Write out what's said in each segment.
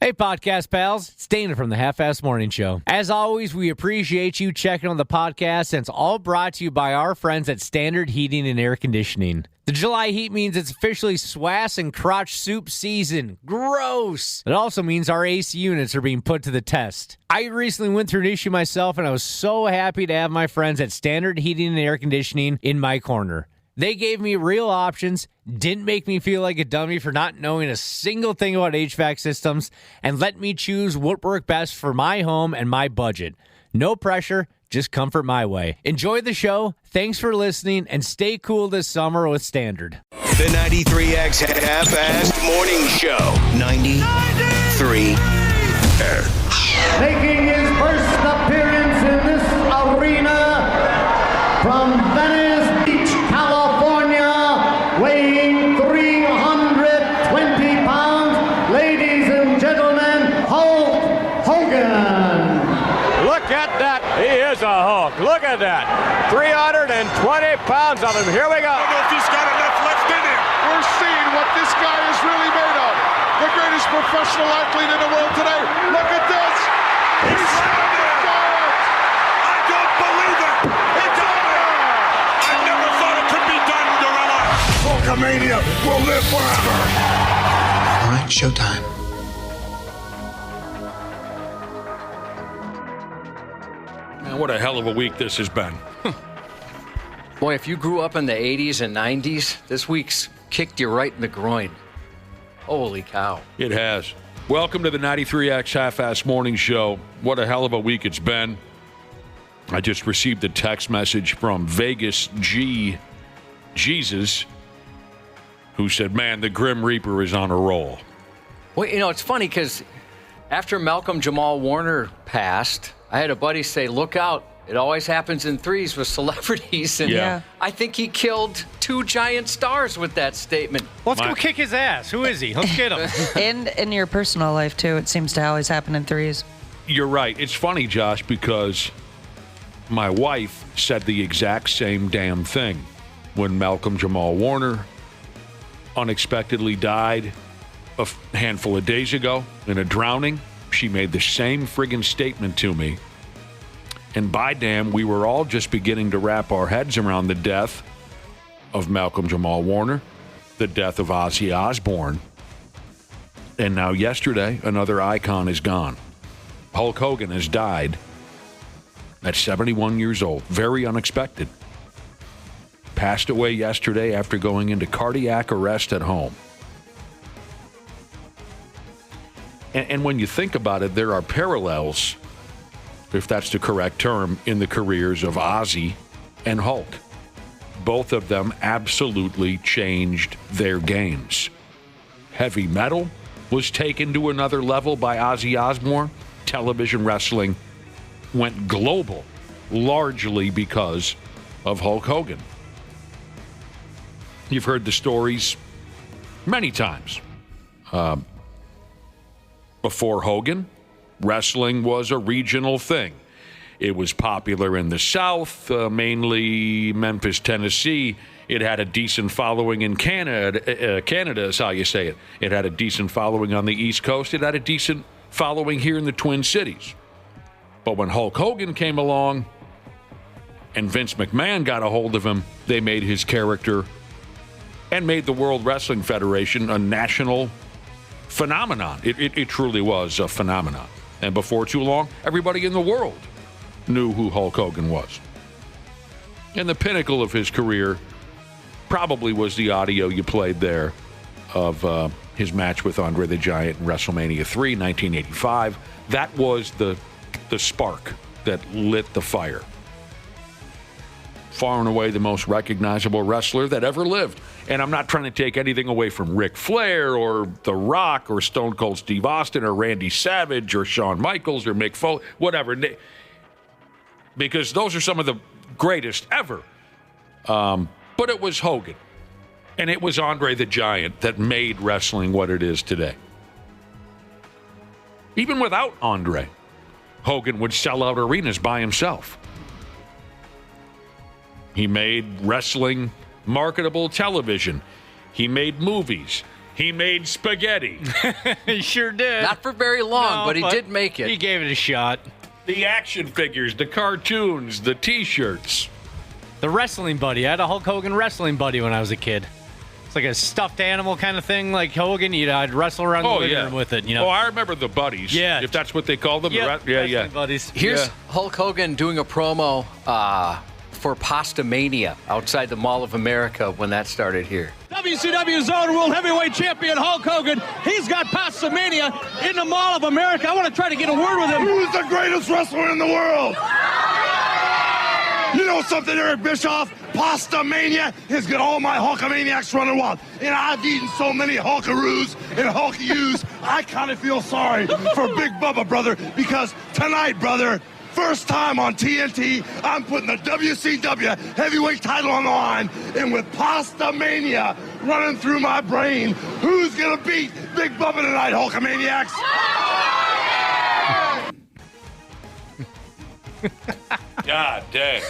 Hey, podcast pals. It's Dana from the Half-Ass Morning Show. As always, we appreciate you checking on the podcast, and it's all brought to you by our friends at Standard Heating and Air Conditioning. The July heat means it's officially swass and crotch soup season. Gross! It also means our AC units are being put to the test. I recently went through an issue myself, and I was so happy to have my friends at Standard Heating and Air Conditioning in my corner. They gave me real options, didn't make me feel like a dummy for not knowing a single thing about HVAC systems, and let me choose what worked best for my home and my budget. No pressure, just comfort my way. Enjoy the show, thanks for listening, and stay cool this summer with Standard. The 93X Half-Assed Morning Show. 93X. Making his first appearance in this arena from Venice Beach, California, weighing 320 pounds, ladies and gentlemen, Hulk Hogan. Look at that. He is a Hulk. Look at that. 320 pounds of him. Here we go. I don't know if he's got enough left in him. We're seeing what this guy is really made of. The greatest professional athlete in the world today. Look at this. He's I don't believe it. It's over. I never thought it could be done, Gorilla. Hulkamania will live forever. All right, showtime. Man, what a hell of a week this has been. Boy, if you grew up in the 80s and 90s, this week's kicked you right in the groin. Holy cow. It has. Welcome to the 93X Half-Ass Morning Show. What a hell of a week it's been. I just received a text message from Vegas Jesus, who said, man, the Grim Reaper is on a roll. Well, you know, it's funny because after Malcolm Jamal Warner passed, I had a buddy say, look out. It always happens in threes with celebrities. And Yeah. I think he killed two giant stars with that statement. Let's go kick his ass. Who is he? Let's get him. And in your personal life, too, it seems to always happen in threes. You're right. It's funny, Josh, because my wife said the exact same damn thing when Malcolm Jamal Warner unexpectedly died a handful of days ago in a drowning. She made the same friggin' statement to me. And by damn, we were all just beginning to wrap our heads around the death of Malcolm Jamal Warner, the death of Ozzy Osbourne. And now yesterday, another icon is gone. Hulk Hogan has died at 71 years old. Very unexpected. Passed away yesterday after going into cardiac arrest at home. And when you think about it, there are parallels, if that's the correct term, in the careers of Ozzy and Hulk. Both of them absolutely changed their games. Heavy metal was taken to another level by Ozzy Osbourne. Television wrestling went global, largely because of Hulk Hogan. You've heard the stories many times. Before Hogan, wrestling was a regional thing. It was popular in the South, mainly Memphis, Tennessee. It had a decent following in Canada. Canada is how you say it. It had a decent following on the East Coast. It had a decent following here in the Twin Cities. But when Hulk Hogan came along and Vince McMahon got a hold of him, they made his character and made the World Wrestling Federation a national phenomenon. It truly was a phenomenon. And before too long, everybody in the world knew who Hulk Hogan was. And the pinnacle of his career probably was the audio you played there of his match with Andre the Giant in WrestleMania 3, 1985. That was the spark that lit the fire. Far and away the most recognizable wrestler that ever lived. And I'm not trying to take anything away from Ric Flair or The Rock or Stone Cold Steve Austin or Randy Savage or Shawn Michaels or Mick Foley, whatever. Because those are some of the greatest ever. But it was Hogan. And it was Andre the Giant that made wrestling what it is today. Even without Andre, Hogan would sell out arenas by himself. He made wrestling marketable television. He made movies. He made spaghetti. He sure did. Not for very long, No, but he did make it. He gave it a shot. The action figures, the cartoons, the T-shirts. The wrestling buddy. I had a Hulk Hogan wrestling buddy when I was a kid. It's like a stuffed animal kind of thing, like Hogan. I'd wrestle around the living room with it. You know. Oh, I remember the buddies. Yeah. If that's what they call them. Yep, Yeah. buddies. Here's Hulk Hogan doing a promo for Pastamania outside the Mall of America when that started here. WCW Zone World Heavyweight Champion Hulk Hogan. He's got Pastamania in the Mall of America. I want to try to get a word with him. Who's the greatest wrestler in the world? You know something, Eric Bischoff? Pastamania has got all my Hulkamaniacs running wild. And I've eaten so many Hulkaroos and Hulk-U's, I kind of feel sorry for Big Bubba, brother, because tonight, brother, first time on TNT, I'm putting the WCW heavyweight title on the line, and with Pastamania running through my brain, who's going to beat Big Bubba tonight, Hulkamaniacs? God dang.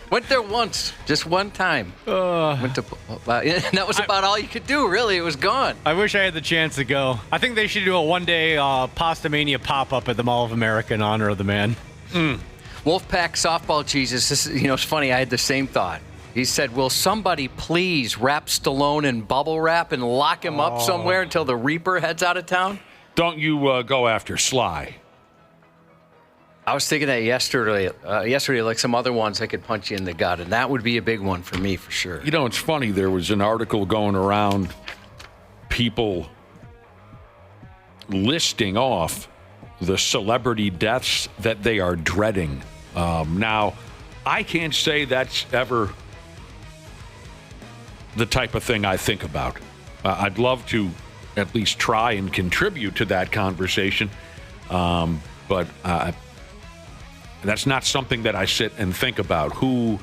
Went there once, just one time. Went to, and that was about all you could do, really. It was gone. I wish I had the chance to go. I think they should do a one-day Pastamania pop-up at the Mall of America in honor of the man. Wolfpack Softball Jesus, this, it's funny, I had the same thought. He said, will somebody please wrap Stallone in bubble wrap and lock him up somewhere until the Reaper heads out of town? Don't you go after Sly. I was thinking that yesterday, like some other ones I could punch you in the gut, and that would be a big one for me for sure. You know, it's funny. There was an article going around, people listing off the celebrity deaths that they are dreading. Now, I can't say that's ever the type of thing I think about. I'd love to at least try and contribute to that conversation, but that's not something that I sit and think about. Who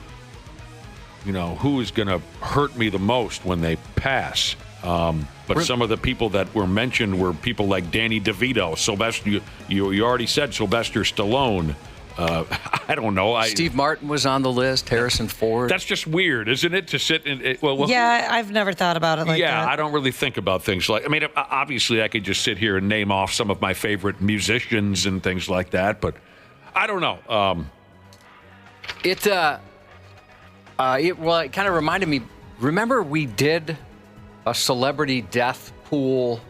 is going to hurt me the most when they pass? But some of the people that were mentioned were people like Danny DeVito, Sylvester. You already said Sylvester Stallone. I don't know. Steve Martin was on the list. Harrison Ford. That's just weird, isn't it? To sit in. Yeah, I've never thought about it like that. Yeah, I don't really think about things like. I mean, obviously, I could just sit here and name off some of my favorite musicians and things like that, but I don't know. It kind of reminded me. Remember, we did a celebrity death pool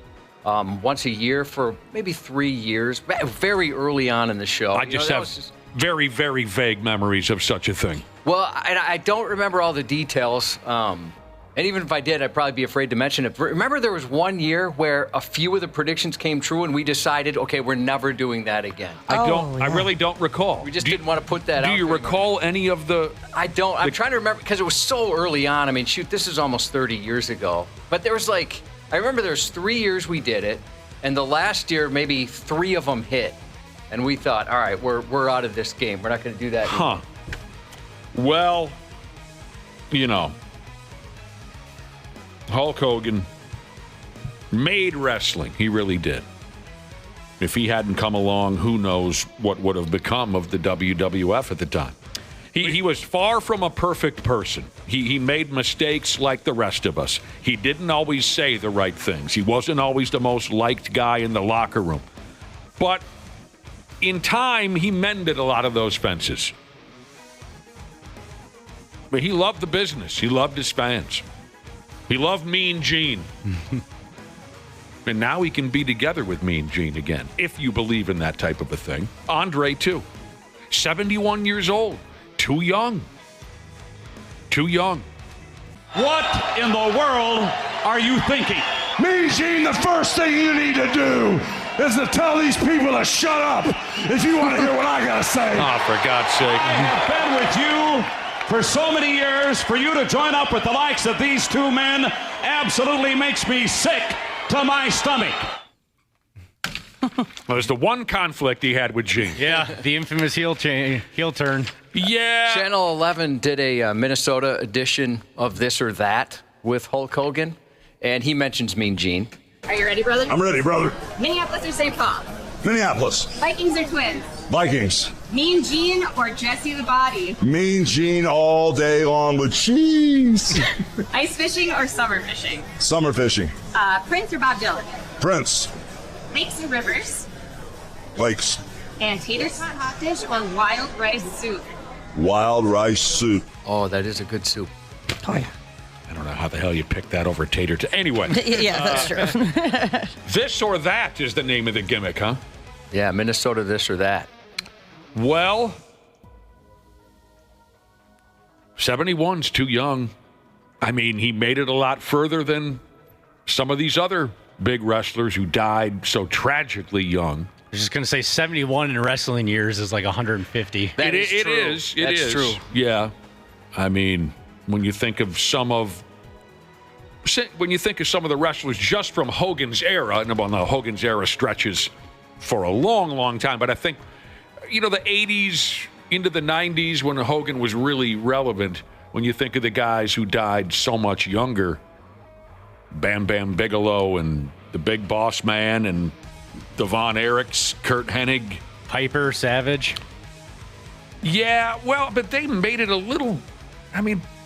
once a year for maybe 3 years, very early on in the show. I just have very, very vague memories of such a thing. Well, I don't remember all the details. And even if I did, I'd probably be afraid to mention it. Remember, there was 1 year where a few of the predictions came true, and we decided, okay, we're never doing that again. I really don't recall. We just didn't want to put that out. Do you recall any of the? I don't. I'm trying to remember because it was so early on. I mean, shoot, this is almost 30 years ago. But there was I remember there was 3 years we did it, and the last year maybe 3 of them hit, and we thought, all right, we're out of this game. We're not going to do that anymore. Well, Hulk Hogan made wrestling. He really did. If he hadn't come along, who knows what would have become of the WWF at the time. He was far from a perfect person. He made mistakes like the rest of us. He didn't always say the right things. He wasn't always the most liked guy in the locker room. But in time, he mended a lot of those fences. But he loved the business. He loved his fans. He loved Mean Gene. And now he can be together with Mean Gene again, if you believe in that type of a thing. Andre, too. 71 years old. Too young. Too young. What in the world are you thinking? Mean Gene, the first thing you need to do is to tell these people to shut up if you want to hear what I got to say. Oh, for God's sake. I've been with you for so many years. For you to join up with the likes of these two men absolutely makes me sick to my stomach. Well, there's the one conflict he had with Gene. Yeah, the infamous heel turn. Yeah. Channel 11 did a Minnesota edition of This or That with Hulk Hogan, and he mentions Mean Gene. Are you ready, brother? I'm ready, brother. Minneapolis or St. Paul? Minneapolis. Vikings or Twins? Vikings. Mean Gene or Jesse the Body? Mean Gene all day long with cheese. Ice fishing or summer fishing? Summer fishing. Prince or Bob Dylan? Prince. Lakes or rivers? Lakes. And tater tot hot dish or wild rice soup? Wild rice soup. Oh, that is a good soup. Oh, yeah. I don't know how the hell you picked that over tater. Anyway. Yeah, that's true. This or that is the name of the gimmick, huh? Yeah, Minnesota this or that. Well, 71's too young. I mean, he made it a lot further than some of these other big wrestlers who died so tragically young. I was just going to say 71 in wrestling years is like 150. That is It true. is. It That's is. true. Yeah. I mean, when you think of some of the wrestlers just from Hogan's era, and well, no, Hogan's era stretches for a long, long time, but I think, the 80s into the 90s when Hogan was really relevant, when you think of the guys who died so much younger, Bam Bam Bigelow and the Big Boss Man and the Von Erichs, Kurt Hennig. Piper, Savage. Yeah, well, but they made it a little,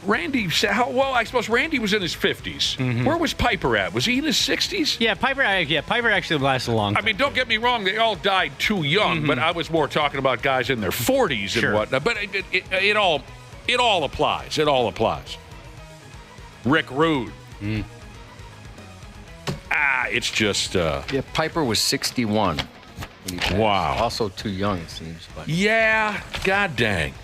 Randy, I suppose Randy was in his 50s. Mm-hmm. Where was Piper at? Was he in his 60s? Yeah, Piper actually lasted a long time. Don't get me wrong, they all died too young, but I was more talking about guys in their 40s and whatnot. But it all applies. It all applies. Rick Rude. Mm. It's just... Yeah, Piper was 61. when he passed. Wow. Also too young, it seems. But. Yeah, god dang.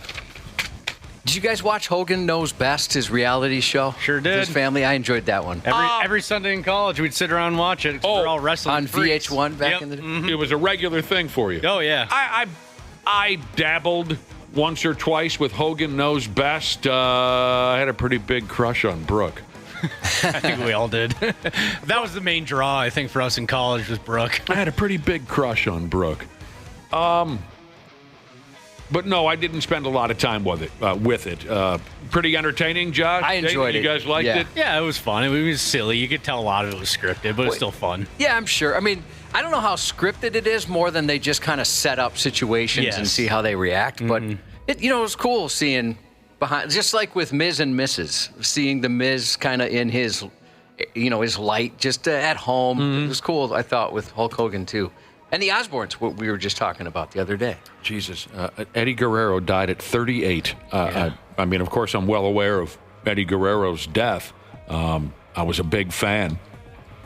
Did you guys watch Hogan Knows Best, his reality show? Sure did. His family, I enjoyed that one. Every Sunday in college, we'd sit around and watch it. We're all wrestling on freaks. VH1 back in the day. Mm-hmm. It was a regular thing for you. Oh, yeah. I dabbled once or twice with Hogan Knows Best. I had a pretty big crush on Brooke. I think we all did. That was the main draw, I think, for us in college was Brooke. I had a pretty big crush on Brooke. But no, I didn't spend a lot of time with it. Pretty entertaining, Josh. I enjoyed it. You guys liked it? Yeah, it was fun. It was silly. You could tell a lot of it was scripted, but it was still fun. Yeah, I'm sure. I don't know how scripted it is more than they just kind of set up situations and see how they react. Mm-hmm. But, it was cool seeing behind, just like with Miz and Mrs., seeing the Miz kind of in his, his light just at home. Mm-hmm. It was cool, I thought, with Hulk Hogan, too. And the Osbournes, what we were just talking about the other day. Jesus. Eddie Guerrero died at 38. Of course, I'm well aware of Eddie Guerrero's death. I was a big fan.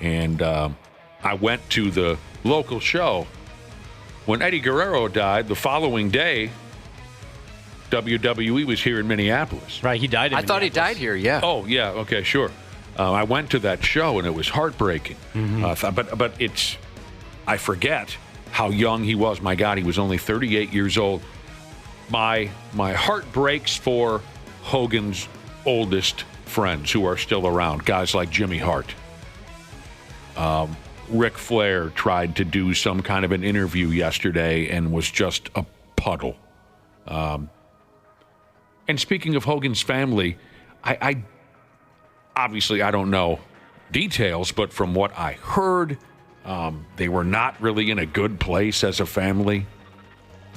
And I went to the local show. When Eddie Guerrero died, the following day, WWE was here in Minneapolis. Right, he died in I thought he died here, yeah. Oh, yeah, okay, sure. I went to that show, and it was heartbreaking. Mm-hmm. But it's... I forget how young he was. My God, he was only 38 years old. My heart breaks for Hogan's oldest friends who are still around, guys like Jimmy Hart. Ric Flair tried to do some kind of an interview yesterday and was just a puddle. And speaking of Hogan's family, I obviously I don't know details, but from what I heard, they were not really in a good place as a family.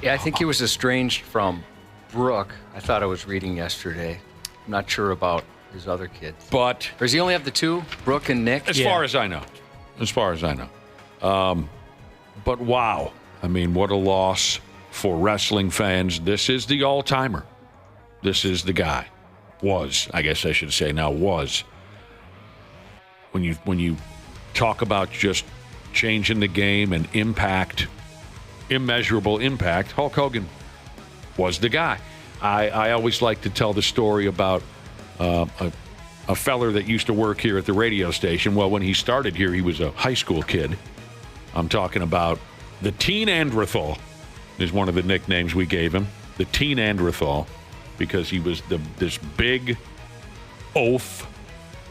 Yeah, I think he was estranged from Brooke. I thought I was reading yesterday. I'm not sure about his other kids. But... Or does he only have the two, Brooke and Nick? As far as I know. But wow. What a loss for wrestling fans. This is the all-timer. This is the guy. Was. I guess I should say now was. When you talk about just changing the game and impact, immeasurable impact, Hulk Hogan was the guy. I always like to tell the story about a feller that used to work here at the radio station. Well, when he started here, he was a high school kid. I'm talking about the Teen Androthal is one of the nicknames we gave him, the Teen Androthal, because he was this big oaf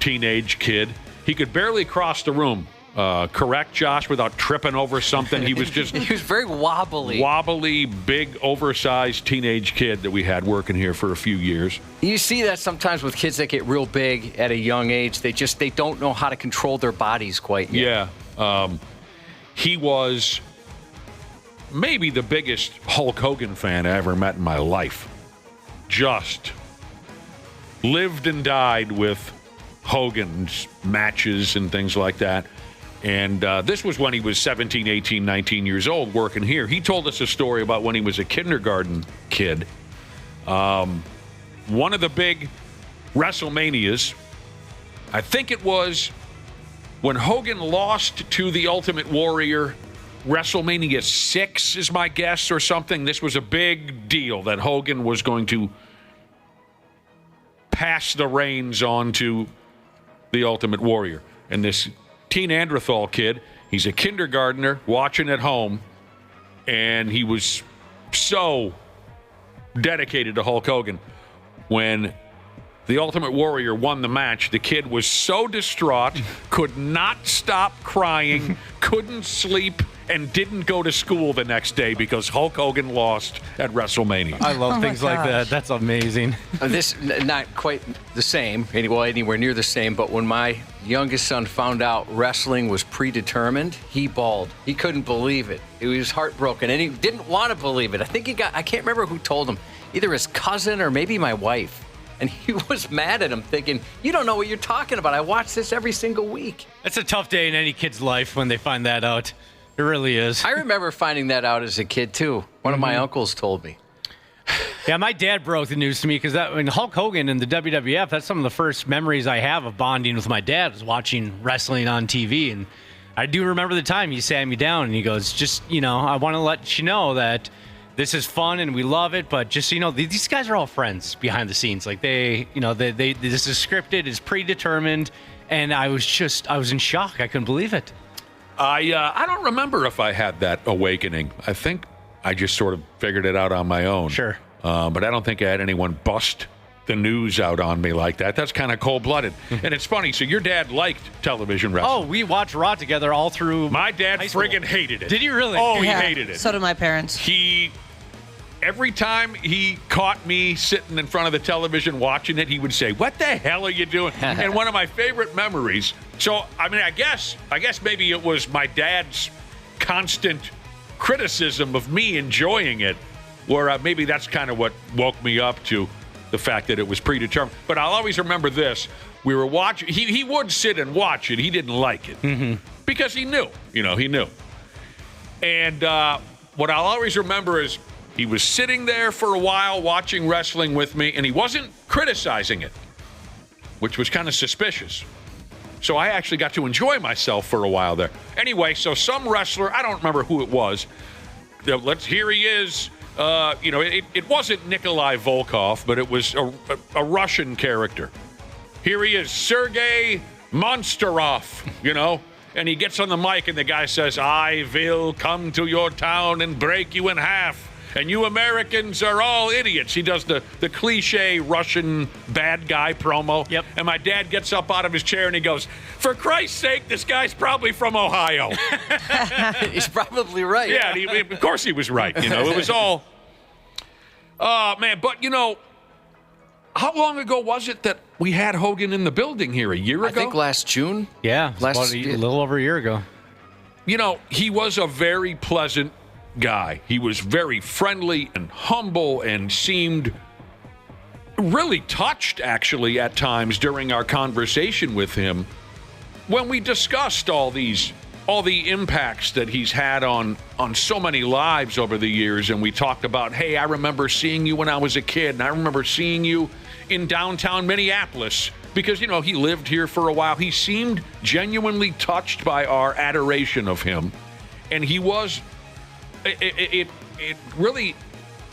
teenage kid. He could barely cross the room. Correct, Josh, without tripping over something. He was just... He was very wobbly. Wobbly, big, oversized teenage kid that we had working here for a few years. You see that sometimes with kids that get real big at a young age. They don't know how to control their bodies quite yet. Yeah. He was maybe the biggest Hulk Hogan fan I ever met in my life. Just lived and died with Hogan's matches and things like that. And this was when he was 17, 18, 19 years old working here. He told us a story about when he was a kindergarten kid. One of the big WrestleManias, I think it was when Hogan lost to the Ultimate Warrior, WrestleMania 6 is my guess or something. This was a big deal that Hogan was going to pass the reins on to the Ultimate Warrior. And this teen Neanderthal kid, he's a kindergartner watching at home, and he was so dedicated to Hulk Hogan. When the Ultimate Warrior won the match, the kid was so distraught, could not stop crying, couldn't sleep, and didn't go to school the next day because Hulk Hogan lost at WrestleMania. I love things like that. That's amazing. This, not quite the same, anywhere near the same, but when my youngest son found out wrestling was predetermined, he bawled. He couldn't believe it. He was heartbroken, and he didn't want to believe it. I can't remember who told him, either his cousin or maybe my wife. And he was mad at him, thinking, you don't know what you're talking about. I watch this every single week. It's a tough day in any kid's life when they find that out. It really is. I remember finding that out as a kid, too. One of my uncles told me. Yeah, my dad broke the news to me because Hulk Hogan and the WWF, that's some of the first memories I have of bonding with my dad, was watching wrestling on TV. And I do remember the time he sat me down and he goes, I want to let you know that this is fun and we love it, but just so you know, these guys are all friends behind the scenes. Like this is scripted, it's predetermined, and I was in shock. I couldn't believe it. I don't remember if I had that awakening. I think I just sort of figured it out on my own. Sure. But I don't think I had anyone bust the news out on me like that. That's kind of cold-blooded. And it's funny, so your dad liked television wrestling. Oh, we watched Raw together all through my dad friggin' hated it. Did he really? Oh, he hated it. So did my parents. Every time he caught me sitting in front of the television watching it, he would say, "What the hell are you doing?" And one of my favorite memories. So, I guess maybe it was my dad's constant criticism of me enjoying it, where maybe that's kind of what woke me up to the fact that it was predetermined. But I'll always remember this. We were watching. He would sit and watch it. He didn't like it because he knew. He knew. And what I'll always remember is he was sitting there for a while watching wrestling with me, and he wasn't criticizing it, which was kind of suspicious. So I actually got to enjoy myself for a while there. Anyway, so some wrestler, I don't remember who it was. Here he is. It wasn't Nikolai Volkov, but it was a Russian character. Here he is, Sergei Monsterov, and he gets on the mic and the guy says, "I will come to your town and break you in half. And you Americans are all idiots." He does the cliche Russian bad guy promo. Yep. And my dad gets up out of his chair and he goes, "For Christ's sake, this guy's probably from Ohio." He's probably right. Yeah, of course he was right. It was all... Oh, man, but, how long ago was it that we had Hogan in the building here? A year ago? I think last June. Yeah, about a little over a year ago. He was a very pleasant guy. He was very friendly and humble and seemed really touched, actually, at times during our conversation with him when we discussed all the impacts that he's had on so many lives over the years. And we talked about, hey, I remember seeing you when I was a kid, and I remember seeing you in downtown Minneapolis because, he lived here for a while. He seemed genuinely touched by our adoration of him. And he was... It really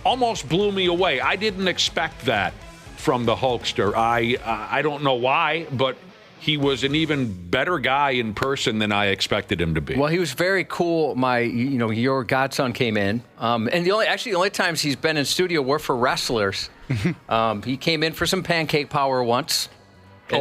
almost blew me away. I didn't expect that from the Hulkster. I don't know why, but he was an even better guy in person than I expected him to be. Well, he was very cool. Your godson came in, and the only times he's been in studio were for wrestlers. He came in for some pancake power once.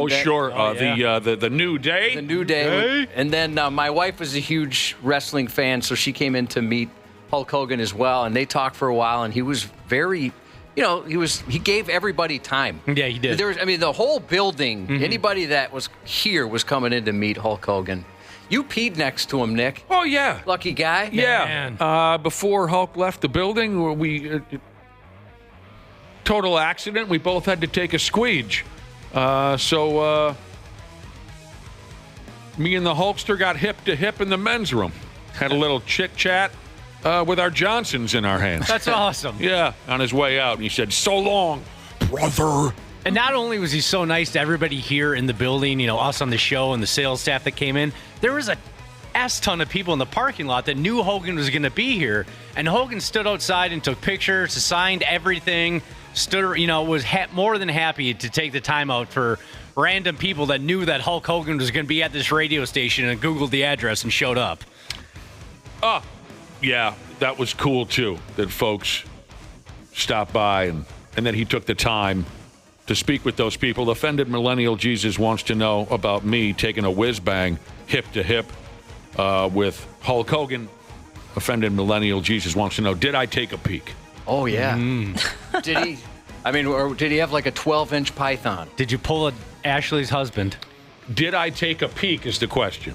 Sure. The New Day. The New Day. And then my wife was a huge wrestling fan, so she came in to meet Hulk Hogan as well, and they talked for a while, and he was very, he gave everybody time. Yeah, he did. The whole building, anybody that was here was coming in to meet Hulk Hogan. You peed next to him, Nick. Oh, yeah. Lucky guy. Yeah. Before Hulk left the building, we total accident. We both had to take a squeege. So me and the Hulkster got hip to hip in the men's room. Had a little chit-chat with our Johnsons in our hands. That's awesome. Yeah, on his way out. And he said, "So long, brother." And not only was he so nice to everybody here in the building, us on the show and the sales staff that came in, there was a ton of people in the parking lot that knew Hogan was going to be here. And Hogan stood outside and took pictures, signed everything, was more than happy to take the time out for random people that knew that Hulk Hogan was going to be at this radio station and Googled the address and showed up. Oh, yeah, that was cool, too, that folks stopped by and then he took the time to speak with those people. Offended Millennial Jesus wants to know about me taking a whiz-bang hip to hip with Hulk Hogan. Offended Millennial Jesus wants to know, did I take a peek? Oh, yeah. Did he? Or did he have like a 12-inch python? Did you pull a Ashley's husband? Did I take a peek is the question.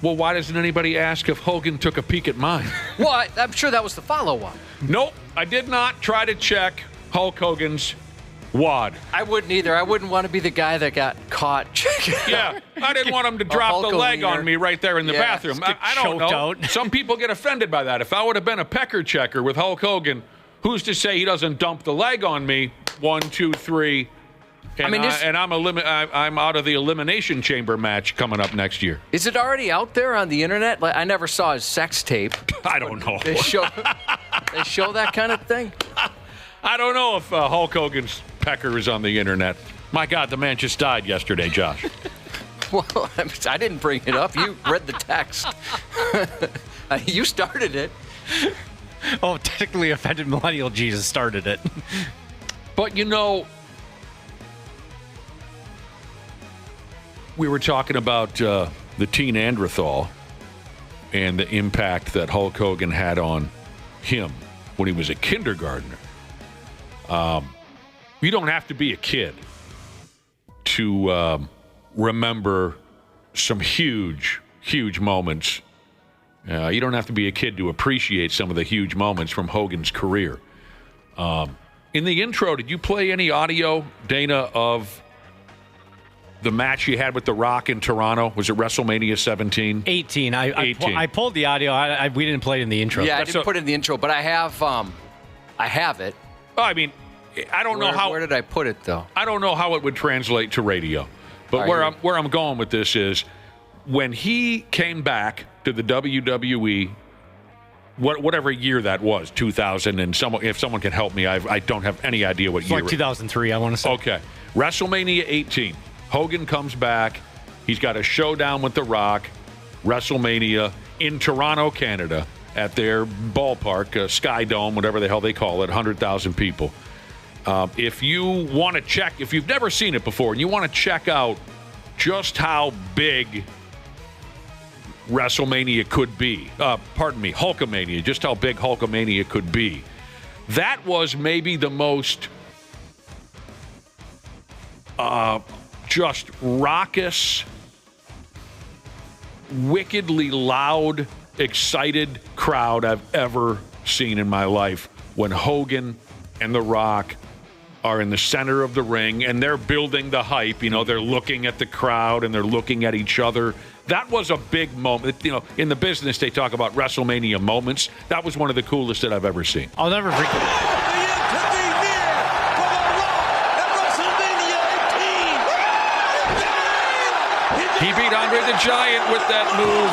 Well, why doesn't anybody ask if Hogan took a peek at mine? Well, I'm sure that was the follow-up. Nope, I did not try to check Hulk Hogan's wad. I wouldn't either. I wouldn't want to be the guy that got caught checking. Yeah, I didn't want him to drop the leg on me right there in the bathroom. I don't know. Out. Some people get offended by that. If I would have been a pecker checker with Hulk Hogan, who's to say he doesn't dump the leg on me? 1, 2, 3. And, I'm out of the Elimination Chamber match coming up next year. Is it already out there on the internet? Like, I never saw his sex tape. I don't know. They show that kind of thing? I don't know if Hulk Hogan's pecker is on the internet. My God, the man just died yesterday, Josh. Well, I didn't bring it up. You read the text. You started it. Oh, technically Offended Millennial Jesus started it. But, we were talking about the teen Neanderthal and the impact that Hulk Hogan had on him when he was a kindergartner. You don't have to be a kid to remember some huge, huge moments. You don't have to be a kid to appreciate some of the huge moments from Hogan's career. In the intro, did you play any audio, Dana, of the match you had with The Rock in Toronto? Was it WrestleMania 17? 18. 18. I pulled the audio. We didn't play it in the intro. Yeah, I didn't put it in the intro, but I have it. Oh, I mean, I don't know how. Where did I put it, though? I don't know how it would translate to radio. But where I'm going with this is when he came back to the WWE, whatever year that was, 2000, and if someone can help me, I don't have any idea what year. Like 2003, I want to say. Okay. WrestleMania 18. Hogan comes back. He's got a showdown with The Rock. WrestleMania in Toronto, Canada, at their ballpark, Sky Dome, whatever the hell they call it, 100,000 people. If you want to check, if you've never seen it before, and you want to check out just how big WrestleMania could be, Hulkamania, just how big Hulkamania could be, that was maybe the most just raucous, wickedly loud, excited crowd I've ever seen in my life when Hogan and The Rock are in the center of the ring and they're building the hype. They're looking at the crowd and they're looking at each other. That was a big moment. In the business, they talk about WrestleMania moments. That was one of the coolest that I've ever seen. I'll never forget. He beat Andre the Giant with that move.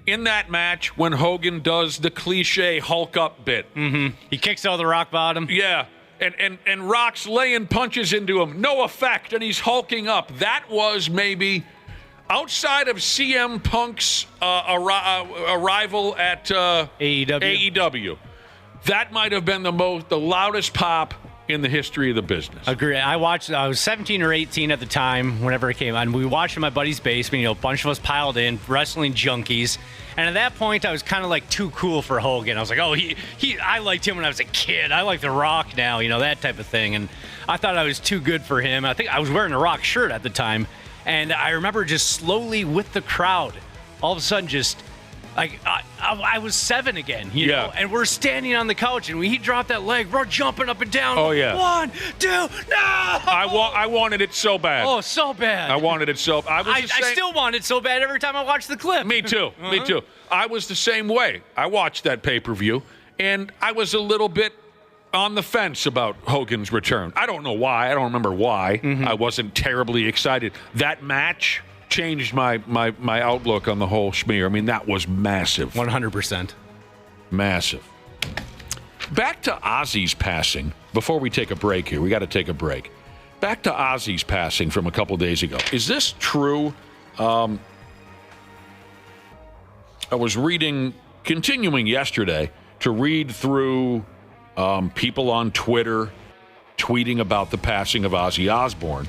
In that match, when Hogan does the cliche Hulk up bit. Mm-hmm. He kicks out of the rock bottom. Yeah. And Rock's laying punches into him. No effect, and he's hulking up. That was maybe, outside of CM Punk's arrival at AEW, that might have been the loudest pop in the history of the business. Agree. I was 17 or 18 at the time whenever it came on. We watched in my buddy's basement, a bunch of us piled in, wrestling junkies. And at that point, I was kind of like too cool for Hogan. I was like, I liked him when I was a kid. I like The Rock now, that type of thing. And I thought I was too good for him. I think I was wearing a Rock shirt at the time. And I remember just slowly with the crowd, all of a sudden just, like, I was 7 again, you know? And we're standing on the couch, and when he dropped that leg, we're jumping up and down. Oh, yeah. 1, 2, no! I wanted it so bad. Oh, so bad. I wanted it so bad. I still want it so bad every time I watch the clip. Me too. Me too. I was the same way. I watched that pay-per-view, and I was a little bit on the fence about Hogan's return. I don't know why. I don't remember why. I wasn't terribly excited. That match changed my outlook on the whole schmear. I mean, that was massive. 100%. Massive. Back to Ozzy's passing. Before we take a break here, we got to take a break. Back to Ozzy's passing from a couple days ago. Is this true? I was continuing yesterday to read through people on Twitter tweeting about the passing of Ozzy Osbourne.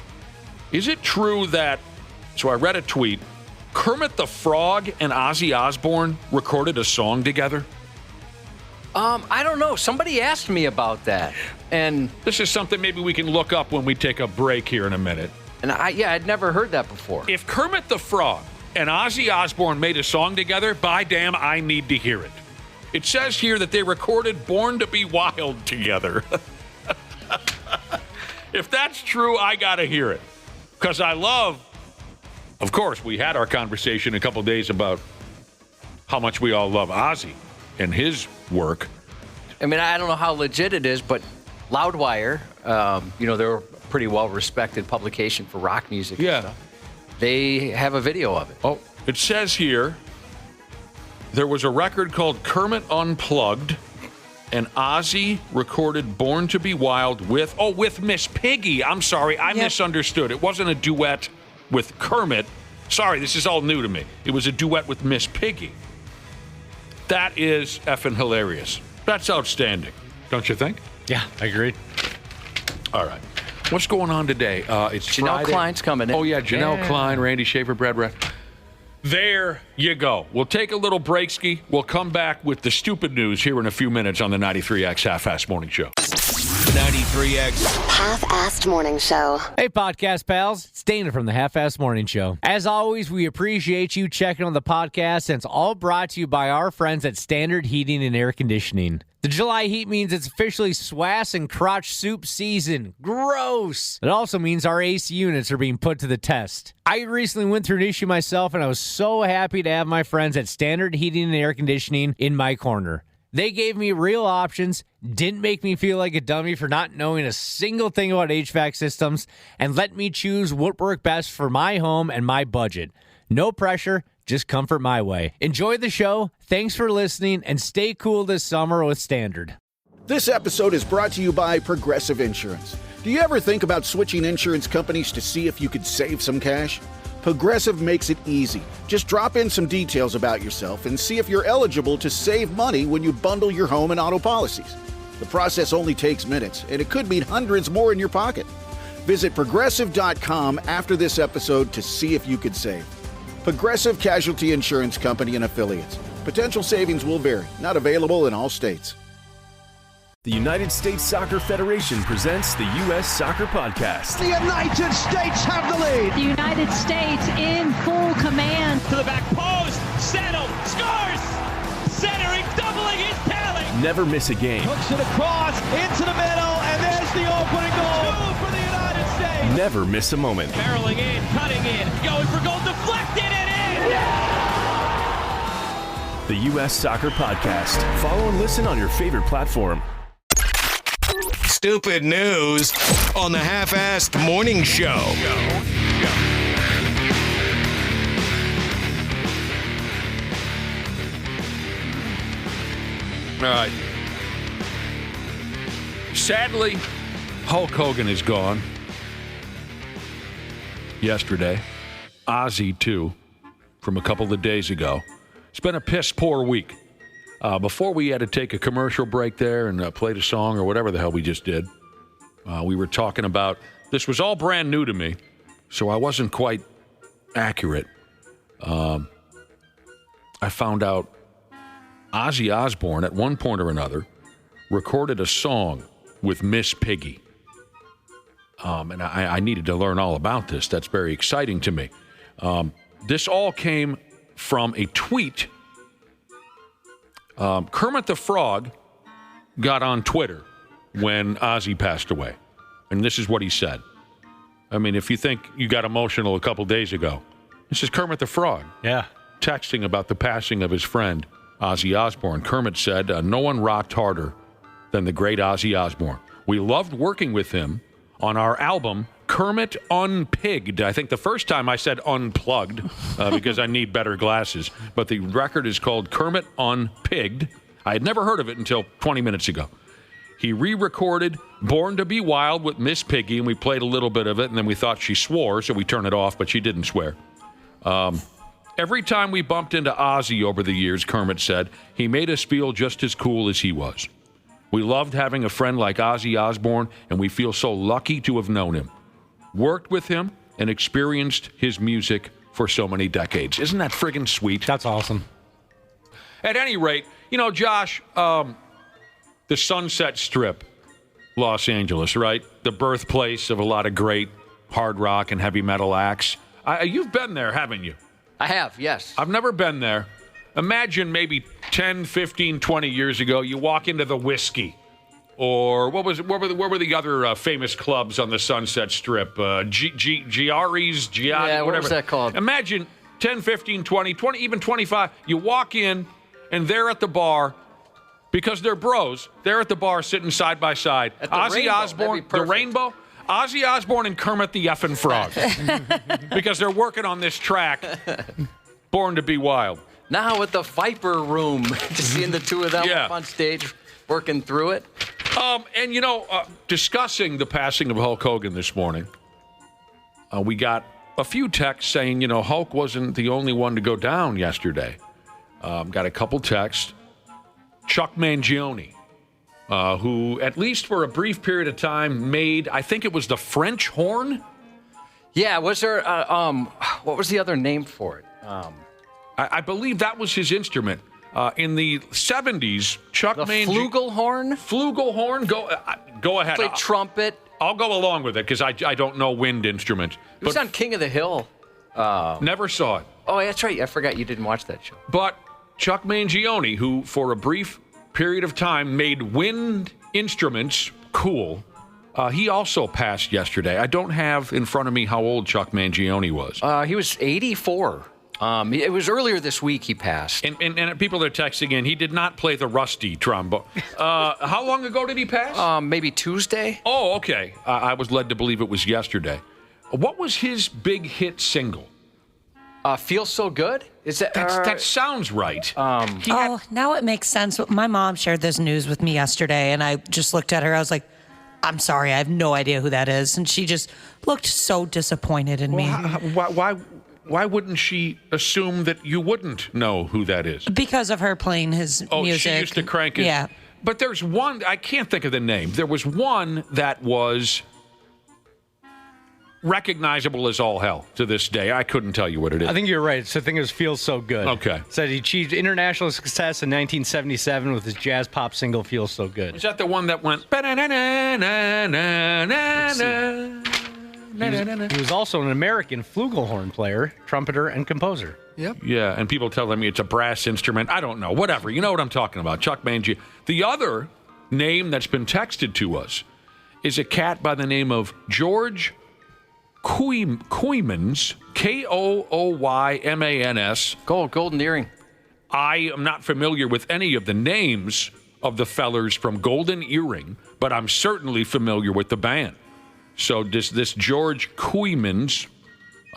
Is it true that, so I read a tweet, Kermit the Frog and Ozzy Osbourne recorded a song together? I don't know. Somebody asked me about that. And this is something maybe we can look up when we take a break here in a minute. And I'd never heard that before. If Kermit the Frog and Ozzy Osbourne made a song together, by damn, I need to hear it. It says here that they recorded Born to Be Wild together. If that's true, I got to hear it. Because I love, of course, we had our conversation a couple days about how much we all love Ozzy and his work. I mean, I don't know how legit it is, but Loudwire, they're a pretty well-respected publication for rock music and stuff. They have a video of it. Oh, it says here, there was a record called Kermit Unplugged, and Ozzy recorded Born to Be Wild with Miss Piggy. I'm sorry, I misunderstood. It wasn't a duet with Kermit. Sorry, this is all new to me. It was a duet with Miss Piggy. That is effing hilarious. That's outstanding, don't you think? Yeah, I agree. All right. What's going on today? It's Janel Friday. Klein's coming in. Oh, yeah, Janel Klein, Randy Schaefer, Brad Brett. There you go. We'll take a little break ski. We'll come back with the stupid news here in a few minutes on the 93X Half-Assed Morning Show. 93X Half-Assed Morning Show. Hey, podcast pals. It's Dana from the Half-Assed Morning Show. As always, we appreciate you checking on the podcast, and it's all brought to you by our friends at Standard Heating and Air Conditioning. The July heat means it's officially swass and crotch soup season. Gross! It also means our AC units are being put to the test. I recently went through an issue myself, and I was so happy to have my friends at Standard Heating and Air Conditioning in my corner. They gave me real options, didn't make me feel like a dummy for not knowing a single thing about HVAC systems, and let me choose what worked best for my home and my budget. No pressure, just comfort my way. Enjoy the show, thanks for listening, and stay cool this summer with Standard. This episode is brought to you by Progressive Insurance. Do you ever think about switching insurance companies to see if you could save some cash? Progressive makes it easy. Just drop in some details about yourself and see if you're eligible to save money when you bundle your home and auto policies. The process only takes minutes, and it could mean hundreds more in your pocket. Visit Progressive.com after this episode to see if you could save. Progressive Casualty Insurance Company and Affiliates. Potential savings will vary. Not available in all states. The United States Soccer Federation presents the U.S. Soccer Podcast. The United States have the lead. The United States in full command. To the back post. Settle. Scores. Centering. Doubling his tally. Never miss a game. Hooks it across. Into the middle. And there's the opening goal. 2 for the United States. Never miss a moment. Barreling in. Cutting in. Going for goal. Deflected and in. Yeah! The U.S. Soccer Podcast. Follow and listen on your favorite platform. Stupid news on the Half-Assed Morning Show. All right. Sadly, Hulk Hogan is gone. Yesterday. Ozzy, too, from a couple of days ago. It's been a piss-poor week. Before we had to take a commercial break there and played a song or whatever the hell we just did, We were talking about, this was all brand new to me, so I wasn't quite accurate. I found out Ozzy Osbourne, at one point or another, recorded a song with Miss Piggy. And I needed to learn all about this. That's very exciting to me. This all came from a tweet. Kermit the Frog got on Twitter when Ozzy passed away. And this is what he said. I mean, if you think you got emotional a couple days ago, this is Kermit the Frog. Yeah. Texting about the passing of his friend, Ozzy Osbourne. Kermit said, no one rocked harder than the great Ozzy Osbourne. We loved working with him on our album, Kermit Unpigged. I think the first time I said unplugged because I need better glasses. But the record is called Kermit Unpigged. I had never heard of it until 20 minutes ago. He re-recorded Born to Be Wild with Miss Piggy, and we played a little bit of it, and then we thought she swore, so we turned it off, but she didn't swear. Every time we bumped into Ozzy over the years, Kermit said, he made us feel just as cool as he was. We loved having a friend like Ozzy Osbourne, and we feel so lucky to have known him, worked with him, and experienced his music for so many decades. Isn't that friggin' sweet? That's awesome. At any rate, you know, Josh, the Sunset Strip, Los Angeles, right? The birthplace of a lot of great hard rock and heavy metal acts. You've been there, haven't you? I have, yes. I've never been there. Imagine maybe 10, 15, 20 years ago, you walk into the Whiskey. Or what were the other famous clubs on the Sunset Strip? Giari's, Yeah, what was that called? Imagine 10, 15, 20, even 25. You walk in, and they're at the bar, because they're bros. They're at the bar sitting side by side. Ozzy Osbourne, the Rainbow. Ozzy Osbourne and Kermit the effing Frog. Because they're working on this track, Born to Be Wild. Now with the Viper Room, just seeing the two of them up on stage working through it. And, you know, discussing the passing of Hulk Hogan this morning, we got a few texts saying, you know, Hulk wasn't the only one to go down yesterday. Got a couple texts. Chuck Mangione, who, at least for a brief period of time, made, I think it was the French horn? Yeah, was there, what was the other name for it? I believe that was his instrument. In the 70s, Chuck Mangione... Flugelhorn? Flugelhorn? Go ahead. Play trumpet. I'll go along with it, because I don't know wind instruments. It was on King of the Hill. Never saw it. Oh, that's right. I forgot you didn't watch that show. But Chuck Mangione, who for a brief period of time made wind instruments cool, he also passed yesterday. I don't have in front of me how old Chuck Mangione was. He was 84. It was earlier this week he passed. And people are texting in, he did not play the rusty trombone. How long ago did he pass? Maybe Tuesday. Oh, okay. I was led to believe it was yesterday. What was his big hit single? Feel So Good? Is that sounds right. Now it makes sense. My mom shared this news with me yesterday, and I just looked at her. I was like, I'm sorry, I have no idea who that is. And she just looked so disappointed in me. Why wouldn't she assume that you wouldn't know who that is? Because of her playing his music. Oh, she used to crank it? Yeah. But there's one, I can't think of the name. There was one that was recognizable as all hell to this day. I couldn't tell you what it is. I think you're right. I think it was Feels So Good. Okay. Said he achieved international success in 1977 with his jazz pop single Feels So Good. Is that the one that went... He was also an American flugelhorn player, trumpeter, and composer. Yep. Yeah, and people telling me it's a brass instrument. I don't know. Whatever. You know what I'm talking about. Chuck Mangione. The other name that's been texted to us is a cat by the name of George Kooymans, Kooymans. Golden Earring. I am not familiar with any of the names of the fellers from Golden Earring, but I'm certainly familiar with the band. So this George Kooymans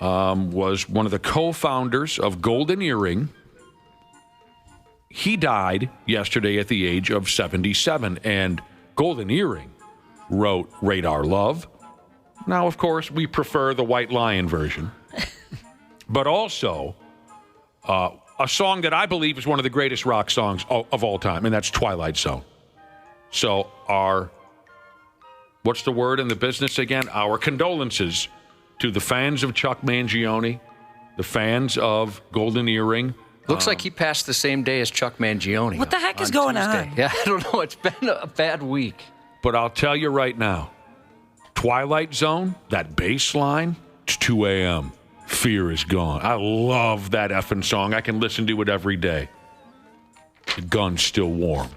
was one of the co-founders of Golden Earring. He died yesterday at the age of 77, and Golden Earring wrote Radar Love. Now, of course, we prefer the White Lion version, but also a song that I believe is one of the greatest rock songs of all time, and that's Twilight Zone. So our what's the word in the business again? Our condolences to the fans of Chuck Mangione, the fans of Golden Earring. Looks like he passed the same day as Chuck Mangione. What the heck is going Tuesday. on? Yeah, I don't know. It's been a bad week. But I'll tell you right now, Twilight Zone, that bass line, it's 2 a.m. Fear is gone. I love that effing song. I can listen to it every day. The gun's still warm.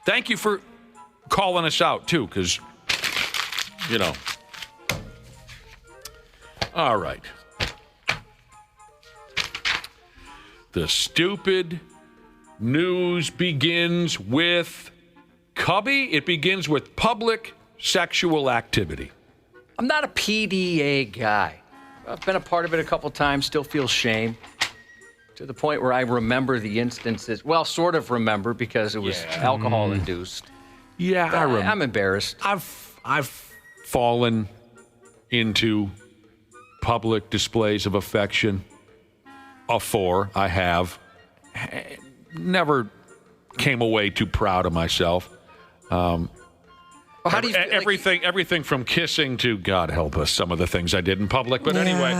Thank you for calling us out, too, because, you know. All right. The stupid news begins with Cubby. It begins with public sexual activity. I'm not a PDA guy. I've been a part of it a couple times, still feel shame. To the point where I remember the instances. Well, sort of remember because it was alcohol-induced. Yeah, I remember. I'm embarrassed. I've fallen into public displays of affection. I have. Never came away too proud of myself. How do you everything from kissing to, God help us, some of the things I did in public. But anyway,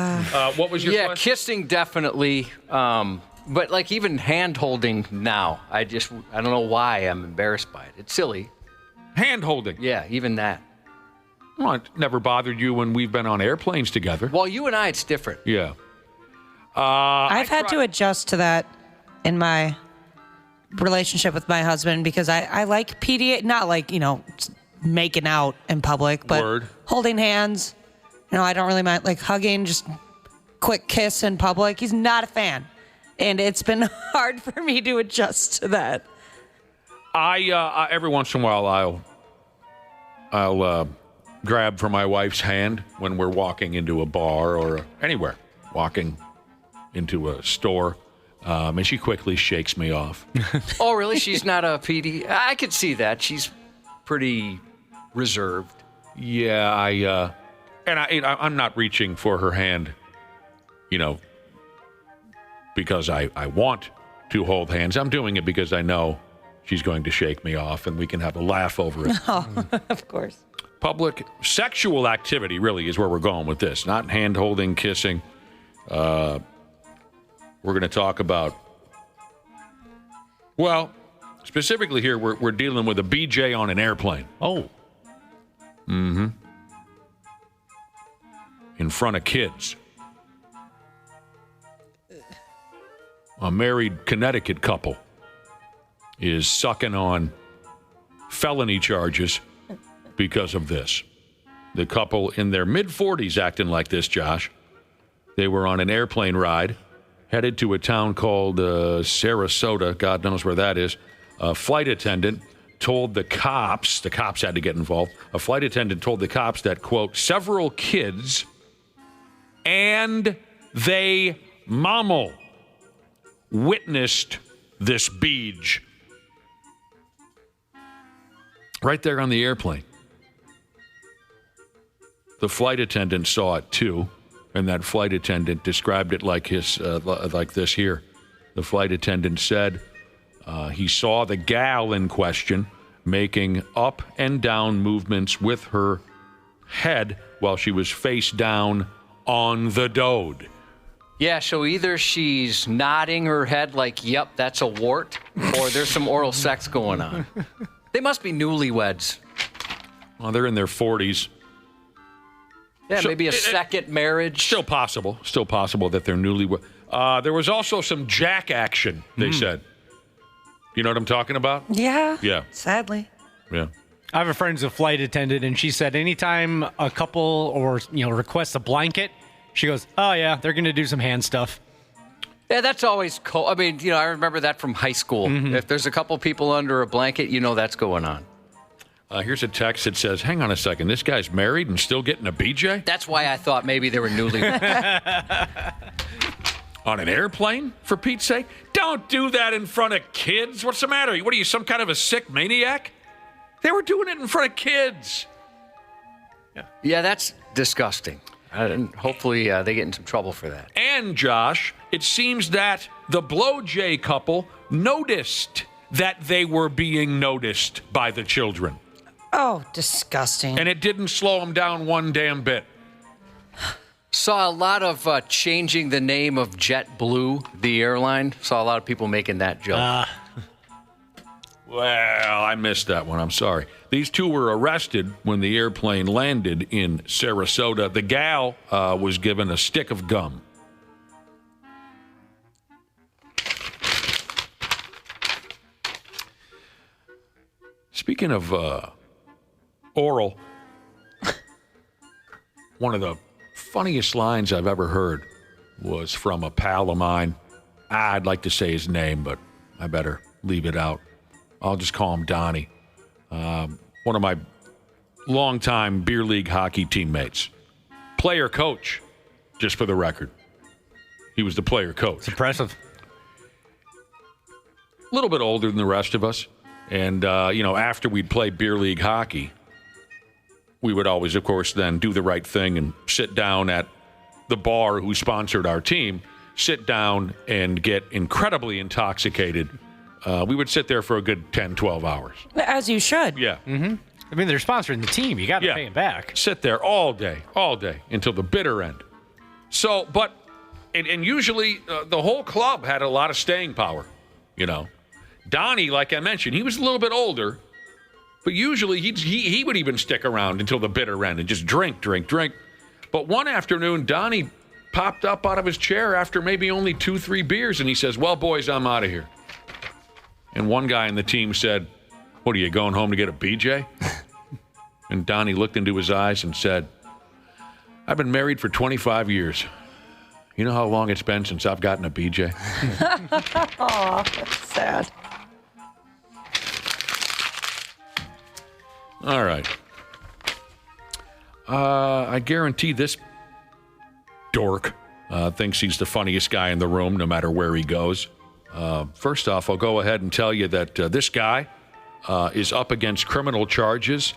what was your question? Kissing definitely. But like even hand holding now, I don't know why I'm embarrassed by it. It's silly. Hand holding? Yeah, even that. Well, it never bothered you when we've been on airplanes together. Well, you and I, it's different. Yeah. I've had to adjust to that in my relationship with my husband because I like PDA, not like, making out in public, but holding hands. I don't really mind like hugging, just quick kiss in public. He's not a fan. And it's been hard for me to adjust to that. I every once in a while I'll grab for my wife's hand when we're walking into a bar or anywhere, walking into a store, and she quickly shakes me off. Oh, really? She's not a PD? I could see that. She's pretty reserved. Yeah, I'm not reaching for her hand, because I want to hold hands. I'm doing it because I know she's going to shake me off, and we can have a laugh over it. Oh, of course. Public sexual activity really is where we're going with this, not hand-holding, kissing. We're going to talk about, well, specifically here, we're dealing with a BJ on an airplane. Oh. Mm-hmm. In front of kids. A married Connecticut couple is sucking on felony charges because of this. The couple in their mid-40s acting like this, Josh. They were on an airplane ride, headed to a town called Sarasota. God knows where that is. A flight attendant told the cops had to get involved. A flight attendant told the cops that, quote, several kids and they mammal witnessed this beach right there on the airplane. The flight attendant saw it too, and that flight attendant described it like this here. The flight attendant said he saw the gal in question making up and down movements with her head while she was face down on the dode. Yeah, so either she's nodding her head like, yep, that's a wart, or there's some oral sex going on. They must be newlyweds. Well, they're in their 40s. Yeah, so maybe a second marriage. Still possible that they're newlyweds. There was also some jack action, they said. You know what I'm talking about? Yeah. Yeah. Sadly. Yeah. I have a friend who's a flight attendant, and she said anytime a couple or requests a blanket, she goes, oh, yeah, they're going to do some hand stuff. Yeah, that's always cool. I mean, I remember that from high school. Mm-hmm. If there's a couple people under a blanket, that's going on. Here's a text that says, hang on a second, this guy's married and still getting a BJ? That's why I thought maybe they were newlyweds. On an airplane, for Pete's sake? Don't do that in front of kids. What's the matter? What are you, some kind of a sick maniac? They were doing it in front of kids. Yeah, that's disgusting. And hopefully they get in some trouble for that. And, Josh, it seems that the Blow-Jay couple noticed that they were being noticed by the children. Oh, disgusting. And it didn't slow him down one damn bit. Saw a lot of changing the name of JetBlue, the airline. Saw a lot of people making that joke. Well, I missed that one. I'm sorry. These two were arrested when the airplane landed in Sarasota. The gal was given a stick of gum. Speaking of oral, one of the funniest lines I've ever heard was from a pal of mine. I'd like to say his name, but I better leave it out. I'll just call him Donnie. One of my longtime beer league hockey teammates. Player coach, just for the record. He was the player coach. It's impressive. A little bit older than the rest of us. And, after we'd play beer league hockey, we would always, of course, then do the right thing and sit down at the bar who sponsored our team, sit down and get incredibly intoxicated. We would sit there for a good 10, 12 hours. As you should. Yeah. Mm-hmm. I mean, they're sponsoring the team. You got to pay them back. Sit there all day, until the bitter end. So, and usually the whole club had a lot of staying power, Donnie, like I mentioned, he was a little bit older, but usually he would even stick around until the bitter end and just drink. But one afternoon, Donnie popped up out of his chair after maybe only 2-3 beers, and he says, "Well, boys, I'm out of here." And one guy in the team said, "What, are you going home to get a BJ?" And Donnie looked into his eyes and said, "I've been married for 25 years. You know how long it's been since I've gotten a BJ?" Aw, that's sad. All right. I guarantee this dork thinks he's the funniest guy in the room, no matter where he goes. First off, I'll go ahead and tell you that this guy is up against criminal charges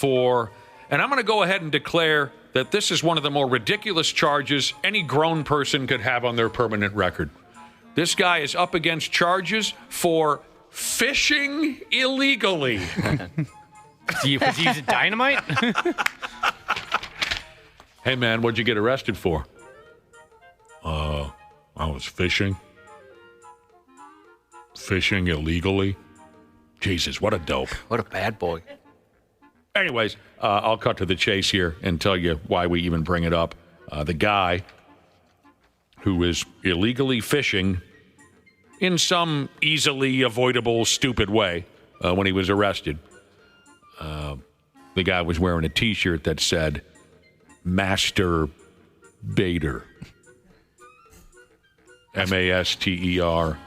and I'm going to go ahead and declare that this is one of the more ridiculous charges any grown person could have on their permanent record. This guy is up against charges for fishing illegally. Was he using dynamite? Hey, man, what'd you get arrested for? I was fishing. Fishing illegally? Jesus, what a dope. What a bad boy. Anyways, I'll cut to the chase here and tell you why we even bring it up. The guy who is illegally fishing in some easily avoidable, stupid way when he was arrested. The guy was wearing a T-shirt that said, Master Baiter. M-A-S-T-E-R-B-A-I-T-E-R.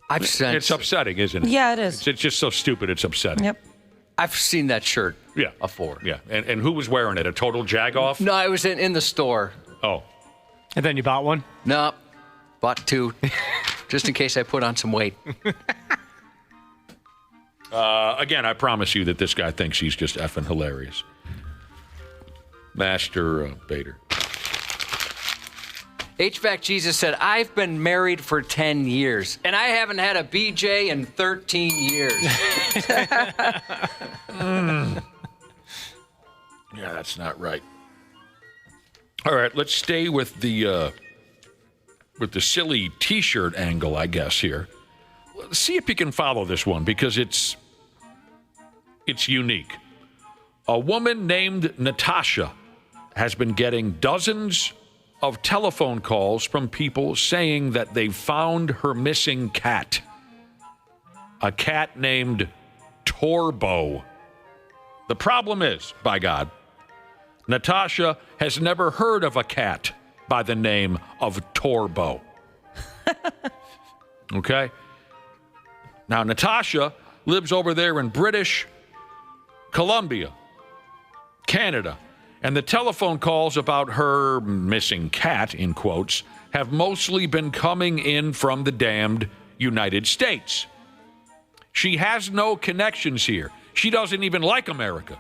It's upsetting, isn't it? Yeah, it is. It's just so stupid, it's upsetting. Yep. I've seen that shirt before. Yeah, and who was wearing it? A total jagoff? No, I was in the store. Oh. And then you bought one? No, bought 2, just in case I put on some weight. Again, I promise you that this guy thinks he's just effing hilarious. Master Baiter. HVAC Jesus said, I've been married for 10 years, and I haven't had a BJ in 13 years. Yeah, that's not right. All right, let's stay with the silly T-shirt angle, I guess, here. Let's see if you can follow this one, because it's unique. A woman named Natasha has been getting dozens of telephone calls from people saying that they found her missing cat. A cat named Torbo. The problem is, by God, Natasha has never heard of a cat by the name of Torbo. Okay? Now, Natasha lives over there in British Columbia, Canada. And the telephone calls about her missing cat, in quotes, have mostly been coming in from the damned United States. She has no connections here. She doesn't even like America.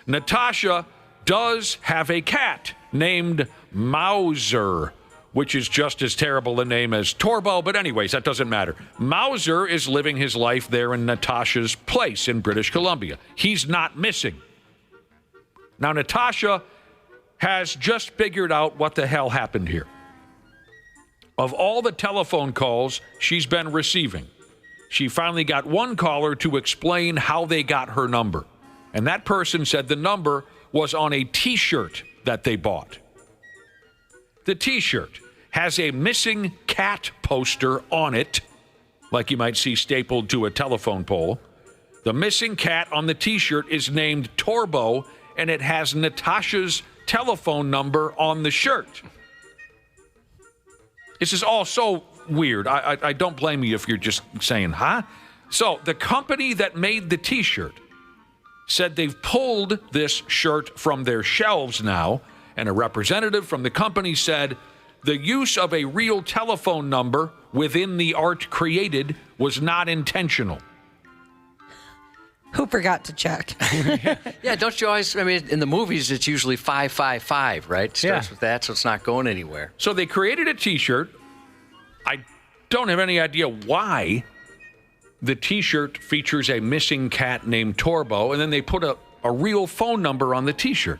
Natasha does have a cat named Mauser, which is just as terrible a name as Torbo, but anyways, that doesn't matter. Mauser is living his life there in Natasha's place in British Columbia. He's not missing. Now, Natasha has just figured out what the hell happened here. Of all the telephone calls she's been receiving, she finally got one caller to explain how they got her number. And that person said the number was on a T-shirt that they bought. The T-shirt has a missing cat poster on it, like you might see stapled to a telephone pole. The missing cat on the T-shirt is named Torbo, and it has Natasha's telephone number on the shirt. This is all so weird. I don't blame you if you're just saying, huh? So the company that made the T-shirt said they've pulled this shirt from their shelves now, and a representative from the company said the use of a real telephone number within the art created was not intentional. Who forgot to check? Yeah, don't you always, I mean, in the movies, it's usually 555, right? Starts with that, so it's not going anywhere. So they created a T-shirt. I don't have any idea why the T-shirt features a missing cat named Torbo, and then they put a real phone number on the T-shirt.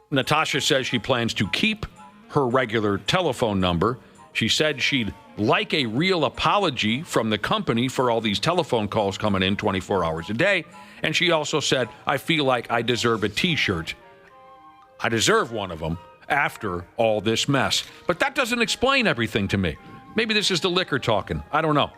Natasha says she plans to keep her regular telephone number. She said she'd like a real apology from the company for all these telephone calls coming in 24 hours a day. And she also said, I feel like I deserve a T-shirt. I deserve one of them after all this mess. But that doesn't explain everything to me. Maybe this is the liquor talking. I don't know.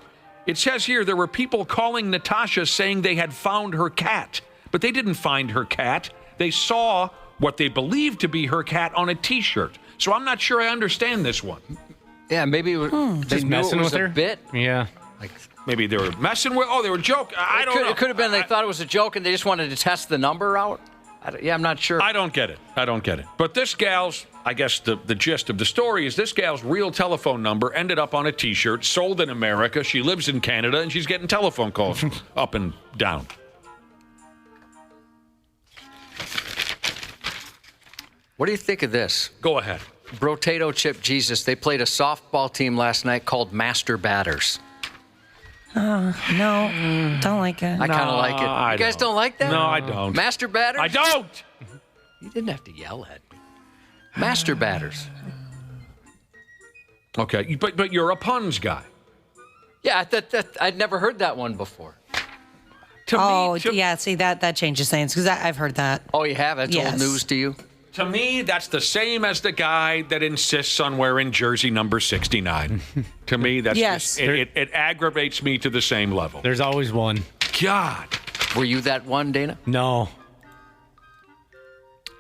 It says here there were people calling Natasha saying they had found her cat. But they didn't find her cat. They saw what they believed to be her cat on a T-shirt. So I'm not sure I understand this one. Yeah, maybe they knew it was a bit. Yeah. Like maybe they were messing with, they were joking. I don't know. It could have been they thought it was a joke and they just wanted to test the number out. I'm not sure. I don't get it. But this gal's, I guess the gist of the story is this gal's real telephone number ended up on a T-shirt, sold in America. She lives in Canada, and she's getting telephone calls up and down. What do you think of this? Go ahead. Brotato Chip Jesus, they played a softball team last night called Master Batters. No, don't like it. I kind of like it. You guys don't like that? No, I don't. Master Batters? I don't! You didn't have to yell at me. Master Batters. Okay, but you're a puns guy. Yeah, I'd never heard that one before. Yeah, see, that changes things, because I've heard that. Oh, you have? That's Yes. old news to you? To me, that's the same as the guy that insists on wearing jersey number 69. To me, that's Yes. it aggravates me to the same level. There's always one. God. Were you that one, Dana? No.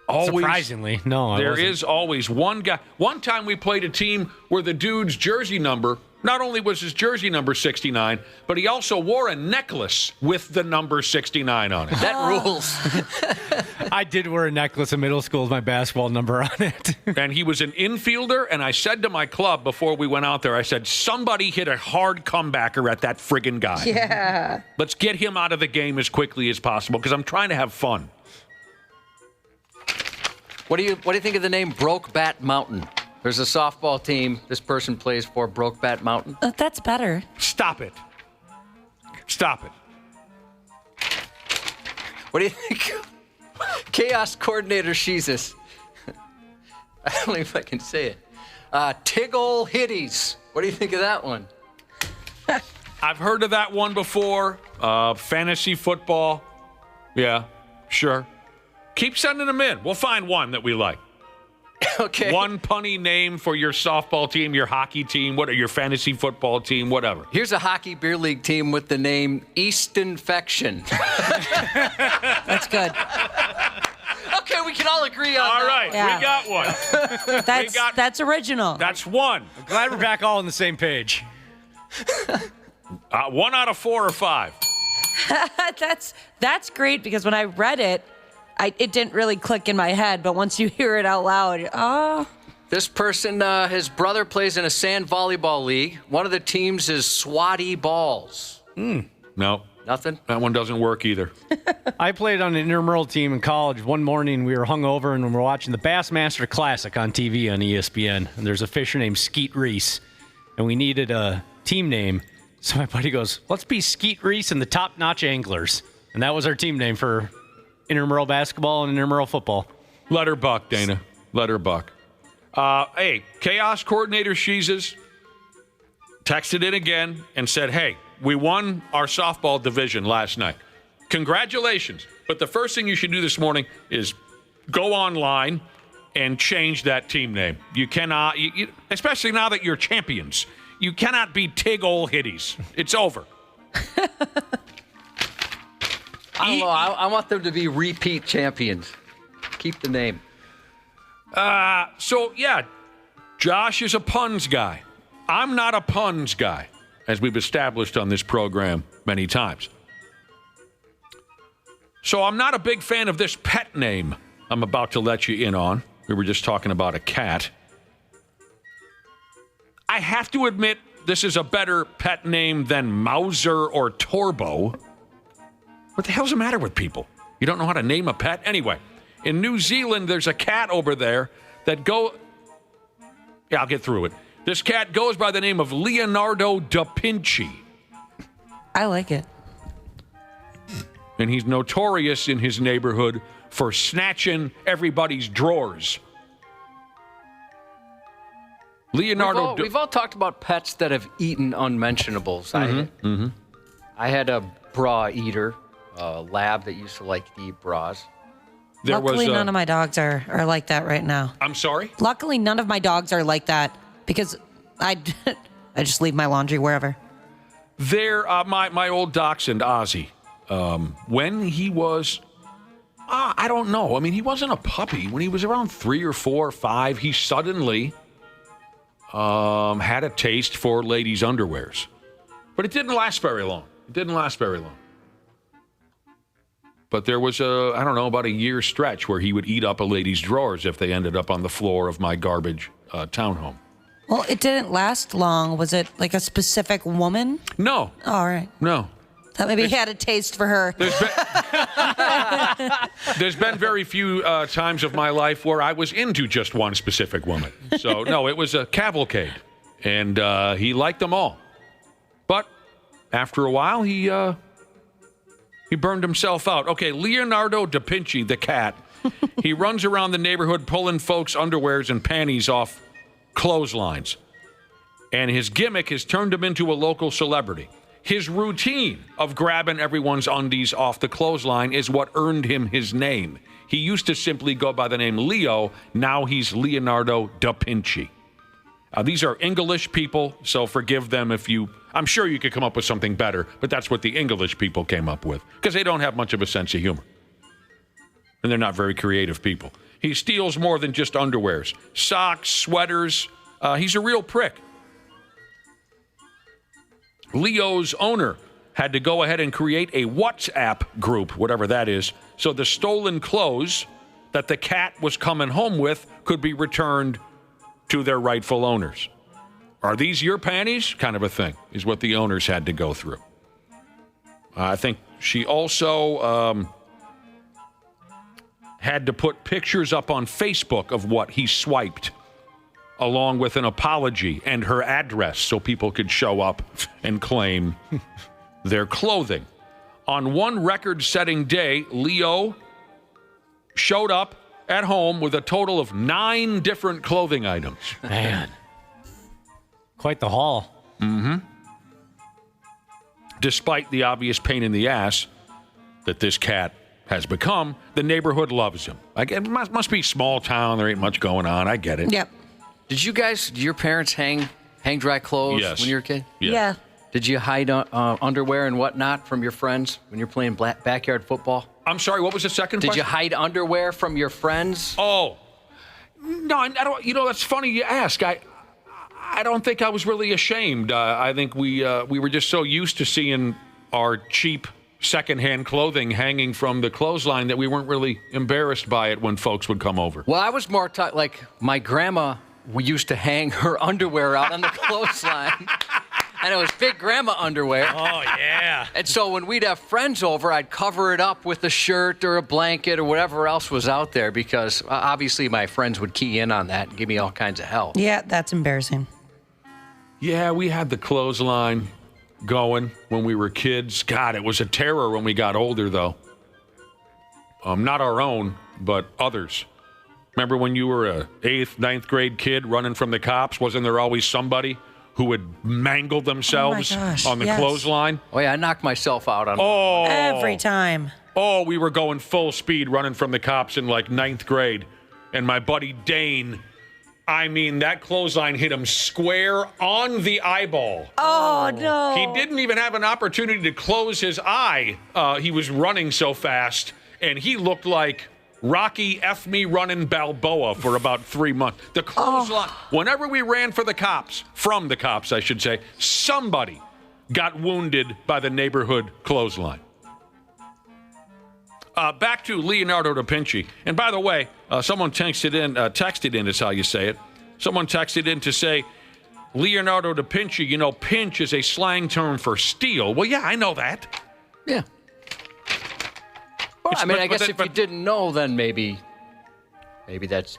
Always, surprisingly, no. There is always one guy. One time we played a team where the dude's jersey number, not only was his jersey number 69, but he also wore a necklace with the number 69 on it. That rules. I did wear a necklace in middle school with my basketball number on it. And he was an infielder, and I said to my club before we went out there, I said, somebody hit a hard comebacker at that friggin' guy. Yeah. Let's get him out of the game as quickly as possible, because I'm trying to have fun. What do you think of the name Brokebat Mountain? There's a softball team this person plays for, Brokebat Mountain. That's better. Stop it. Stop it. What do you think? Chaos Coordinator Jesus. I don't know if I can say it. Tiggle Hitties. What do you think of that one? I've heard of that one before. Fantasy football. Yeah, sure. Keep sending them in. We'll find one that we like. Okay. One punny name for your softball team, your hockey team, your fantasy football team, whatever. Here's a hockey beer league team with the name Easton-Fection. That's good. Okay, we can all agree on all that. Right, Yeah. we got one. That's original. That's one. I'm glad we're back all on the same page. 1 out of 4 or 5. That's great, because when I read it, it didn't really click in my head, but once you hear it out loud, This person, his brother plays in a sand volleyball league. One of the teams is Swatty Balls. No. Nothing? That one doesn't work either. I played on an intramural team in college. One morning, we were hungover, and we were watching the Bassmaster Classic on TV on ESPN. And there's a fisher named Skeet Reese, and we needed a team name. So my buddy goes, let's be Skeet Reese and the Top Notch Anglers. And that was our team name for intramural basketball and intramural football. Let her buck, Dana. Let her buck. Hey, Chaos Coordinator Sheezes texted in again and said, hey, we won our softball division last night. Congratulations. But the first thing you should do this morning is go online and change that team name. You cannot, especially now that you're champions, you cannot be Tig Ol' Hitties. It's over. I don't know. I want them to be repeat champions. Keep the name. So, yeah, Josh is a puns guy. I'm not a puns guy, as we've established on this program many times. So I'm not a big fan of this pet name I'm about to let you in on. We were just talking about a cat. I have to admit, this is a better pet name than Mauser or Torbo. What the hell's the matter with people? You don't know how to name a pet? Anyway, in New Zealand, there's a cat over there that I'll get through it. This cat goes by the name of Leonardo da Vinci. I like it. And he's notorious in his neighborhood for snatching everybody's drawers. Leonardo. We've all talked about pets that have eaten unmentionables. I had a bra eater, a lab that used to like to eat bras. Luckily, none of my dogs are like that right now. I'm sorry? Luckily, none of my dogs are like that because I just leave my laundry wherever. My old dachshund, Ozzy, when he was, I don't know. I mean, he wasn't a puppy. When he was around 3 or 4 or 5, he suddenly had a taste for ladies' underwears. But it didn't last very long. But there was about a year stretch where he would eat up a lady's drawers if they ended up on the floor of my garbage townhome. Well, it didn't last long. Was it like a specific woman? No. Oh, all right. No. That maybe he had a taste for her. There's been very few times of my life where I was into just one specific woman. So, no, it was a cavalcade. And he liked them all. But after a while, he burned himself out. Okay, Leonardo da Vinci, the cat, he runs around the neighborhood pulling folks' underwears and panties off clotheslines. And his gimmick has turned him into a local celebrity. His routine of grabbing everyone's undies off the clothesline is what earned him his name. He used to simply go by the name Leo. Now he's Leonardo da Vinci. These are English people, so forgive them if I'm sure you could come up with something better, but that's what the English people came up with, because they don't have much of a sense of humor. And they're not very creative people. He steals more than just underwears. Socks, sweaters. He's a real prick. Leo's owner had to go ahead and create a WhatsApp group, whatever that is, so the stolen clothes that the cat was coming home with could be returned to their rightful owners. Are these your panties? Kind of a thing is what the owners had to go through. I think she also had to put pictures up on Facebook of what he swiped, along with an apology and her address so people could show up and claim their clothing. On one record-setting day, Leo showed up at home with a total of 9 different clothing items. Man. Quite the haul. Mm-hmm. Despite the obvious pain in the ass that this cat has become, the neighborhood loves him. It must be small town. There ain't much going on. I get it. Yep. Did your parents hang dry clothes when you were a kid? Yes. Yeah. Did you hide underwear and whatnot from your friends when you're playing backyard football? I'm sorry, what was the second question? Did you hide underwear from your friends? Oh. No, I don't. That's funny you ask. I don't think I was really ashamed. I think we were just so used to seeing our cheap secondhand clothing hanging from the clothesline that we weren't really embarrassed by it when folks would come over. Well, I was more like my grandma. We used to hang her underwear out on the clothesline. And it was big grandma underwear. Oh, yeah. And so when we'd have friends over, I'd cover it up with a shirt or a blanket or whatever else was out there because obviously my friends would key in on that and give me all kinds of hell. Yeah, that's embarrassing. Yeah, we had the clothesline going when we were kids. God, it was a terror when we got older, though. Not our own, but others. Remember when you were a 8th, 9th grade kid running from the cops? Wasn't there always somebody who would mangle themselves on the clothesline? Oh, yeah, I knocked myself out on every time. Oh, we were going full speed running from the cops in like 9th grade. And my buddy Dane, I mean, that clothesline hit him square on the eyeball. Oh, no. He didn't even have an opportunity to close his eye. He was running so fast, and he looked like Rocky F. Me running Balboa for about 3 months. The clothesline, whenever we ran from the cops, I should say, somebody got wounded by the neighborhood clothesline. Back to Leonardo da Vinci. And by the way, someone texted in is how you say it. Someone texted in to say, Leonardo da Vinci, you know, pinch is a slang term for steal. Well, yeah, I know that. Yeah. Well, I guess if you didn't know, then maybe that's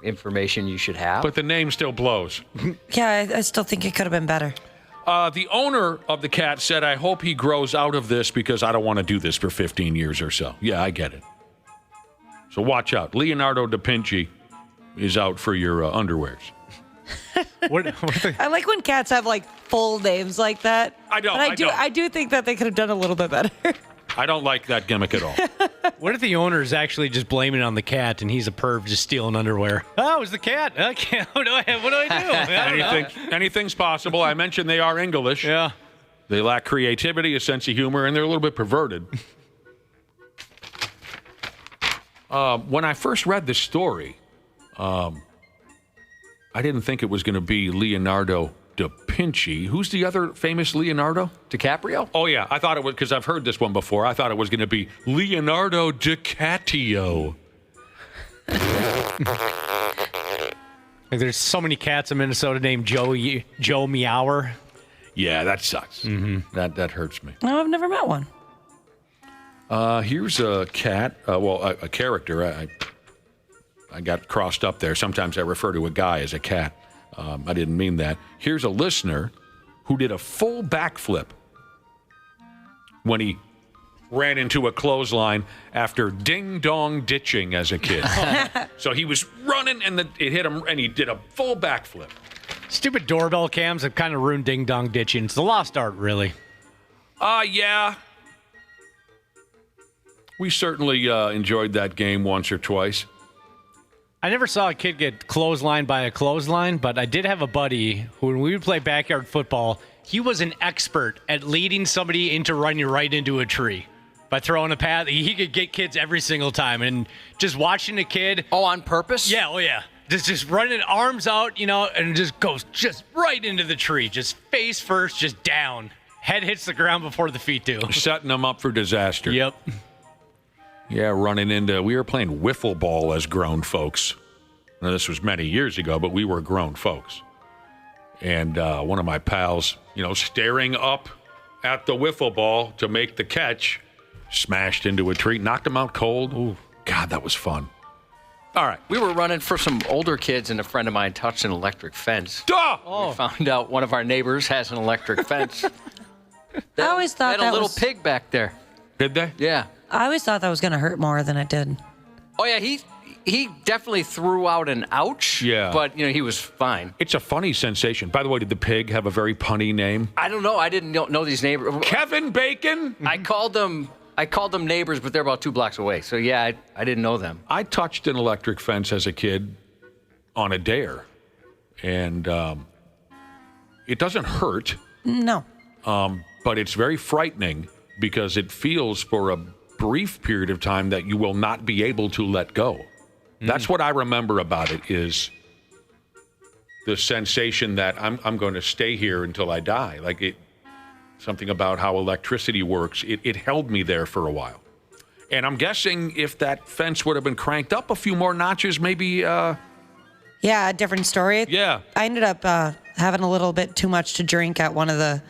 information you should have. But the name still blows. Yeah, I still think it could have been better. The owner of the cat said, I hope he grows out of this because I don't want to do this for 15 years or so. Yeah, I get it. So watch out. Leonardo da Vinci is out for your underwears. I like when cats have like full names like that. I don't. But I do think that they could have done a little bit better. I don't like that gimmick at all. What if the owner is actually just blaming it on the cat and he's a perv just stealing underwear? Oh, it was the cat. Okay, what do I do? Anything's possible. I mentioned they are English. Yeah. They lack creativity, a sense of humor, and they're a little bit perverted. When I first read this story, I didn't think it was going to be Leonardo da Vinci. Who's the other famous Leonardo? DiCaprio? Oh, yeah. I thought it was, because I've heard this one before. I thought it was going to be Leonardo DiCaprio. There's so many cats in Minnesota named Joe Meower. Yeah, that sucks. Mm-hmm. That hurts me. No, I've never met one. Here's a cat, a character. I got crossed up there. Sometimes I refer to a guy as a cat. I didn't mean that. Here's a listener who did a full backflip when he ran into a clothesline after ding-dong ditching as a kid. So he was running, and it hit him, and he did a full backflip. Stupid doorbell cams have kind of ruined ding-dong ditching. It's the lost art, really. Yeah. We certainly enjoyed that game once or twice. I never saw a kid get clotheslined by a clothesline, but I did have a buddy who, when we would play backyard football, he was an expert at leading somebody into running right into a tree by throwing a path. He could get kids every single time, and just watching a kid. Oh, on purpose? Yeah, oh yeah. Just running arms out, and just goes just right into the tree, just face first, just down. Head hits the ground before the feet do. Setting them up for disaster. Yep. Yeah, we were playing wiffle ball as grown folks. Now, this was many years ago, but we were grown folks. And one of my pals, staring up at the wiffle ball to make the catch, smashed into a tree, knocked him out cold. Ooh, God, that was fun. All right. We were running for some older kids, and a friend of mine touched an electric fence. Duh! We found out one of our neighbors has an electric fence. I always thought they had a little pig back there. Did they? Yeah. I always thought that was going to hurt more than it did. Oh, yeah, he definitely threw out an ouch. Yeah. But, he was fine. It's a funny sensation. By the way, did the pig have a very punny name? I don't know. I didn't know these neighbors. Kevin Bacon? I called them neighbors, but they're about 2 blocks away. So, yeah, I didn't know them. I touched an electric fence as a kid on a dare. And it doesn't hurt. No. But it's very frightening because it feels for a brief period of time that you will not be able to let go. That's what I remember about it, is the sensation that I'm going to stay here until I die. Like something about how electricity works. It held me there for a while. And I'm guessing if that fence would have been cranked up a few more notches, maybe... Yeah, a different story. Yeah. I ended up having a little bit too much to drink at one of the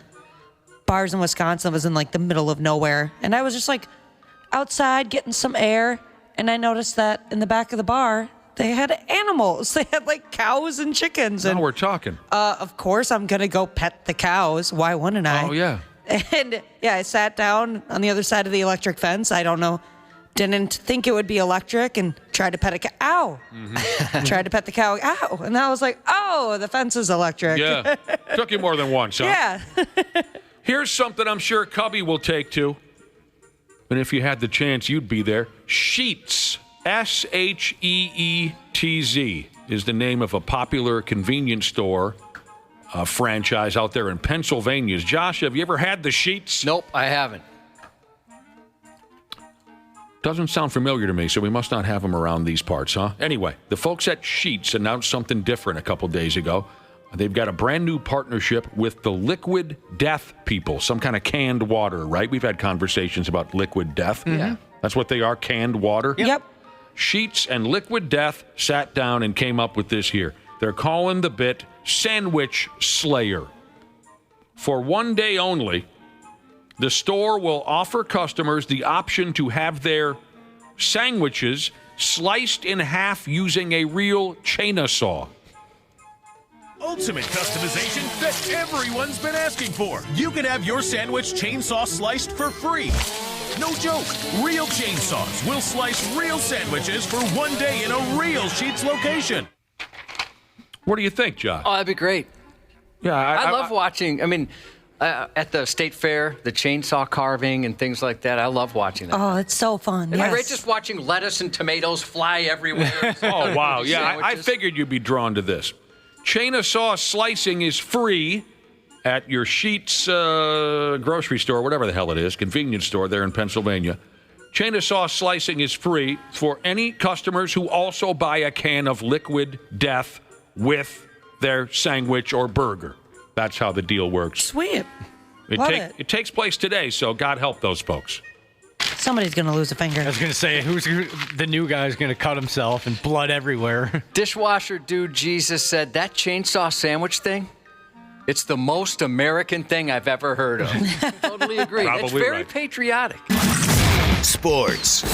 bars in Wisconsin. It was in like the middle of nowhere. And I was just like outside getting some air. And I noticed that in the back of the bar, they had animals. They had like cows and chickens. Now And we're talking. of course, I'm going to go pet the cows. Why wouldn't I? Oh, yeah. And yeah, I sat down on the other side of the electric fence. I don't know. Didn't think it would be electric and tried to pet a cow. Ow. Mm-hmm. Tried to pet the cow. Ow. And I was like, oh, the fence is electric. Yeah. Took you more than once, huh? Yeah. Here's something I'm sure Cubby will take to. And if you had the chance, you'd be there. Sheetz, Sheetz, is the name of a popular convenience store franchise out there in Pennsylvania. Josh, have you ever had the Sheetz? Nope, I haven't. Doesn't sound familiar to me, so we must not have them around these parts, huh? Anyway, the folks at Sheetz announced something different a couple days ago. They've got a brand new partnership with the Liquid Death people, some kind of canned water, right? We've had conversations about Liquid Death. Yeah. That's what they are, canned water? Yep. Sheetz and Liquid Death sat down and came up with this here. They're calling the bit Sandwich Slayer. For one day only, the store will offer customers the option to have their sandwiches sliced in half using a real chainsaw. Ultimate customization that everyone's been asking for. You can have your sandwich chainsaw sliced for free. No joke. Real chainsaws will slice real sandwiches for one day in a real Sheetz location. What do you think, Josh? Oh, that'd be great. Yeah, I love watching. I mean, at the state fair, the chainsaw carving and things like that. I love watching that. Oh, it's so fun. Am I Yes. right just watching lettuce and tomatoes fly everywhere? Oh, wow. Yeah, I figured you'd be drawn to this. Chainsaw slicing is free at your Sheetz grocery store, whatever the hell it is, convenience store there in Pennsylvania. Chainsaw slicing is free for any customers who also buy a can of Liquid Death with their sandwich or burger. That's how the deal works. Sweet. Love it. It takes place today, so God help those folks. Somebody's going to lose a finger. I was going to say, who's the new guy who's going to cut himself and blood everywhere? Dishwasher dude Jesus said that chainsaw sandwich thing, it's the most American thing I've ever heard of. Totally agree. Probably it's very right. patriotic. Sports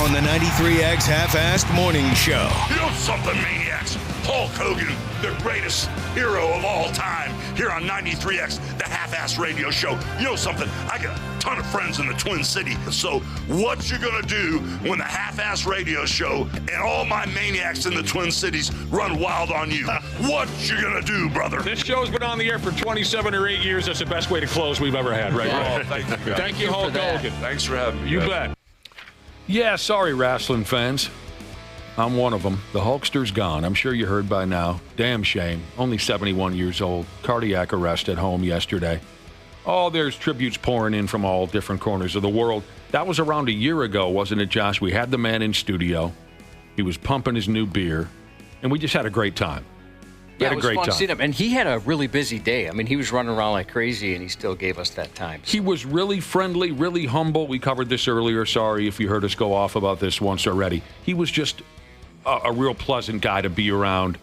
on the 93X Half-Assed Morning Show. You know something, maniacs? Hulk Hogan, the greatest hero of all time, here on 93X, the Half-Ass Radio Show. You know something? I got a ton of friends in the Twin Cities. So what you gonna do when the Half-Ass Radio Show and all my maniacs in the Twin Cities run wild on you? What you gonna do, brother? This show's been on the air for 27 or 8 years. That's the best way to close we've ever had, right? Oh, thank you, guys. Thank you, Hulk Hogan. Thanks for having me. You guys. bet. Yeah, sorry, wrestling fans. I'm one of them. The Hulkster's gone. I'm sure you heard by now. Damn shame. Only 71 years old. Cardiac arrest at home yesterday. Oh, there's tributes pouring in from all different corners of the world. That was around a year ago, wasn't it, Josh? We had the man in studio. He was pumping his new beer, and we just had a great time. Yeah, it was fun to see him. And he had a really busy day. I mean, he was running around like crazy, and he still gave us that time. He was really friendly, really humble. We covered this earlier. Sorry if you heard us go off about this once already. He was just a real pleasant guy to be around.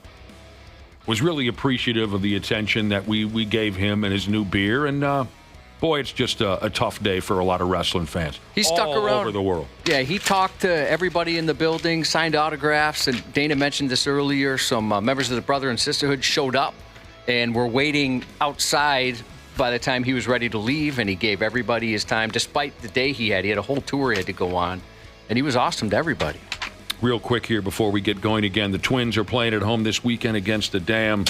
Was really appreciative of the attention that we gave him and his new beer. And, boy, it's just a tough day for a lot of wrestling fans. He stuck all around over the world. Yeah, he talked to everybody in the building, signed autographs, and Dana mentioned this earlier. Some members of the Brother and Sisterhood showed up and were waiting outside by the time he was ready to leave, and he gave everybody his time, despite the day he had. He had a whole tour he had to go on, and he was awesome to everybody. Real quick here before we get going again, the Twins are playing at home this weekend against the damn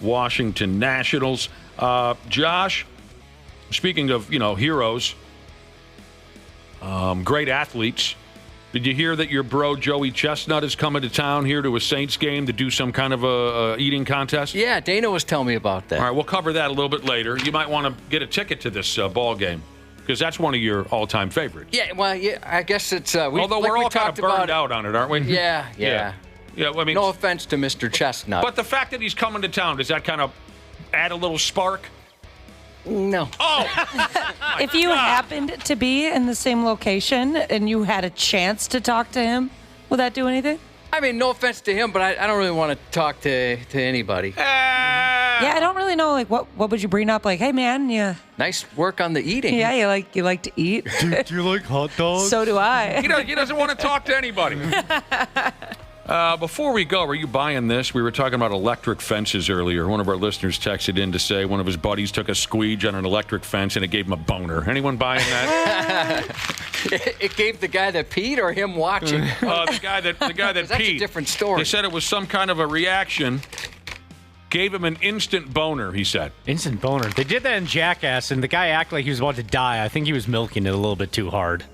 Washington Nationals. Josh, speaking of, heroes, great athletes, did you hear that your bro Joey Chestnut is coming to town here to a Saints game to do some kind of a eating contest? Yeah, Dana was telling me about that. All right, we'll cover that a little bit later. You might want to get a ticket to this ball game because that's one of your all-time favorites. Yeah, well, yeah, I guess it's... Although we're all kind of burned out on it, aren't we? Yeah. Yeah, I mean, no offense to Mr. Chestnut. But the fact that he's coming to town, does that kind of add a little spark? No. Oh! If you happened to be in the same location and you had a chance to talk to him, would that do anything? I mean, no offense to him, but I don't really want to talk to anybody. Yeah, I don't really know. Like, what would you bring up? Like, hey, man, yeah. Nice work on the eating. Yeah, you like to eat. Do you like hot dogs? So do I. He doesn't want to talk to anybody. Before we go, are you buying this? We were talking about electric fences earlier. One of our listeners texted in to say one of his buddies took a squeege on an electric fence and it gave him a boner. Anyone buying that? It gave the guy that peed or him watching? The guy that peed. That's a different story. They said it was some kind of a reaction. Gave him an instant boner, he said. Instant boner. They did that in Jackass, and the guy acted like he was about to die. I think he was milking it a little bit too hard.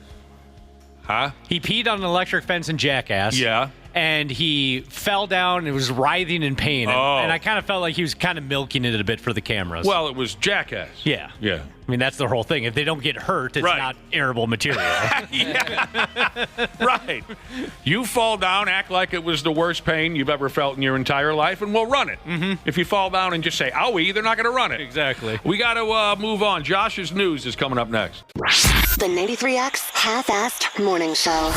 Huh? He peed on an electric fence in Jackass. Yeah. And he fell down and was writhing in pain. Oh. And I kind of felt like he was kind of milking it a bit for the cameras. Well, it was Jackass. Yeah. Yeah. I mean, that's the whole thing. If they don't get hurt, it's not airable material. Right. You fall down, act like it was the worst pain you've ever felt in your entire life, and we'll run it. Mm-hmm. If you fall down and just say, owie, they're not going to run it. Exactly. We got to move on. Josh's news is coming up next. The 93X Half-Assed Morning Show.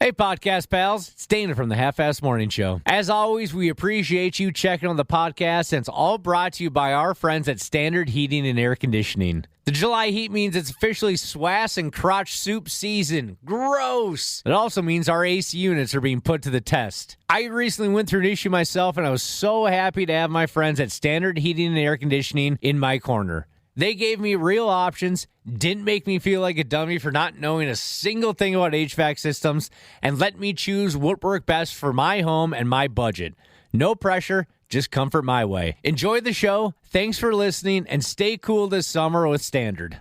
Hey, podcast pals. It's Dana from the Half-Assed Morning Show. As always, we appreciate you checking on the podcast, and it's all brought to you by our friends at Standard Heating and Air Conditioning. The July heat means it's officially swass and crotch soup season. Gross! It also means our AC units are being put to the test. I recently went through an issue myself, and I was so happy to have my friends at Standard Heating and Air Conditioning in my corner. They gave me real options, didn't make me feel like a dummy for not knowing a single thing about HVAC systems, and let me choose what worked best for my home and my budget. No pressure, just comfort my way. Enjoy the show, thanks for listening, and stay cool this summer with Standard.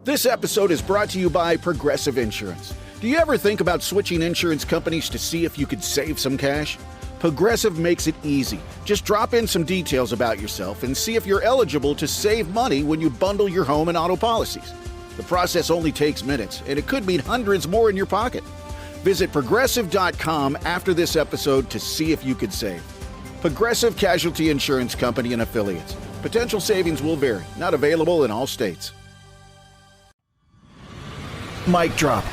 This episode is brought to you by Progressive Insurance. Do you ever think about switching insurance companies to see if you could save some cash? Progressive makes it easy. Just drop in some details about yourself and see if you're eligible to save money when you bundle your home and auto policies. The process only takes minutes, and it could mean hundreds more in your pocket. Visit Progressive.com after this episode to see if you could save. Progressive Casualty Insurance Company and Affiliates. Potential savings will vary. Not available in all states. Mic Drop.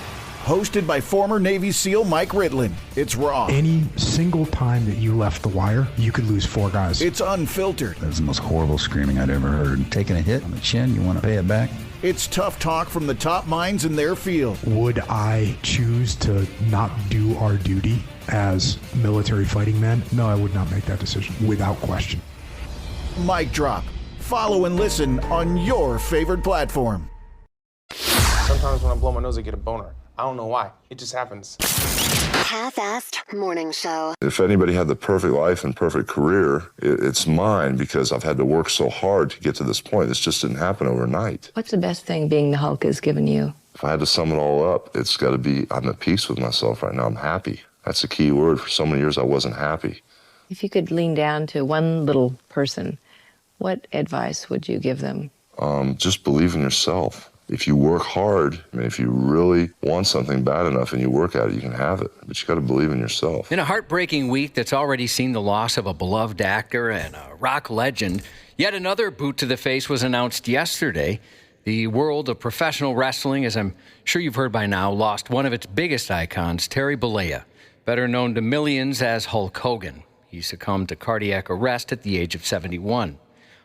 Hosted by former Navy SEAL Mike Ritlin. It's raw. Any single time that you left the wire, you could lose 4 guys. It's unfiltered. That was the most horrible screaming I'd ever heard. Taking a hit on the chin, you want to pay it back? It's tough talk from the top minds in their field. Would I choose to not do our duty as military fighting men? No, I would not make that decision, without question. Mic Drop. Follow and listen on your favorite platform. Sometimes when I blow my nose, I get a boner. I don't know why. It just happens. Half-Assed Morning Show. If anybody had the perfect life and perfect career, it's mine, because I've had to work so hard to get to this point. This just didn't happen overnight. What's the best thing being the Hulk has given you? If I had to sum it all up, it's got to be I'm at peace with myself right now. I'm happy. That's a key word. For so many years, I wasn't happy. If you could lean down to one little person, what advice would you give them? Just believe in yourself. If you work hard, I mean, if you really want something bad enough and you work at it, you can have it. But you got to believe in yourself. In a heartbreaking week that's already seen the loss of a beloved actor and a rock legend, yet another boot to the face was announced yesterday. The world of professional wrestling, as I'm sure you've heard by now, lost one of its biggest icons, Terry Bollea, better known to millions as Hulk Hogan. He succumbed to cardiac arrest at the age of 71.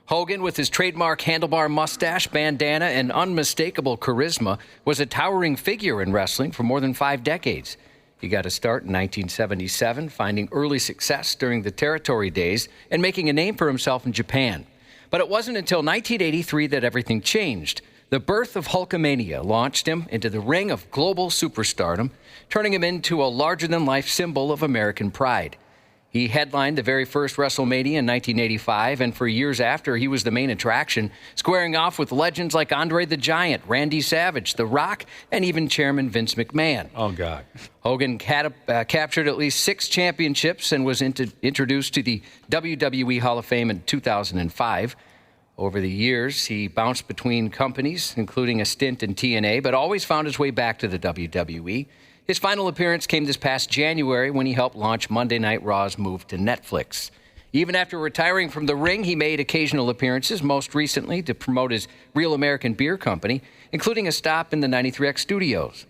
Hogan, with his trademark handlebar mustache, bandana, and unmistakable charisma, was a towering figure in wrestling for more than 5 decades. He got a start in 1977, finding early success during the territory days and making a name for himself in Japan. But it wasn't until 1983 that everything changed. The birth of Hulkamania launched him into the ring of global superstardom, turning him into a larger-than-life symbol of American pride. He headlined the very first Wrestlemania in 1985, and for years after, he was the main attraction, squaring off with legends like Andre the Giant, Randy Savage, The Rock, and even Chairman Vince McMahon. Oh, God. Hogan captured at least 6 championships and was introduced to the WWE Hall of Fame in 2005. Over the years, he bounced between companies, including a stint in TNA, but always found his way back to the WWE. His final appearance came this past January when he helped launch Monday Night Raw's move to Netflix. Even after retiring from the ring, he made occasional appearances, most recently to promote his Real American Beer Company, including a stop in the 93X studios.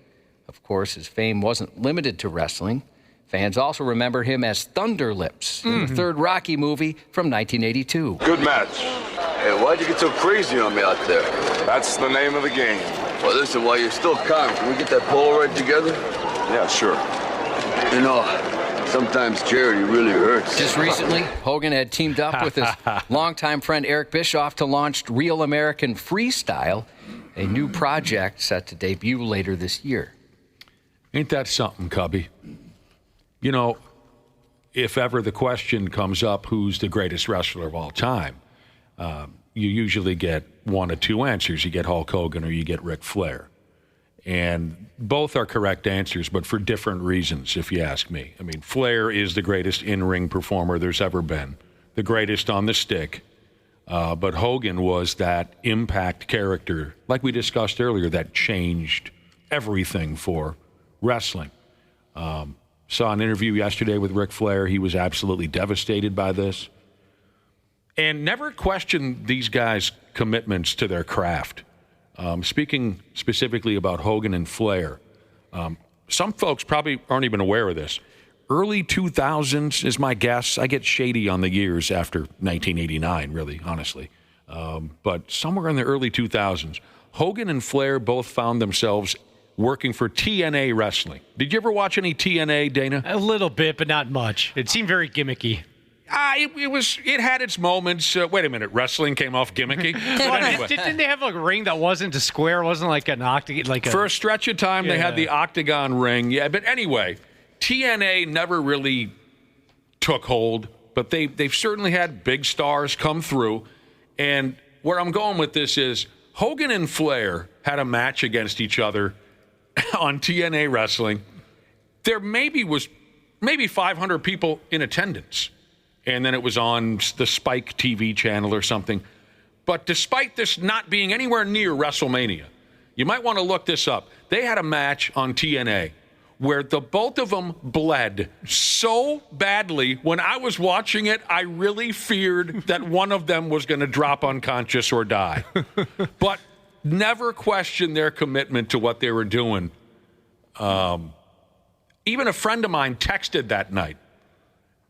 Of course, his fame wasn't limited to wrestling. Fans also remember him as Thunder Lips in the third Rocky movie from 1982. Good match. Hey, why'd you get so crazy on me out there? That's the name of the game. Well, listen, while you're still calm, can we get that Polaroid together? Yeah, sure. You know, sometimes charity really hurts. Just recently, Hogan had teamed up with his longtime friend Eric Bischoff to launch Real American Freestyle, a new project set to debut later this year. Ain't that something, Cubby? You know, if ever the question comes up, who's the greatest wrestler of all time, you usually get one of two answers. You get Hulk Hogan or you get Ric Flair. And both are correct answers, but for different reasons, if you ask me. I mean, Flair is the greatest in-ring performer there's ever been, the greatest on the stick. But Hogan was that impact character, like we discussed earlier, that changed everything for wrestling. Saw an interview yesterday with Ric Flair. He was absolutely devastated by this. And never questioned these guys' commitments to their craft. Speaking specifically about Hogan and Flair, some folks probably aren't even aware of this. Early 2000s is my guess. I get shady on the years after 1989, really, honestly. But somewhere in the early 2000s, Hogan and Flair both found themselves working for TNA Wrestling. Did you ever watch any TNA, Dana? A little bit, but not much. It seemed very gimmicky. It had its moments. Wait a minute, wrestling came off gimmicky? Well, anyway. Didn't they have a ring that wasn't a square? It wasn't like an octagon? For a stretch of time, they had the octagon ring. Yeah, but anyway, TNA never really took hold, but they've certainly had big stars come through. And where I'm going with this is Hogan and Flair had a match against each other on TNA Wrestling. There maybe 500 people in attendance. And then it was on the Spike TV channel or something. But despite this not being anywhere near WrestleMania, you might want to look this up. They had a match on TNA where the both of them bled so badly. When I was watching it, I really feared that one of them was going to drop unconscious or die. But never questioned their commitment to what they were doing. Even a friend of mine texted that night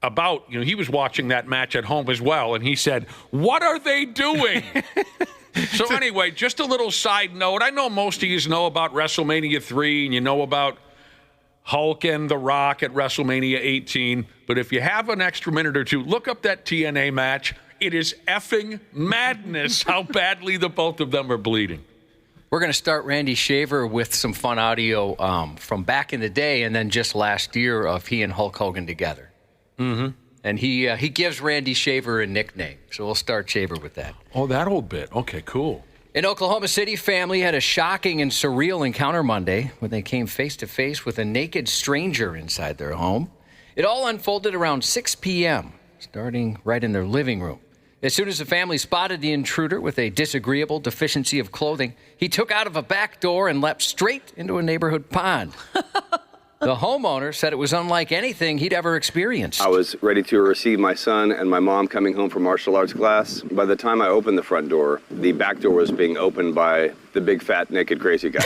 about, he was watching that match at home as well, and he said, "What are they doing?" So anyway, just a little side note. I know most of you know about WrestleMania 3, and you know about Hulk and The Rock at WrestleMania 18, but if you have an extra minute or two, look up that TNA match. It is effing madness how badly the both of them are bleeding. We're going to start Randy Shaver with some fun audio from back in the day and then just last year of he and Hulk Hogan together. Mm-hmm. And he gives Randy Shaver a nickname. So we'll start Shaver with that. Oh, that old bit. Okay, cool. An Oklahoma City family had a shocking and surreal encounter Monday when they came face to face with a naked stranger inside their home. It all unfolded around 6 p.m., starting right in their living room. As soon as the family spotted the intruder with a disagreeable deficiency of clothing, he took out of a back door and leapt straight into a neighborhood pond. The homeowner said it was unlike anything he'd ever experienced. I was ready to receive my son and my mom coming home from martial arts class. By the time I opened the front door, the back door was being opened by the big, fat, naked, crazy guy.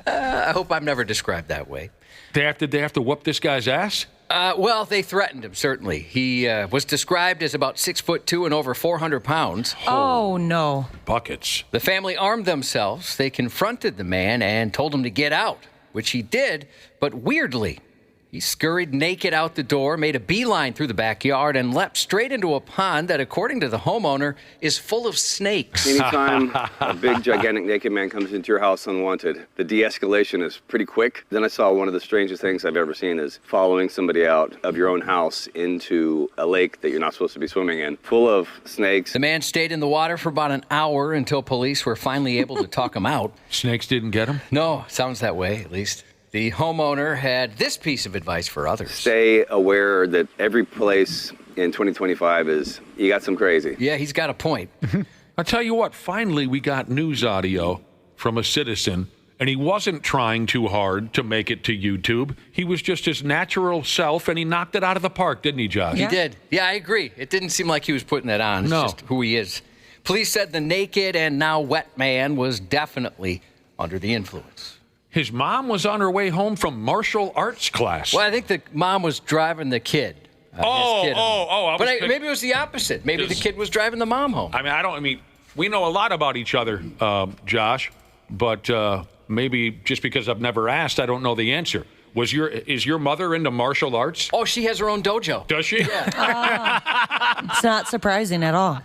I hope I'm never described that way. Did they have to whoop this guy's ass? Well, they threatened him, certainly. He was described as about 6'2" and over 400 pounds. Oh, no. Buckets. The family armed themselves. They confronted the man and told him to get out, which he did, but weirdly, he scurried naked out the door, made a beeline through the backyard, and leapt straight into a pond that, according to the homeowner, is full of snakes. Anytime a big, gigantic, naked man comes into your house unwanted, the de-escalation is pretty quick. Then I saw one of the strangest things I've ever seen is following somebody out of your own house into a lake that you're not supposed to be swimming in, full of snakes. The man stayed in the water for about an hour until police were finally able to talk him out. Snakes didn't get him? No, sounds that way, at least. The homeowner had this piece of advice for others. Stay aware that every place in 2025 you got some crazy. Yeah, he's got a point. I'll tell you what, finally we got news audio from a citizen, and he wasn't trying too hard to make it to YouTube. He was just his natural self, and he knocked it out of the park, didn't he, Josh? He did. Yeah, I agree. It didn't seem like he was putting that on. It's just who he is. Police said the naked and now wet man was definitely under the influence. His mom was on her way home from martial arts class. Well, I think the mom was driving the kid. His kid home. Maybe it was the opposite. Maybe the kid was driving the mom home. I mean, we know a lot about each other, Josh, but maybe just because I've never asked, I don't know the answer. Is your mother into martial arts? Oh, she has her own dojo. Does she? Yeah. It's not surprising at all.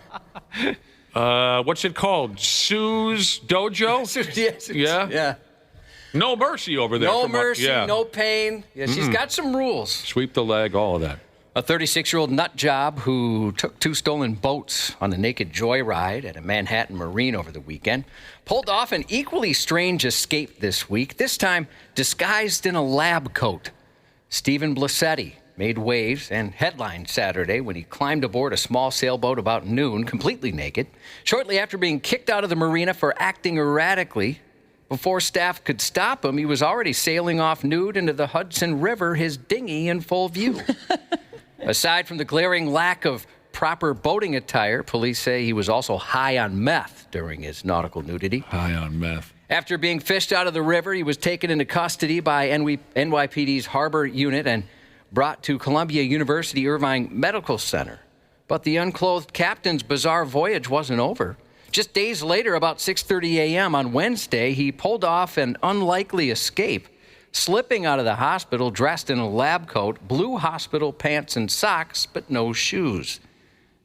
What's it called? Sue's Dojo? Yes. Yeah. No mercy over there. No mercy, no pain. Yeah, she's got some rules. Sweep the leg, all of that. A 36-year-old nut job who took 2 stolen boats on a naked joyride at a Manhattan marine over the weekend pulled off an equally strange escape this week, this time disguised in a lab coat. Stephen Blissetti made waves and headlined Saturday when he climbed aboard a small sailboat about noon, completely naked, shortly after being kicked out of the marina for acting erratically. Before staff could stop him, he was already sailing off nude into the Hudson River, his dinghy in full view. Aside from the glaring lack of proper boating attire, police say he was also high on meth during his nautical nudity. High on meth. After being fished out of the river, he was taken into custody by NYPD's Harbor Unit and brought to Columbia University Irvine Medical Center. But the unclothed captain's bizarre voyage wasn't over. Just days later, about 6:30 a.m. on Wednesday, he pulled off an unlikely escape, slipping out of the hospital dressed in a lab coat, blue hospital pants and socks, but no shoes.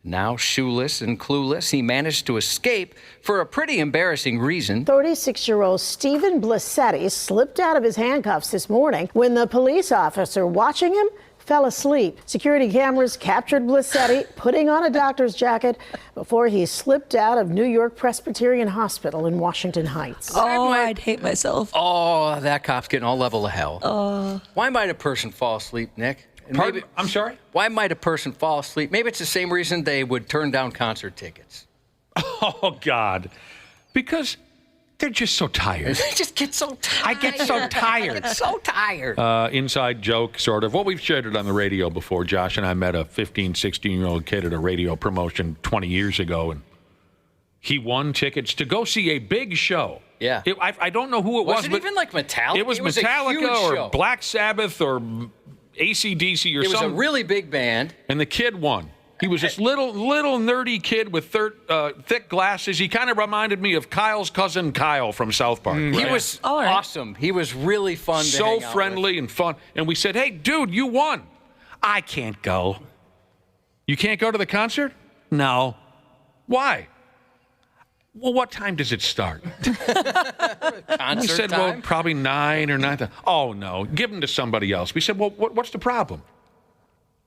Now shoeless and clueless, he managed to escape for a pretty embarrassing reason. 36-year-old Stephen Blissetti slipped out of his handcuffs this morning when the police officer watching him fell asleep. Security cameras captured Blissetti putting on a doctor's jacket before he slipped out of New York Presbyterian Hospital in Washington Heights. Oh, I'd hate myself. Oh, that cop's getting all level of hell. Why might a person fall asleep, Nick? I'm sorry? Why might a person fall asleep? Maybe it's the same reason they would turn down concert tickets. Oh, God. Because they're just so tired. They just get so tired. I get so tired. I get so tired. Inside joke, sort of. Well, we've shared it on the radio before. Josh and I met a 15, 16-year-old kid at a radio promotion 20 years ago, and he won tickets to go see a big show. Yeah. I don't know who it was. Was it even like Metallica? It was a huge Metallica or show. Black Sabbath or AC/DC or something. It was a really big band. And the kid won. He was this little nerdy kid with thick glasses. He kind of reminded me of Kyle's cousin Kyle from South Park. Right? He was awesome. He was really fun to hang So out friendly with. and fun. And we said, hey, dude, you won. I can't go. You can't go to the concert? No. Why? Well, what time does it start? Concert We said, time? well, probably 9 or 9. Oh, no. Give them to somebody else. We said, well, what's the problem?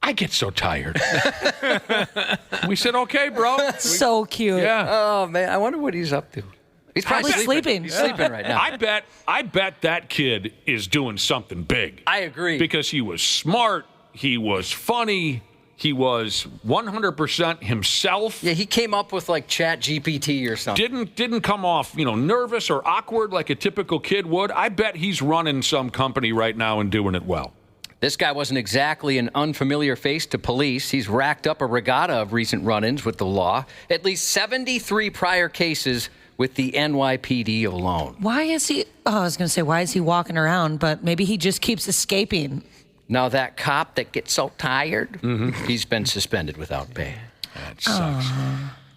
I get so tired. We said, okay, bro. So cute. Yeah. Oh, man. I wonder what he's up to. He's probably sleeping. He's sleeping right now. I bet that kid is doing something big. I agree. Because he was smart. He was funny. He was 100% himself. Yeah, he came up with like Chat GPT or something. Didn't come off, nervous or awkward like a typical kid would. I bet he's running some company right now and doing it well. This guy wasn't exactly an unfamiliar face to police. He's racked up a regatta of recent run-ins with the law. At least 73 prior cases with the NYPD alone. Why is he walking around, but maybe he just keeps escaping. Now that cop that gets so tired, he's been suspended without pay. That sucks.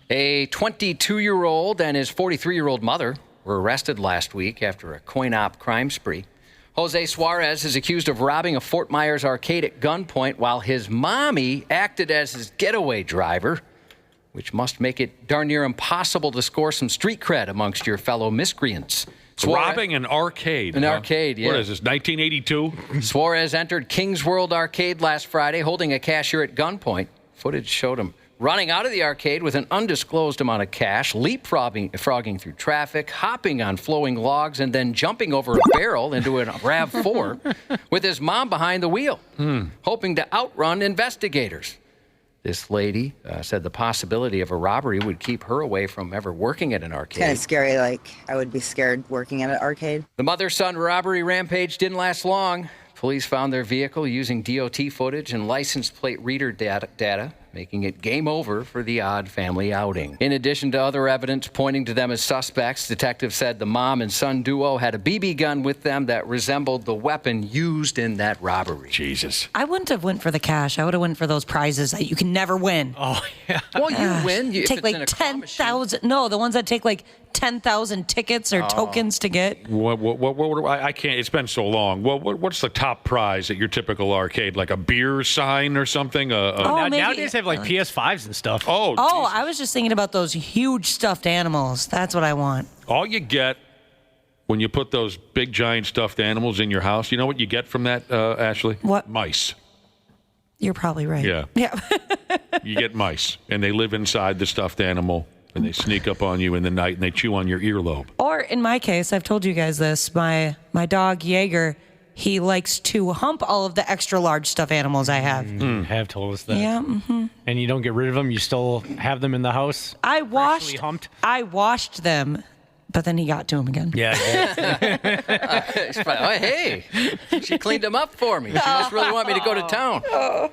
A 22-year-old and his 43-year-old mother were arrested last week after a coin-op crime spree. Jose Suarez is accused of robbing a Fort Myers arcade at gunpoint while his mommy acted as his getaway driver, which must make it darn near impossible to score some street cred amongst your fellow miscreants. Robbing an arcade. An arcade, yeah. What is this, 1982? Suarez entered King's World Arcade last Friday holding a cashier at gunpoint. Footage showed him running out of the arcade with an undisclosed amount of cash, leapfrogging through traffic, hopping on flowing logs, and then jumping over a barrel into a RAV4 with his mom behind the wheel, hoping to outrun investigators. This lady said the possibility of a robbery would keep her away from ever working at an arcade. Kind of scary, I would be scared working at an arcade. The mother-son robbery rampage didn't last long. Police found their vehicle using DOT footage and license plate reader data making it game over for the odd family outing. In addition to other evidence pointing to them as suspects, detectives said the mom and son duo had a BB gun with them that resembled the weapon used in that robbery. Jesus. I wouldn't have went for the cash. I would have went for those prizes that you can never win. Oh, yeah. Well, you win. Take like 10,000. No, the ones that take like 10,000 tickets or tokens to get. I can't. It's been so long. What's the top prize at your typical arcade? Like a beer sign or something? Nowadays they have like PS5s and stuff. Oh, I was just thinking about those huge stuffed animals. That's what I want. All you get when you put those big giant stuffed animals in your house, you know what you get from that, Ashley? What? Mice. You're probably right. Yeah. You get mice, and they live inside the stuffed animal, and they sneak up on you in the night, and they chew on your earlobe. Or in my case, I've told you guys this, my dog Jaeger, he likes to hump all of the extra large stuffed animals I have. You have told us that. Yeah. Mm-hmm. And you don't get rid of them? You still have them in the house? I washed them, but then he got to them again. Yeah. Hey, she cleaned them up for me. She must really want me to go to town.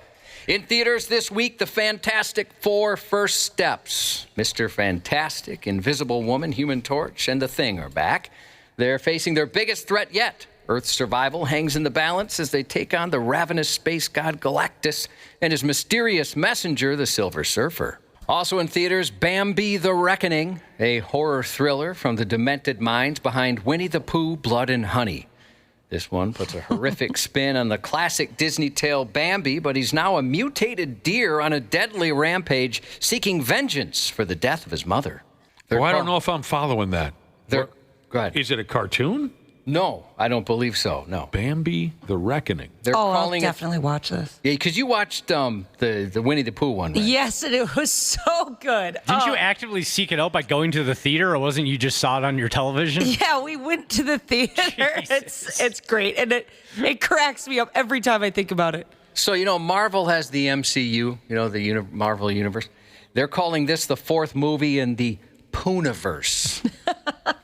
In theaters this week, the Fantastic Four First Steps. Mr. Fantastic, Invisible Woman, Human Torch, and The Thing are back. They're facing their biggest threat yet. Earth's survival hangs in the balance as they take on the ravenous space god Galactus and his mysterious messenger, the Silver Surfer. Also in theaters, Bambi the Reckoning, a horror thriller from the demented minds behind Winnie the Pooh, Blood and Honey. This one puts a horrific spin on the classic Disney tale Bambi, but he's now a mutated deer on a deadly rampage seeking vengeance for the death of his mother. I don't know if I'm following that. Go ahead. Is it a cartoon? No, I don't believe so, no. Bambi the Reckoning. I'll definitely watch this. Yeah, because you watched the Winnie the Pooh one, right? Yes, and it was so good. Didn't you actively seek it out by going to the theater, or wasn't you just saw it on your television? Yeah, we went to the theater. It's great, and it cracks me up every time I think about it. So, Marvel has the MCU, the Marvel Universe. They're calling this the fourth movie in the Pooniverse.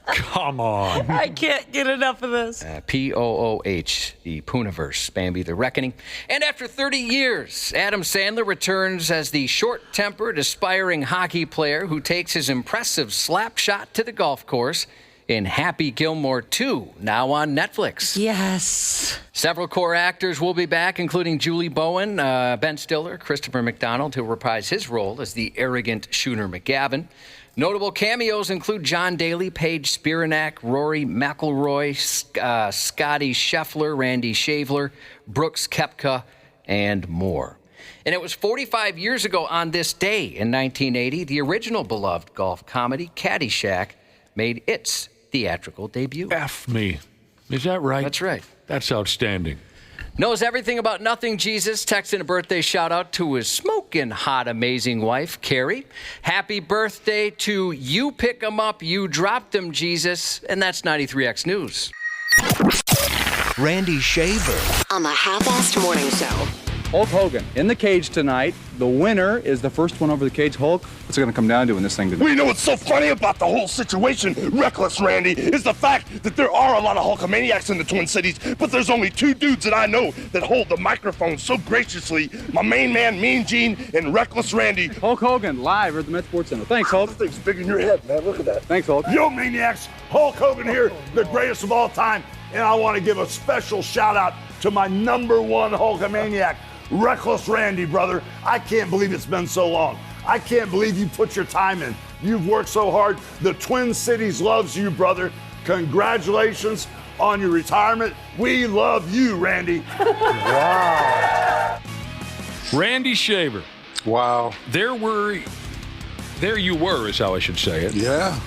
Come on. I can't get enough of this. Pooh, the Pooniverse, Bambi the Reckoning. And after 30 years, Adam Sandler returns as the short-tempered, aspiring hockey player who takes his impressive slap shot to the golf course in Happy Gilmore 2, now on Netflix. Yes. Several core actors will be back, including Julie Bowen, Ben Stiller, Christopher McDonald, who'll reprise his role as the arrogant Shooter McGavin. Notable cameos include John Daly, Paige Spiranak, Rory McIlroy, Scotty Scheffler, Randy Shavler, Brooks Koepka, and more. And it was 45 years ago on this day in 1980, the original beloved golf comedy, Caddyshack, made its theatrical debut. F me. Is that right? That's right. That's outstanding. Knows everything about nothing, Jesus. Texting a birthday shout-out to his smoking hot, amazing wife, KARE. Happy birthday to You Pick 'Em Up, You Dropped 'Em, Jesus. And that's 93X News. Randy Shaver. On the Half-Assed Morning Show. Hulk Hogan in the cage tonight. The winner is the first one over the cage. Hulk, what's it going to come down to in this thing today? Well, you know what's so funny about the whole situation, Reckless Randy, is the fact that there are a lot of Hulkamaniacs in the Twin Cities, but there's only two dudes that I know that hold the microphone so graciously. My main man, Mean Gene, and Reckless Randy. Hulk Hogan, live at the Met Sports Center. Thanks, Hulk. This thing's big in your head, man. Look at that. Thanks, Hulk. Yo, Maniacs. Hulk Hogan here, the greatest of all time. And I want to give a special shout-out to my number one Hulkamaniac, Reckless Randy, brother. I can't believe it's been so long. I can't believe you put your time in. You've worked so hard. The Twin Cities loves you, brother. Congratulations on your retirement. We love you, Randy. Wow. Randy Shaver. Wow. There you were, is how I should say it. Yeah.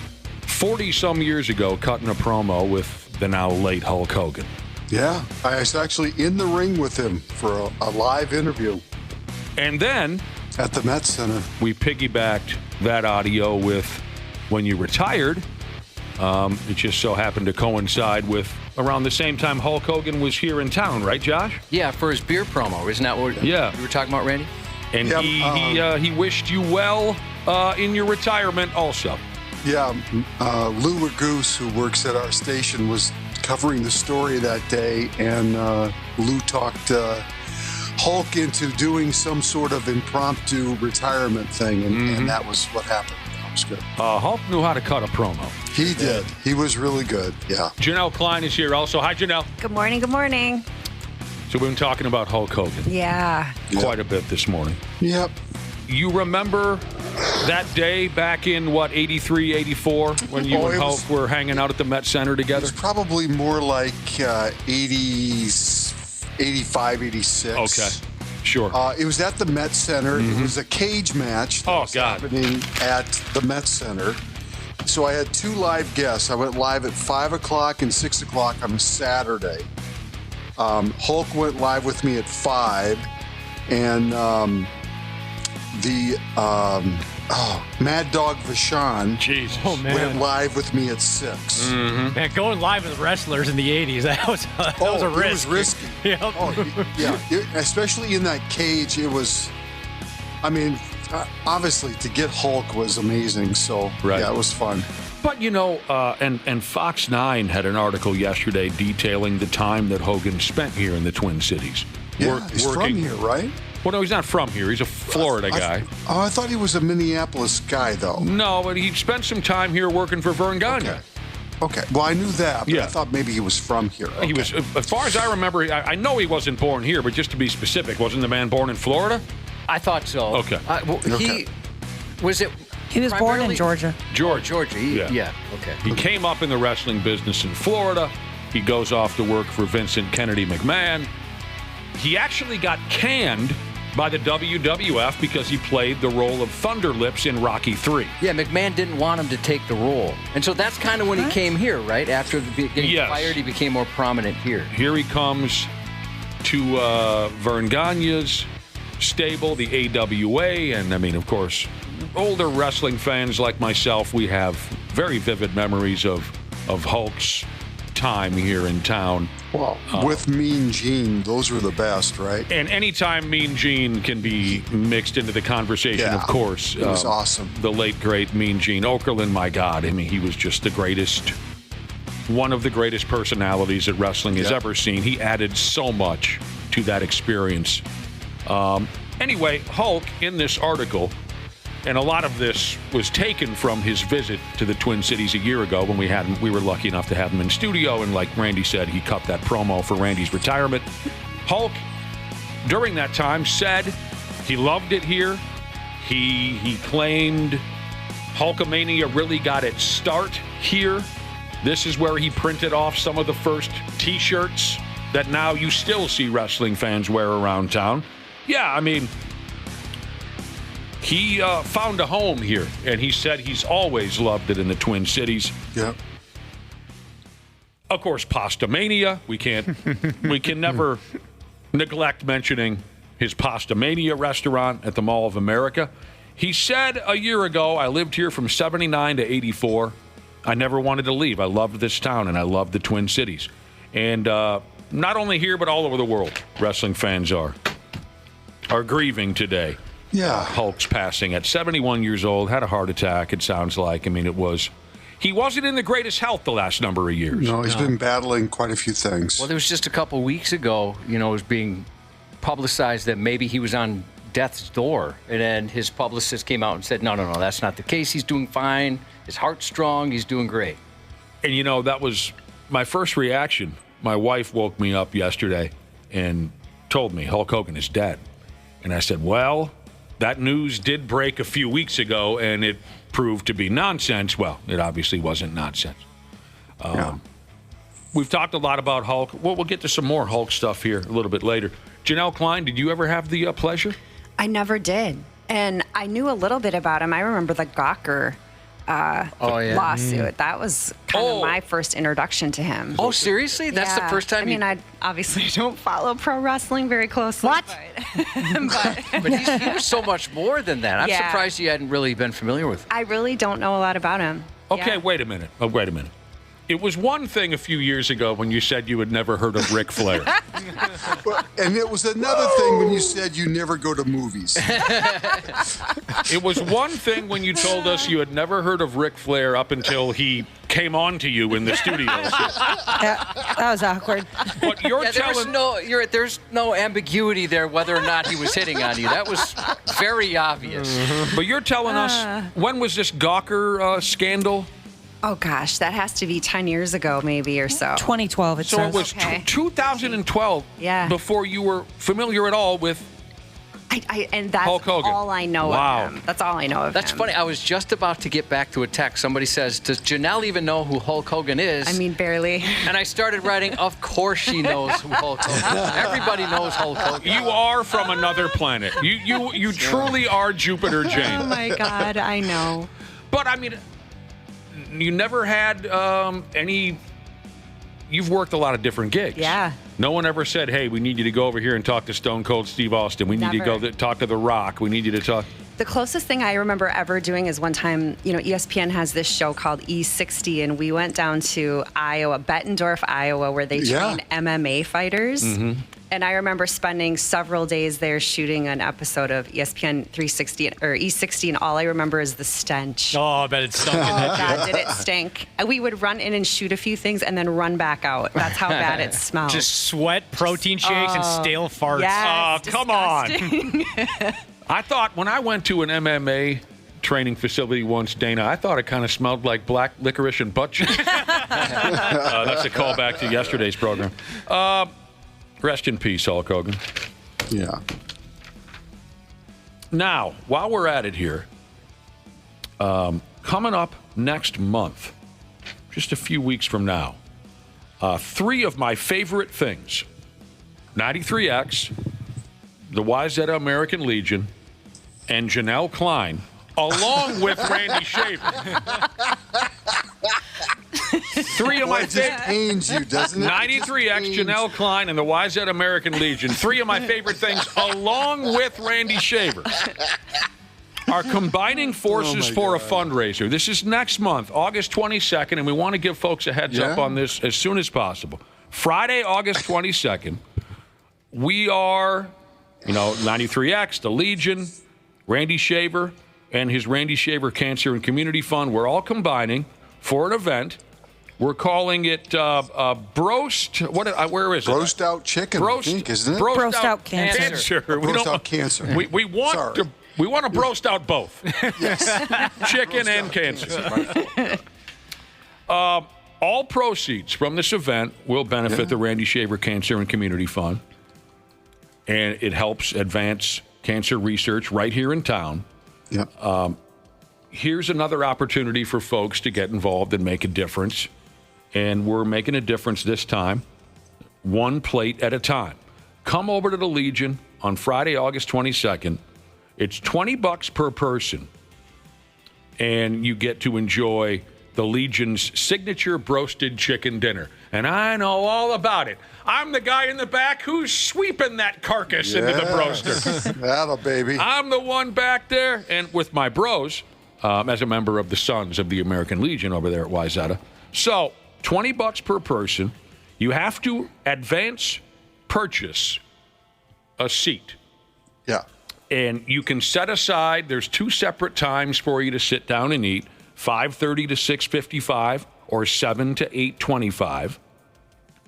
40-some years ago, cutting a promo with the now late Hulk Hogan. Yeah, I was actually in the ring with him for a live interview. And then at the Met Center, we piggybacked that audio with when you retired. It just so happened to coincide with around the same time Hulk Hogan was here in town, right, Josh? Yeah, for his beer promo. Isn't that what you were talking about, Randy? And he wished you well in your retirement also. Yeah, Lou Goose, who works at our station, was covering the story that day, and Lou talked Hulk into doing some sort of impromptu retirement thing, and that was what happened. That was good. Hulk knew how to cut a promo. He did. He was really good, yeah. Janel Klein is here also. Hi, Janel. Good morning, good morning. So we've been talking about Hulk Hogan. Yeah. Quite a bit this morning. Yep. You remember that day back in, 83, 84, when you and Hulk were hanging out at the Met Center together? It was probably more like 85, 86. Okay, sure. It was at the Met Center. It was a cage match that was happening at the Met Center. So I had 2 live guests. I went live at 5 o'clock and 6 o'clock on a Saturday. Hulk went live with me at 5, and Mad Dog Vachon went live with me at 6. Man, going live with wrestlers in the 80s, that was a risk. It was risky. Yep. Especially in that cage, it was, obviously to get Hulk was amazing. So, yeah, it was fun. But, and Fox 9 had an article yesterday detailing the time that Hogan spent here in the Twin Cities. Yeah, he's from here, right? Well, no, he's not from here. He's a Florida guy. I thought he was a Minneapolis guy, though. No, but he spent some time here working for Vern Gagne. Okay. Well, I knew that, but I thought maybe he was from here. He was, as far as I remember, I know he wasn't born here, but just to be specific, wasn't the man born in Florida? I thought so. Okay. He was born in Georgia. Georgia. Yeah. Okay. He came up in the wrestling business in Florida. He goes off to work for Vincent Kennedy McMahon. He actually got canned by the WWF because he played the role of Thunder Lips in Rocky III. Yeah, McMahon didn't want him to take the role. And so that's kind of when he came here, right? After getting fired, he became more prominent here. Here he comes to Vern Gagne's stable, the AWA, and of course, older wrestling fans like myself, we have very vivid memories of Hulk's time here in town. Well, with Mean Gene, those were the best, right? And anytime Mean Gene can be mixed into the conversation, of course. It was awesome. The late, great Mean Gene Okerlund, my God. He was just the greatest, one of the greatest personalities that wrestling has ever seen. He added so much to that experience. Anyway, Hulk, in this article, and a lot of this was taken from his visit to the Twin Cities a year ago when we were lucky enough to have him in studio. And like Randy said, he cut that promo for Randy's retirement. Hulk, during that time, said he loved it here. He claimed Hulkamania really got its start here. This is where he printed off some of the first T-shirts that now you still see wrestling fans wear around town. Yeah, he found a home here, and he said he's always loved it in the Twin Cities. Yeah. Of course, Pastamania. We can never neglect mentioning his Pastamania restaurant at the Mall of America. He said a year ago, I lived here from 79 to 84. I never wanted to leave. I loved this town, and I loved the Twin Cities. And not only here, but all over the world, wrestling fans are grieving today. Yeah. Hulk's passing at 71 years old, had a heart attack, it sounds like. He wasn't in the greatest health the last number of years. No, he's been battling quite a few things. Well, there was just a couple weeks ago, it was being publicized that maybe he was on death's door. And then his publicist came out and said, no, that's not the case. He's doing fine. His heart's strong. He's doing great. And, that was my first reaction. My wife woke me up yesterday and told me Hulk Hogan is dead. And I said, well, that news did break a few weeks ago, and it proved to be nonsense. Well, it obviously wasn't nonsense. We've talked a lot about Hulk. We'll get to some more Hulk stuff here a little bit later. Janel Klein, did you ever have the pleasure? I never did. And I knew a little bit about him. I remember the Gawker lawsuit. That was kind of my first introduction to him. Oh, seriously? That's the first time I obviously don't follow pro wrestling very closely. What? But he was so much more than that. I'm surprised you hadn't really been familiar with him. I really don't know a lot about him. Okay, wait a minute. It was one thing a few years ago when you said you had never heard of Ric Flair. And it was another thing when you said you never go to movies. It was one thing when you told us you had never heard of Ric Flair up until he came on to you in the studio. That was awkward. But there's no ambiguity there whether or not he was hitting on you. That was very obvious. But you're telling us, when was this Gawker scandal? Oh, gosh, that has to be 10 years ago maybe or so. 2012, it so says. It was 2012 before you were familiar at all with and that's Hulk Hogan. all I know of him. That's all I know of That's him. funny. I was just about to get back to a text. Somebody says, does Janel even know who Hulk Hogan is? I mean, barely. And I started writing, of course she knows who Hulk Hogan is. Everybody knows Hulk Hogan. You are from another planet. You truly are Jupiter Jane. Oh, my God, I know. But, I mean, you never had any... You've worked a lot of different gigs. Yeah. No one ever said, hey, we need you to go over here and talk to Stone Cold Steve Austin. We need you to go talk to The Rock. We need you to talk... The closest thing I remember ever doing is one time, ESPN has this show called E60, and we went down to Iowa, Bettendorf, Iowa, where they train MMA fighters. Mm-hmm. And I remember spending several days there shooting an episode of ESPN 360 or E60, and all I remember is the stench. Oh, I bet it stunk in that God, did it stink. We would run in and shoot a few things and then run back out. That's how bad it smelled. Just sweat, protein shakes, and stale farts. Yes, come on. I thought when I went to an MMA training facility once, Dana, I thought it kind of smelled like black licorice and butt cheeks. That's a callback to yesterday's program. Rest in peace, Hulk Hogan. Yeah. Now, while we're at it here, coming up next month, just a few weeks from now, 3 of my favorite things, 93X, the Wayzata American Legion, and Janel Klein, along with Randy Shaver. 3 of my favorite. pains you, doesn't it? 93X, Janel Klein, and the Wayzata American Legion. 3 of my favorite things, along with Randy Shaver, are combining forces for a fundraiser. This is next month, August 22nd, and we want to give folks a heads up on this as soon as possible. Friday, August 22nd, we are, 93X, the Legion, Randy Shaver, and his Randy Shaver Cancer and Community Fund. We're all combining for an event. We're calling it Broast. Where is it? Broast out chicken, Broast, I think, isn't it? Broast out cancer. Broast out cancer. We want to broast out both. Yes. Chicken and cancer. All proceeds from this event will benefit the Randy Shaver Cancer and Community Fund. And it helps advance cancer research right here in town. Yeah. Here's another opportunity for folks to get involved and make a difference. And we're making a difference this time, 1 plate at a time. Come over to the Legion on Friday, August 22nd. It's $20 per person. And you get to enjoy the Legion's signature broasted chicken dinner. And I know all about it. I'm the guy in the back who's sweeping that carcass into the broaster. That'll, baby. I'm the one back there, and with my bros, as a member of the Sons of the American Legion over there at Wayzata. So, $20 per person. You have to advance purchase a seat. Yeah. And you can set aside, there's 2 separate times for you to sit down and eat, 5:30 to 6:55 or 7 to 8:25.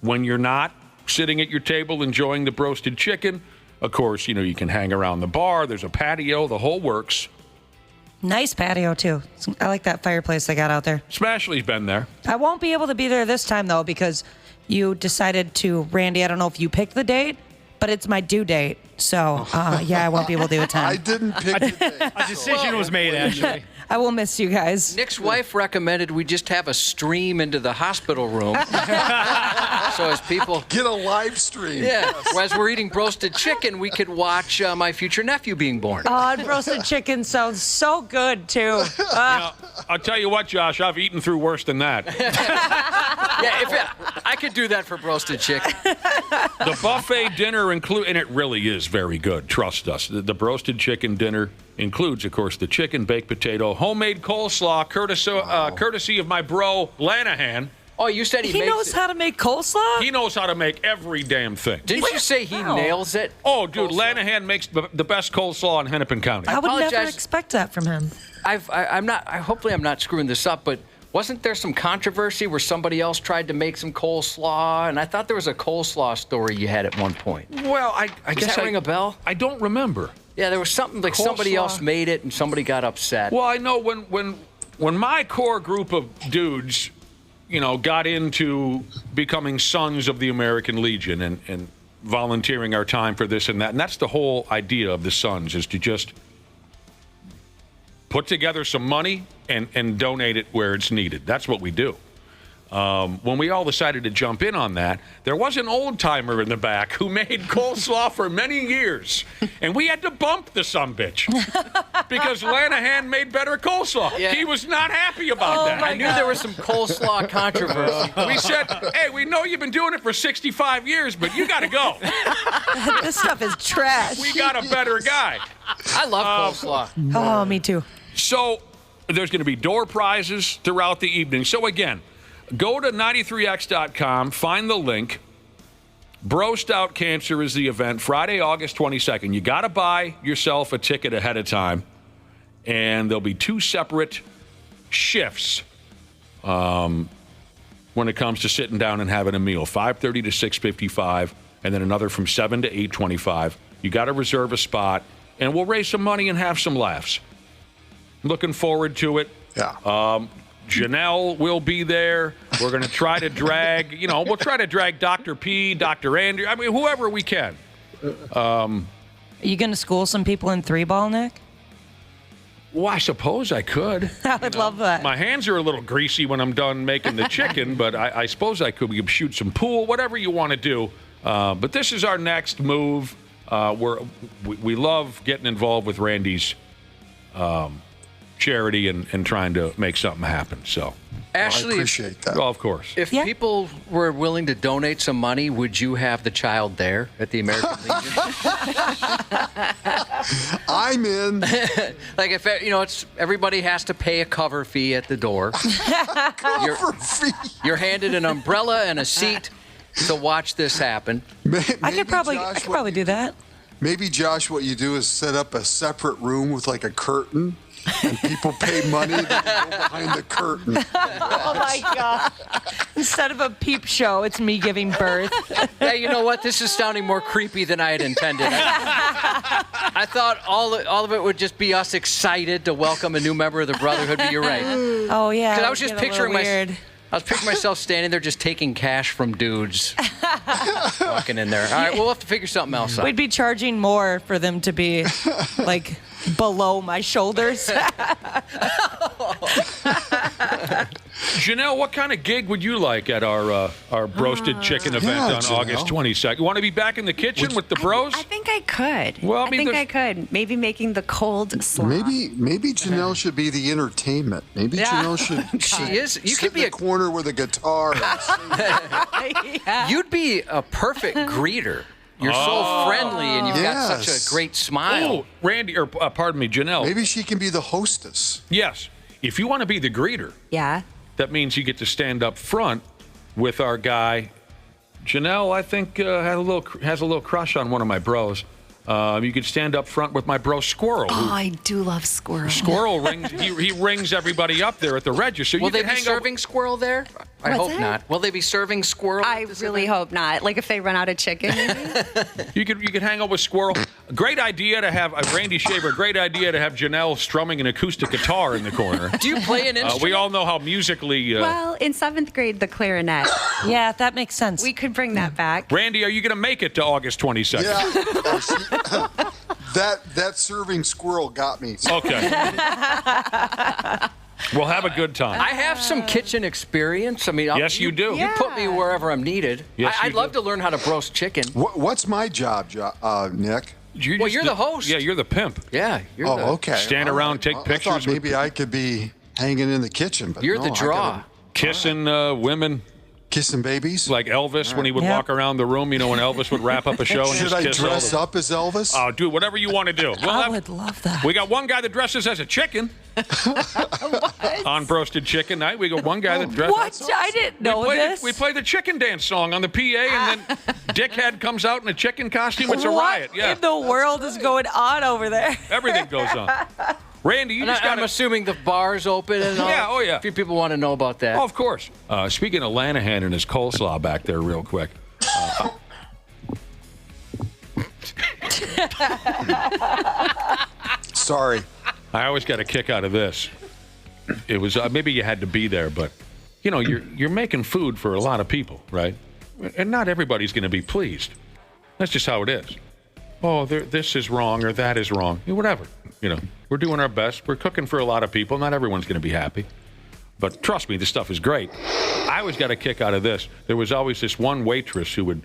When you're not sitting at your table enjoying the broasted chicken, of course, you can hang around the bar. There's a patio, the whole works. Nice patio, too. I like that fireplace they got out there. Smashley's been there. I won't be able to be there this time, though, because you decided to, Randy, I don't know if you picked the date, but it's my due date. So, I won't be able to attend. I didn't pick the date. A decision was made, actually. I will miss you guys. Nick's wife recommended we just have a stream into the hospital room. So as people... Get a live stream. Yeah. As we're eating broasted chicken, we could watch my future nephew being born. Oh, and broasted chicken sounds so good, too. I'll tell you what, Josh, I've eaten through worse than that. I could do that for broasted chicken. The buffet dinner includes, and it really is very good, trust us. The broasted chicken dinner includes, of course, the chicken, baked potato, homemade coleslaw, courtesy of my bro, Lanahan. Oh, you said he knows how to make coleslaw? He knows how to make every damn thing. Didn't you say he nails it? Oh, dude, Lanahan makes the best coleslaw in Hennepin County. I would never expect that from him. Hopefully I'm not screwing this up, but wasn't there some controversy where somebody else tried to make some coleslaw? And I thought there was a coleslaw story you had at one point. Well, I Does guess that ring a bell? I don't remember. Yeah, there was something like somebody else made it and somebody got upset. Well, I know when my core group of dudes, got into becoming sons of the American Legion and volunteering our time for this and that, and that's the whole idea of the Sons, is to just put together some money and donate it where it's needed. That's what we do. When we all decided to jump in on that, there was an old-timer in the back who made coleslaw for many years, and we had to bump the sumbitch because Lanahan made better coleslaw. Yeah. He was not happy about that. I knew there was some coleslaw controversy. We said, hey, we know you've been doing it for 65 years, but you got to go. This stuff is trash. We got a better guy. I love coleslaw. Oh, me too. So there's going to be door prizes throughout the evening. So again, go to 93x.com, find the link. Broast Out Cancer is the event, Friday, August 22nd. You got to buy yourself a ticket ahead of time, and there'll be 2 separate shifts when it comes to sitting down and having a meal, 5:30 to 6:55, and then another from 7 to 8:25. You got to reserve a spot, and we'll raise some money and have some laughs. Looking forward to it. Yeah. Janel will be there. We're going to try to drag, we'll try to drag Dr. P, Dr. Andrew, whoever we can. Are you going to school some people in 3-ball, Nick? Well, I suppose I could. I would love that. My hands are a little greasy when I'm done making the chicken, but I suppose I could. We could shoot some pool, whatever you want to do. But this is our next move. We love getting involved with Randy's charity and trying to make something happen. So, Ashley, I appreciate that. Well, of course. If people were willing to donate some money, would you have the child there at the American Legion? I'm in. Like if it's everybody has to pay a cover fee at the door. You're handed an umbrella and a seat to watch this happen. I could probably do that. Maybe, Josh, what you do is set up a separate room with like a curtain, and people pay money to go behind the curtain. Oh, my God. Instead of a peep show, it's me giving birth. Yeah, you know what? This is sounding more creepy than I had intended. I thought all of it would just be us excited to welcome a new member of the Brotherhood, but you're right. Oh, yeah. Because I was just picturing weird. I was picturing myself standing there just taking cash from dudes. Walking in there. All right, we'll have to figure something else out. We'd be charging more for them to be, like, below my shoulders. Janelle, what kind of gig would you like at our Broasted Chicken event on Janelle. August 22nd? You want to be back in the kitchen with the bros? I think I could. Well, I think I could. Maybe making the cold slaw. Maybe Janelle should be the entertainment. Maybe Janelle should. She is. You sit could be in the corner with a guitar. You'd be a perfect greeter. You're so friendly and you've got such a great smile. Oh, Randy, or pardon me, Janelle. Maybe she can be the hostess. Yes. If you want to be the greeter, Yeah. that means you get to stand up front with our guy. Janelle, I think, has a little crush on one of my bros. You could stand up front with my bro Squirrel. Oh, I do love Squirrel. Squirrel rings. He rings everybody up there at the register. Will they be serving squirrel there? I What's hope that? not. Will they be serving squirrel? I really hope not. Like if they run out of chicken. You could hang out with Squirrel. Great idea to have Randy Shaver. Great idea to have Janelle strumming an acoustic guitar in the corner. Do you play an instrument? We all know how musically. Well, in 7th grade, the clarinet. Yeah, that makes sense. We could bring that back. Randy, are you going to make it to August 22nd? Yeah. That serving squirrel got me. Okay. We'll have a good time. I have some kitchen experience. I mean, yes, you do. You put me wherever I'm needed. Yes, I'd love to learn how to broast chicken. What's my job, Nick? You're the host. Yeah, you're the pimp. Yeah, you're the okay. Stand around, take pictures. I thought maybe I could be hanging in the kitchen. But you're no, the draw. Kissing women. Kissing babies? Like Elvis when he would walk around the room, when Elvis would wrap up a show. And Should I dress up as Elvis? Oh, do whatever you want to do. I would love that. We got one guy that dresses as a chicken on Broasted Chicken Night. We got one guy that dresses. What? I didn't know this. We play the chicken dance song on the PA, and then Dickhead comes out in a chicken costume. It's a riot. Yeah. What in the world is going on over there? Everything goes on. Randy, I'm assuming the bar's open and all. Yeah, oh yeah. A few people want to know about that. Oh, of course. Speaking of Lanahan and his coleslaw back there real quick. Sorry. I always got a kick out of this. It was maybe you had to be there, but you're making food for a lot of people, right? And not everybody's going to be pleased. That's just how it is. Oh, this is wrong or that is wrong. Whatever. We're doing our best. We're cooking for a lot of people. Not everyone's going to be happy. But trust me, this stuff is great. I always got a kick out of this. There was always this one waitress who would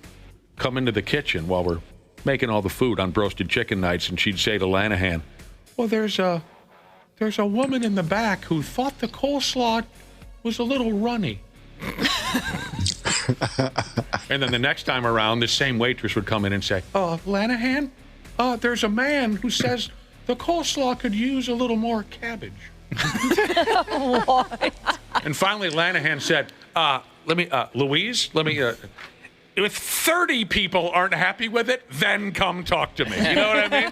come into the kitchen while we're making all the food on Broasted Chicken Nights, and she'd say to Lanahan, well, there's a woman in the back who thought the coleslaw was a little runny. And then the next time around, the same waitress would come in and say, Lanahan, there's a man who says the coleslaw could use a little more cabbage. What? And finally, Lanahan said, Louise, if 30 people aren't happy with it, then come talk to me. You know what I mean?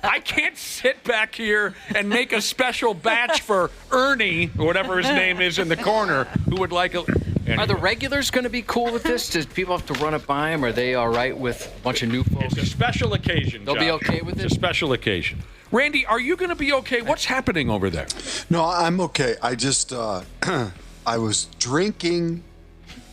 I can't sit back here and make a special batch for Ernie, or whatever his name is in the corner, who would like a... Anyway. Are the regulars going to be cool with this? Does people have to run it by them? Are they all right with a bunch of new folks? It's a special occasion, They'll Josh. be okay with it? It's a special occasion. Randy, are you going to be okay? What's happening over there? No, I'm okay. I just, I was drinking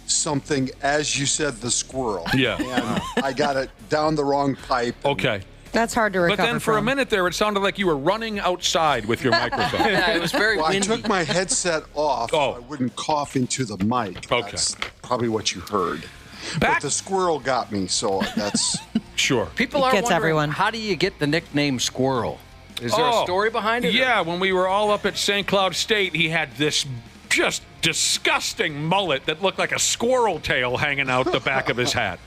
something, as you said, the squirrel. Yeah. And I got it down the wrong pipe. Okay. That's hard to recover But then for a from. minute there, it sounded like you were running outside with your microphone. Yeah, it was very windy. I took my headset off so I wouldn't cough into the mic. Okay. That's probably what you heard. But the squirrel got me, so that's... Sure. People are wondering, how do you get the nickname Squirrel? Is there a story behind it? Yeah, when we were all up at St. Cloud State, he had this just disgusting mullet that looked like a squirrel tail hanging out the back of his hat.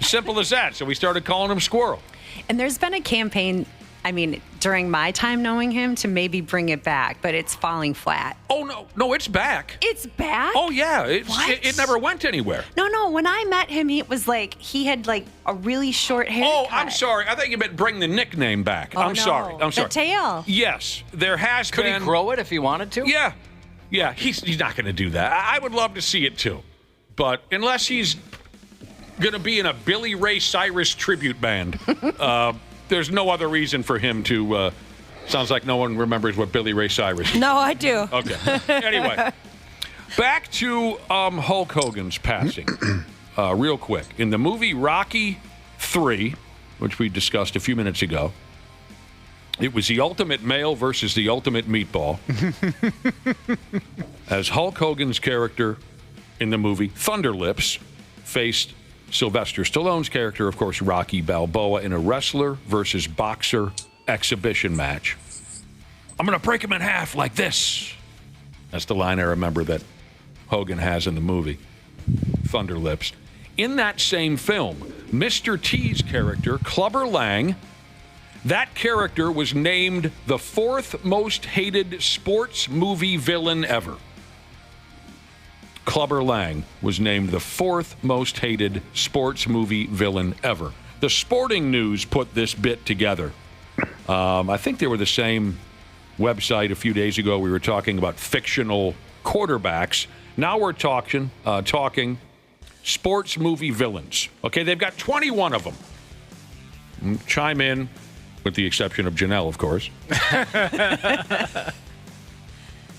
Simple as that. So we started calling him Squirrel. And there's been a campaign, during my time knowing him, to maybe bring it back, but it's falling flat. Oh, no, it's back. It's back? Oh, yeah. It never went anywhere. No. When I met him, he was he had a really short haircut. Oh, I'm sorry. I thought you meant bring the nickname back. Oh, I'm sorry. The tail. Yes, there has been. Could he grow it if he wanted to? Yeah. Yeah, he's not going to do that. I would love to see it, too. But unless he's going to be in a Billy Ray Cyrus tribute band, there's no other reason for him to... sounds like no one remembers what Billy Ray Cyrus is. No, I do. Okay. Anyway, back to Hulk Hogan's passing real quick. In the movie Rocky III, which we discussed a few minutes ago, it was the ultimate male versus the ultimate meatball. As Hulk Hogan's character in the movie Thunder Lips faced Sylvester Stallone's character, of course, Rocky Balboa, in a wrestler versus boxer exhibition match. I'm going to break him in half like this. That's the line I remember that Hogan has in the movie Thunder Lips. In that same film, Mr. T's character, Clubber Lang, that character was named the 4th most hated sports movie villain ever. Clubber Lang was named the 4th most hated sports movie villain ever. The Sporting News put this bit together. I think they were the same website a few days ago. We were talking about fictional quarterbacks. Now we're talking sports movie villains. Okay, they've got 21 of them. Chime in, with the exception of Janel, of course.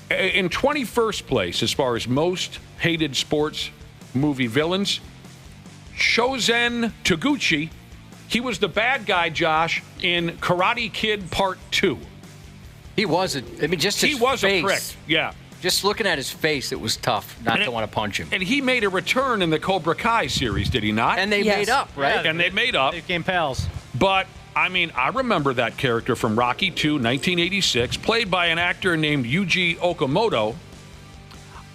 In 21st place, as far as most hated sports movie villains, Shozen Taguchi. He was the bad guy, Josh, in Karate Kid Part 2. He was a prick. Yeah. Just looking at his face, it was tough not to want to punch him. And he made a return in the Cobra Kai series, did he not? And they made up, right? Yeah, and they made up. They became pals. But, I remember that character from Rocky II, 1986, played by an actor named Yuji Okamoto.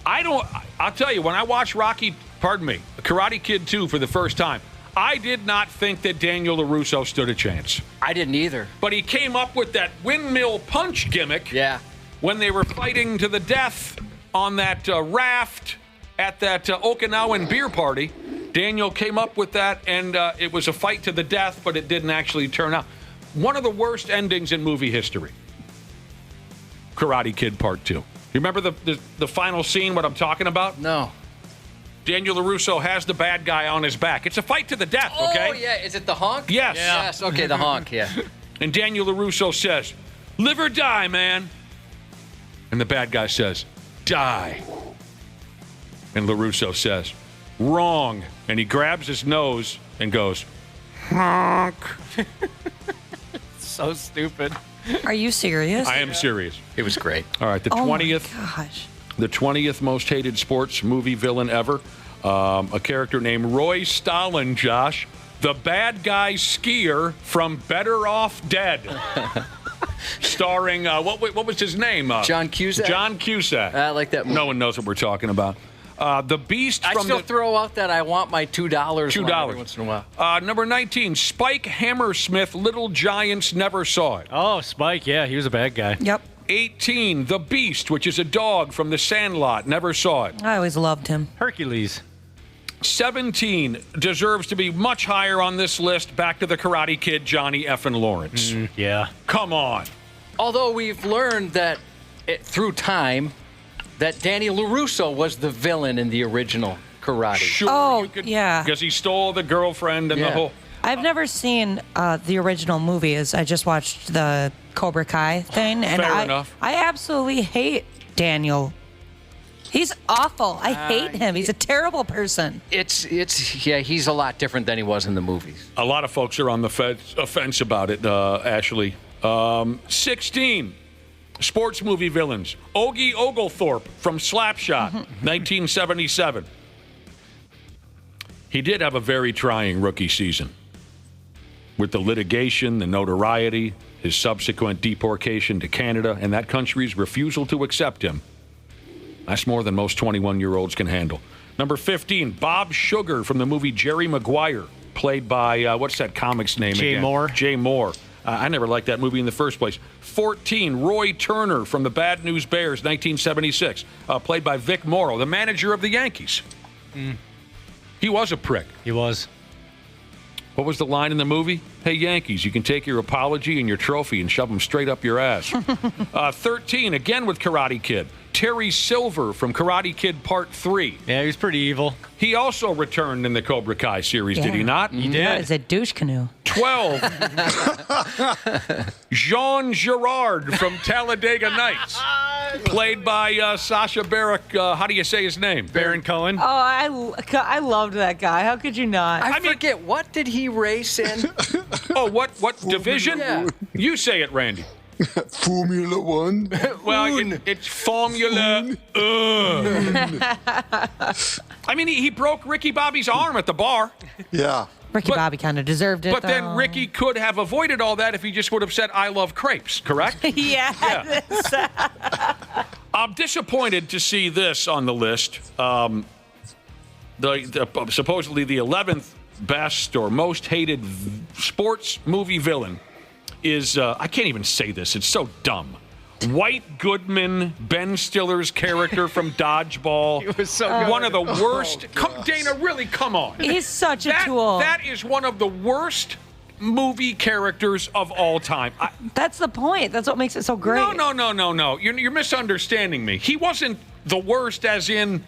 I'll tell you, when I watch Rocky Pardon me. Karate Kid 2 for the first time. I did not think that Daniel LaRusso stood a chance. I didn't either. But he came up with that windmill punch gimmick. Yeah. When they were fighting to the death on that raft at that Okinawan beer party. Daniel came up with that, and it was a fight to the death, but it didn't actually turn out. One of the worst endings in movie history. Karate Kid Part 2. You remember the final scene, what I'm talking about? No. Daniel LaRusso has the bad guy on his back. It's a fight to the death, okay? Oh, yeah. Is it the honk? Yes. Yeah. Yes, okay, the honk, yeah. And Daniel LaRusso says, live or die, man. And the bad guy says, die. And LaRusso says, wrong. And he grabs his nose and goes, honk. So stupid. Are you serious? I am serious. It was great. All right, the 20th. Gosh. The 20th most hated sports movie villain ever. A character named Roy Stalin, Josh. The bad guy skier from Better Off Dead. Starring, what was his name? John Cusack. John Cusack. I like that movie. No one knows what we're talking about. The Beast I from still throw out that I want my $2 every once in a while. Number 19, Spike Hammersmith, Little Giants Never Saw It. Oh, Spike, yeah, he was a bad guy. Yep. 18, The Beast, which is a dog from The Sandlot, never saw it. I always loved him. Hercules. 17 deserves to be much higher on this list. Back to the Karate Kid, Johnny Effin Lawrence. Yeah. Come on. Although we've learned that through time that Danny LaRusso was the villain in the original Karate. Sure, yeah. Because he stole the girlfriend and the whole... I've never seen the original movies. I just watched the Cobra Kai thing. And Fair enough. I absolutely hate Daniel. He's awful. I hate him. He's a terrible person. He's a lot different than he was in the movies. A lot of folks are on the offense about it, Ashley. 16, sports movie villains. Ogie Oglethorpe from Slapshot, 1977. He did have a very trying rookie season. With the litigation, the notoriety, his subsequent deportation to Canada, and that country's refusal to accept him. That's more than most 21-year-olds can handle. Number 15, Bob Sugar from the movie Jerry Maguire, played by, what's that comic's name Jay again? Moore. Jay Moore. I never liked that movie in the first place. 14, Roy Turner from the Bad News Bears, 1976, played by Vic Morrow, the manager of the Yankees. He was a prick. He was. What was the line in the movie? Hey, Yankees, you can take your apology and your trophy and shove them straight up your ass. 13, again with Karate Kid. Terry Silver from Karate Kid Part 3. Yeah, he was pretty evil. He also returned in the Cobra Kai series, did he not? He did. Yeah, it's a douche canoe. 12, Jean Girard from Talladega Nights, played by Sacha Baron. How do you say his name? Baron Cohen. Oh, I loved that guy. How could you not? I forget, what did he race in? Oh, what division? Yeah. You say it, Randy. Formula One. Well, it's Formula. I mean, he broke Ricky Bobby's arm at the bar. Yeah. Ricky Bobby kind of deserved it, But then Ricky could have avoided all that if he just would have said, I love crepes, correct? Yes. I'm disappointed to see this on the list. Supposedly the 11th best or most hated sports movie villain is, I can't even say this, it's so dumb. White Goodman, Ben Stiller's character from Dodgeball. He was so good. One of the worst. Dana, really, come on. He's such a tool. That is one of the worst movie characters of all time. That's the point. That's what makes it so great. No. You're misunderstanding me. He wasn't the worst as in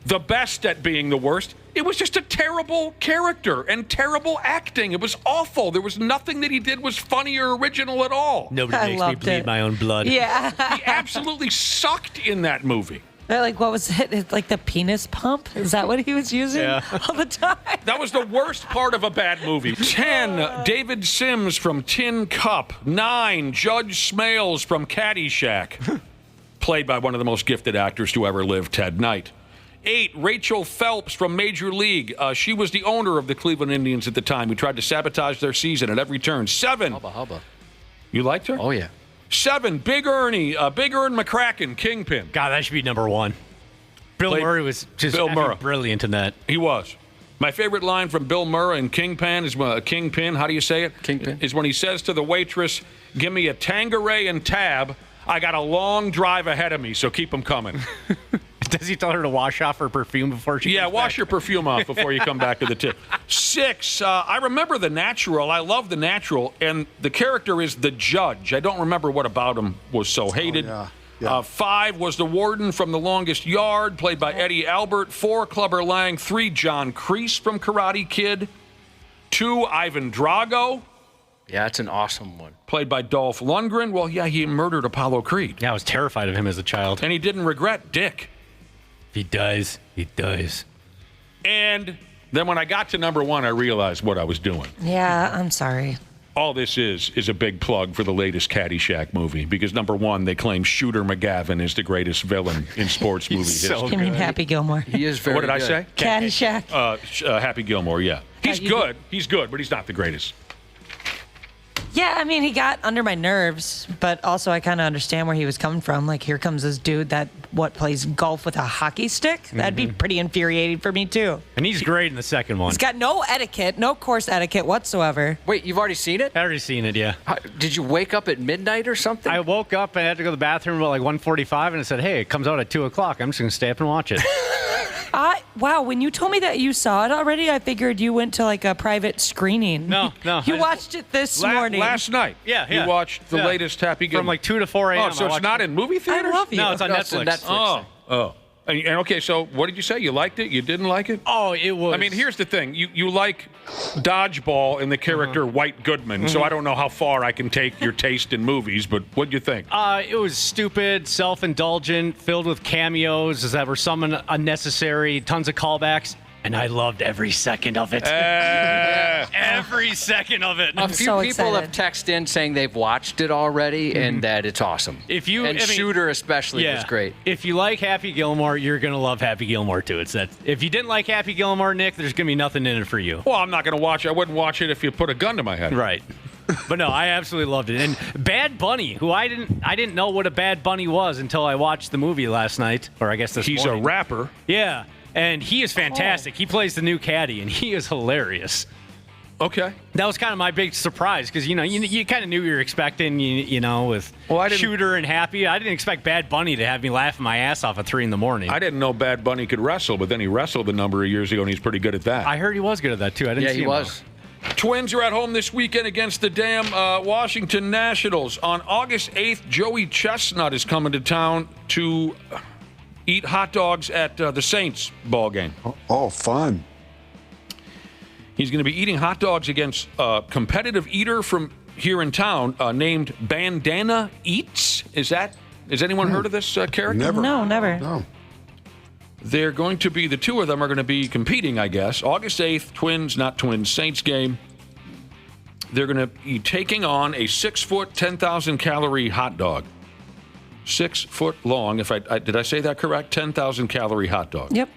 the best at being the worst. It was just a terrible character and terrible acting. It was awful. There was nothing that he did was funny or original at all. Nobody makes me bleed my own blood. Yeah. He absolutely sucked in that movie. Like, what was it? Like the penis pump? Is that what he was using all the time? That was the worst part of a bad movie. 10, David Sims from Tin Cup. 9, Judge Smales from Caddyshack. Played by one of the most gifted actors to ever live, Ted Knight. 8, Rachel Phelps from Major League. She was the owner of the Cleveland Indians at the time who tried to sabotage their season at every turn. 7. Hubba. You liked her? Oh, yeah. 7, Big Ernie, Big Ern McCracken, Kingpin. God, that should be number 1. Bill Murray was just brilliant in that. He was. My favorite line from Bill Murray in Kingpin is Kingpin. How do you say it? Kingpin. Is when he says to the waitress, "Give me a Tanqueray and Tab. I got a long drive ahead of me, so keep them coming." Does he tell her to wash off her perfume before she comes wash back? your perfume off before you come back to the tip. 6, I remember The Natural. I love The Natural, and the character is the judge. I don't remember what about him was so hated. Oh, yeah. 5 was the warden from The Longest Yard, played by Eddie Albert. 4, Clubber Lang. 3, John Kreese from Karate Kid. 2, Ivan Drago. Yeah, it's an awesome one. Played by Dolph Lundgren. Well, yeah, he murdered Apollo Creed. Yeah, I was terrified of him as a child. And he didn't regret Dick. He does. He does. And then when I got to number 1, I realized what I was doing. Yeah, I'm sorry. All this is a big plug for the latest Caddyshack movie, because number 1, they claim Shooter McGavin is the greatest villain in sports movie history. You mean Happy Gilmore? He is very What did I good. say? Caddyshack. Happy Gilmore, yeah. He's good. He's good, but he's not the greatest. Yeah, I mean, he got under my nerves, but also I kind of understand where he was coming from. Like, here comes this dude that, plays golf with a hockey stick? That'd be pretty infuriating for me, too. And he's great in the second one. He's got no etiquette, no course etiquette whatsoever. Wait, you've already seen it? I already seen it, yeah. Did you wake up at midnight or something? I woke up and I had to go to the bathroom about like 1:45, and it said, hey, it comes out at 2 o'clock. I'm just going to stay up and watch it. Wow, when you told me that you saw it already, I figured you went to like a private screening. No. You watched it this morning. Last night. Yeah. You watched the latest Happy Gilmore. From like 2 to 4 a.m. Oh, so it's not in movie theaters? I love you. No, it's on Netflix. Oh. And okay, so what did you say? You liked it? You didn't like it? Oh, it was. I mean, here's the thing. You like Dodgeball and the character White Goodman, so I don't know how far I can take your taste in movies, but what'd you think? It was stupid, self-indulgent, filled with cameos that were some unnecessary, tons of callbacks. And I loved every second of it. Every second of it. A few people have texted in saying they've watched it already and that it's awesome. Shooter especially was great. If you like Happy Gilmore, you're gonna love Happy Gilmore too. It's that. If you didn't like Happy Gilmore, Nick, there's gonna be nothing in it for you. Well, I'm not gonna watch it. I wouldn't watch it if you put a gun to my head. Right. But no, I absolutely loved it. And Bad Bunny, who I didn't know what a Bad Bunny was until I watched the movie last night, or I guess this morning. He's a rapper. Yeah. And he is fantastic. He plays the new caddy, and he is hilarious. Okay. That was kind of my big surprise, because, you kind of knew what you were expecting, with Shooter and Happy. I didn't expect Bad Bunny to have me laughing my ass off at 3 in the morning. I didn't know Bad Bunny could wrestle, but then he wrestled a number of years ago, and he's pretty good at that. I heard he was good at that, too. I didn't see him. Yeah, he was. Twins are at home this weekend against the damn Washington Nationals. On August 8th, Joey Chestnut is coming to town to eat hot dogs at the Saints ball game. Oh, fun. He's going to be eating hot dogs against a competitive eater from here in town named Bandana Eats. Has anyone heard of this character? Never. No, never. No. They're going to be, the two of them are going to be competing, I guess. August 8th, Twins, not Twins, Saints game. They're going to be taking on a 6-foot, 10,000-calorie hot dog. 6 foot long, did I say that correct? 10,000 calorie hot dog. Yep.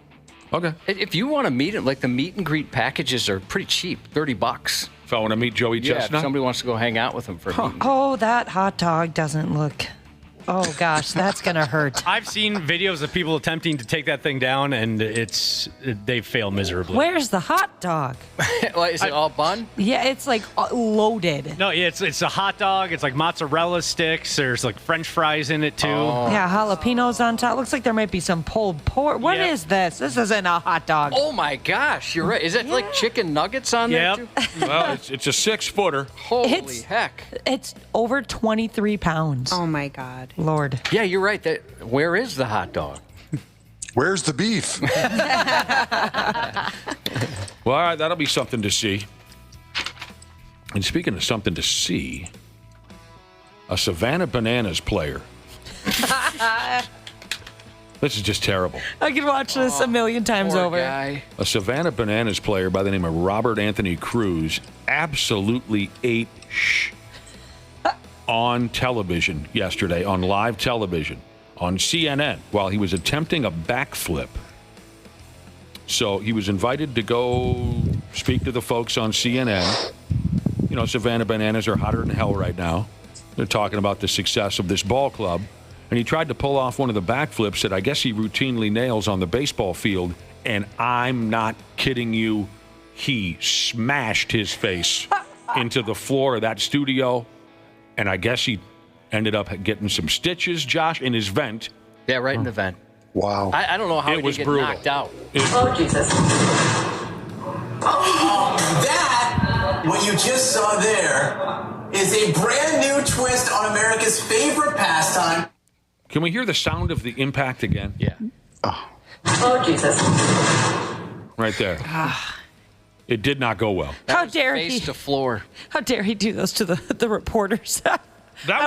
Okay. If you want to meet him, like the meet and greet packages are pretty cheap, $30. If I want to meet Joey Chestnut? If somebody wants to go hang out with him for a meet. Oh, that hot dog doesn't look... Oh, gosh, that's going to hurt. I've seen videos of people attempting to take that thing down, and they fail miserably. Where's the hot dog? Is it all bun? Yeah, it's like loaded. No, it's a hot dog. It's like mozzarella sticks. There's like French fries in it, too. Oh. Yeah, jalapenos on top. Looks like there might be some pulled pork. What is this? This isn't a hot dog. Oh, my gosh, you're right. Is it like chicken nuggets on there, too? Well, it's a 6-footer. Holy heck. It's over 23 pounds. Oh, my God. Lord. Yeah, you're right. Where is the hot dog? Where's the beef? Well, all right, that'll be something to see. And speaking of something to see, a Savannah Bananas player. This is just terrible. I could watch this a million times over. Guy. A Savannah Bananas player by the name of Robert Anthony Cruz absolutely ate on television yesterday, on live television, on CNN, while he was attempting a backflip. So he was invited to go speak to the folks on CNN. Savannah Bananas are hotter than hell right now. They're talking about the success of this ball club. and he tried to pull off one of the backflips that I guess he routinely nails on the baseball field, and I'm not kidding you, he smashed his face into the floor of that studio, and I guess he ended up getting some stitches, Josh, in his vent. Yeah, right in the vent. Wow. I don't know how It he was didn't get brutal. knocked out. Oh, Jesus. That, what you just saw there, is a brand new twist on America's favorite pastime. Can we hear the sound of the impact again? Yeah. Oh, Jesus. Right there. It did not go well. How dare Face he? to floor. How dare he do those to the reporters? I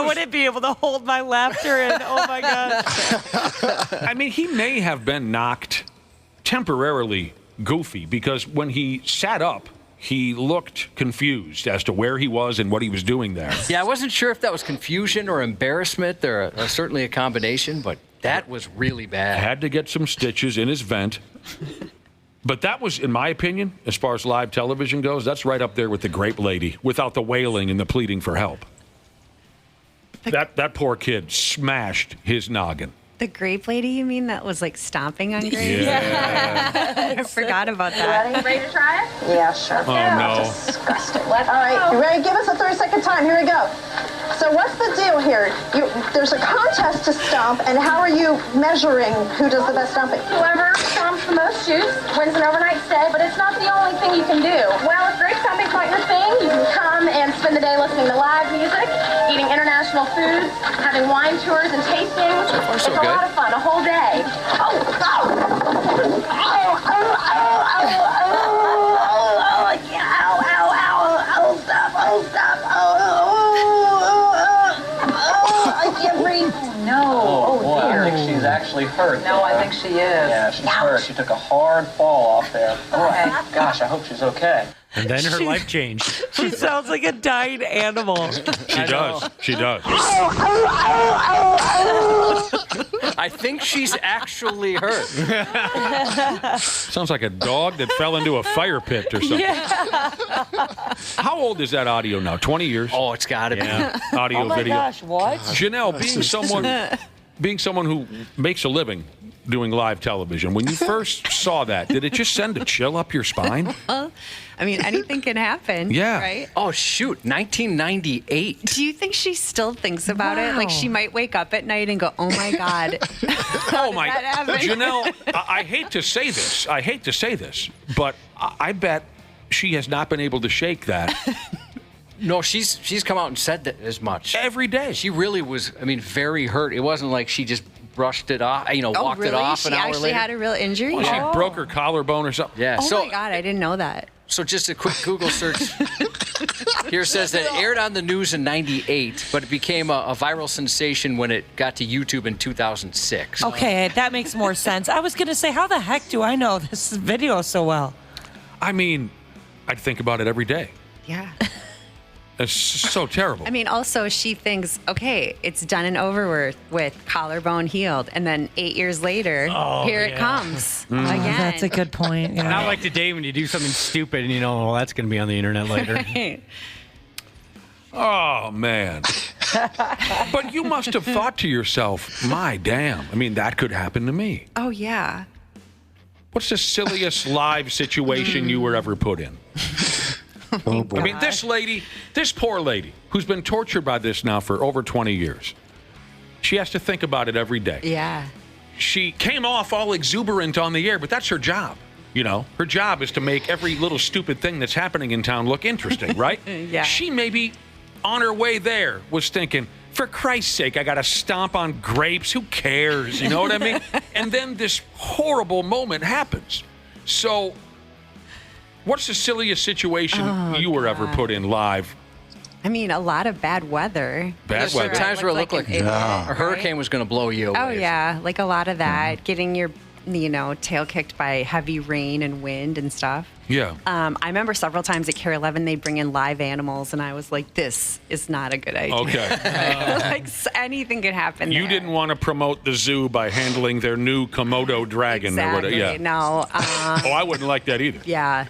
was- wouldn't be able to hold my laughter in. Oh my God. I mean, he may have been knocked temporarily goofy because when he sat up, he looked confused as to where he was and what he was doing there. Yeah, I wasn't sure if that was confusion or embarrassment. They're certainly a combination, but that was really bad. Had to get some stitches in his vent. But that was, in my opinion, as far as live television goes, that's right up there with the Grape Lady without the wailing and the pleading for help. That poor kid smashed his noggin. The grape lady, you mean, that was like stomping on grapes? Yeah. I forgot about that. Ready to try it? Yeah, sure. Oh, no. Disgusting. All right, you ready? Give us a 30-second time. Here we go. So what's the deal here? There's a contest to stomp, and how are you measuring who does the best stomping? Whoever stomps the most shoes wins an overnight stay, but it's not the only thing you can do. Well, if grape stomping's not your thing, you can come and spend the day listening to live music, eating international foods, having wine tours and tastings. It's a lot of fun, a whole day. I can't breathe. No. Oh, boy, dear. I think she's actually hurt. No, I think she is. Yeah, she's hurt. She took a hard fall off there. Oh, gosh, I hope she's okay. And then her life changed. She sounds like a dying animal. She does. She does. I think she's actually hurt. Sounds like a dog that fell into a fire pit or something. Yeah. How old is that audio now? 20 years? Oh, it's got to be. Audio, Oh my video. gosh, what? Janelle, being someone who makes a living doing live television, when you first saw that, did it just send a chill up your spine? I mean, anything can happen. Yeah. Right? Oh, shoot. 1998. Do you think she still thinks about it? Like, she might wake up at night and go, oh my God. Oh my that happen? Janelle, I hate to say this, but I bet she has not been able to shake that. No, she's come out and said that as much. Every day. She really was, very hurt. It wasn't like she just brushed it off, walked it off an hour later. She actually had a real injury? Well, she broke her collarbone or something. Yeah. Oh my God, I didn't know that. So just a quick Google search here says that it aired on the news in 98, but it became a viral sensation when it got to YouTube in 2006. Okay, that makes more sense. I was going to say, how the heck do I know this video so well? I mean, I'd think about it every day. Yeah. It's so terrible. I mean, also, she thinks, okay, it's done and over with, collarbone healed. And then 8 years later, here it comes again. That's a good point. Yeah. Not like today when you do something stupid and well, that's going to be on the internet later. Right. Oh, man. But you must have thought to yourself, my damn, that could happen to me. Oh, yeah. What's the silliest live situation you were ever put in? Oh, boy. This poor lady, who's been tortured by this now for over 20 years, she has to think about it every day. Yeah. She came off all exuberant on the air, but that's her job. Her job is to make every little stupid thing that's happening in town look interesting, right? Yeah. She maybe on her way there was thinking, for Christ's sake, I got to stomp on grapes. Who cares? You know what I mean? And then this horrible moment happens. So what's the silliest situation you were ever put in live? A lot of bad weather. Bad weather. Times where it looked like a hurricane was going to blow you away. Oh, yeah. Like a lot of that. Getting your, tail kicked by heavy rain and wind and stuff. Yeah. I remember several times at KARE 11, they'd bring in live animals, and I was like, this is not a good idea. Okay. Anything could happen You there. didn't want to promote the zoo by handling their new Komodo dragon or whatever. Exactly. Yeah. No. I wouldn't like that either. Yeah.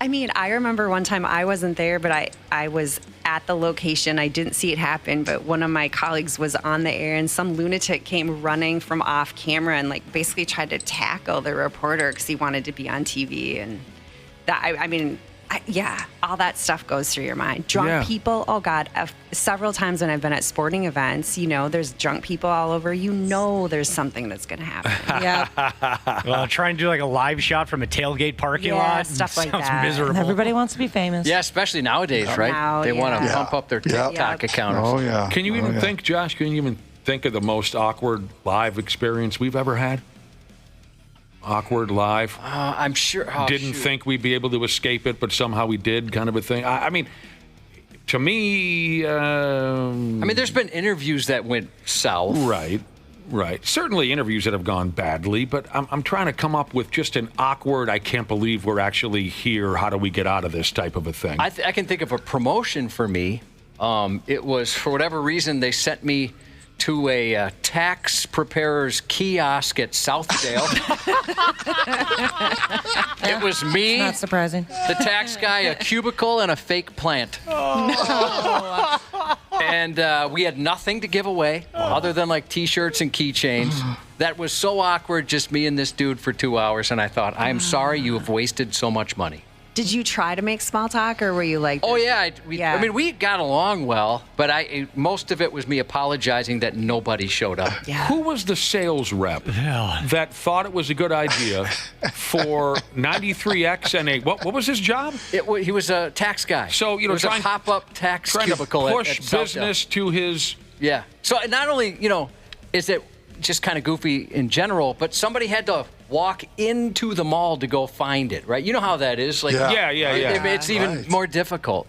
I remember one time I wasn't there, but I was at the location. I didn't see it happen, but one of my colleagues was on the air, and some lunatic came running from off camera and like basically tried to tackle the reporter because he wanted to be on TV. And that, yeah, all that stuff goes through your mind. Drunk people, oh God, several times when I've been at sporting events, there's drunk people all over. There's something that's going to happen. Yeah. Well, try and do like a live shot from a tailgate parking lot. Stuff like Sounds that. miserable. Everybody wants to be famous. Yeah, especially nowadays, right? Now, they want to yeah. pump up their TikTok account. Oh, yeah. Can you even think, Josh, can you even think of the most awkward live experience we've ever had? Awkward live. I'm sure. Didn't think we'd be able to escape it, but somehow we did, kind of a thing. I mean, to me... there's been interviews that went south. Right. Certainly interviews that have gone badly, but I'm trying to come up with just an awkward, I can't believe we're actually here, how do we get out of this type of a thing. I can think of a promotion for me. It was, for whatever reason, they sent me to a tax preparer's kiosk at Southdale. It was me. Not surprising. The tax guy, a cubicle, and a fake plant. And we had nothing to give away other than like T-shirts and keychains. That was so awkward, just me and this dude for 2 hours. And I thought, I'm sorry you have wasted so much money. Did you try to make small talk, or were you like... Oh, yeah. We got along well, but most of it was me apologizing that nobody showed up. Yeah. Who was the sales rep that thought it was a good idea for 93X and a... What was his job? He was a tax guy. So, it was a pop-up tax cubicle to push at business to his... Yeah. So not only, is it just kind of goofy in general, but somebody had to walk into the mall to go find it, right? You know how that is. Like, yeah. It's even more difficult.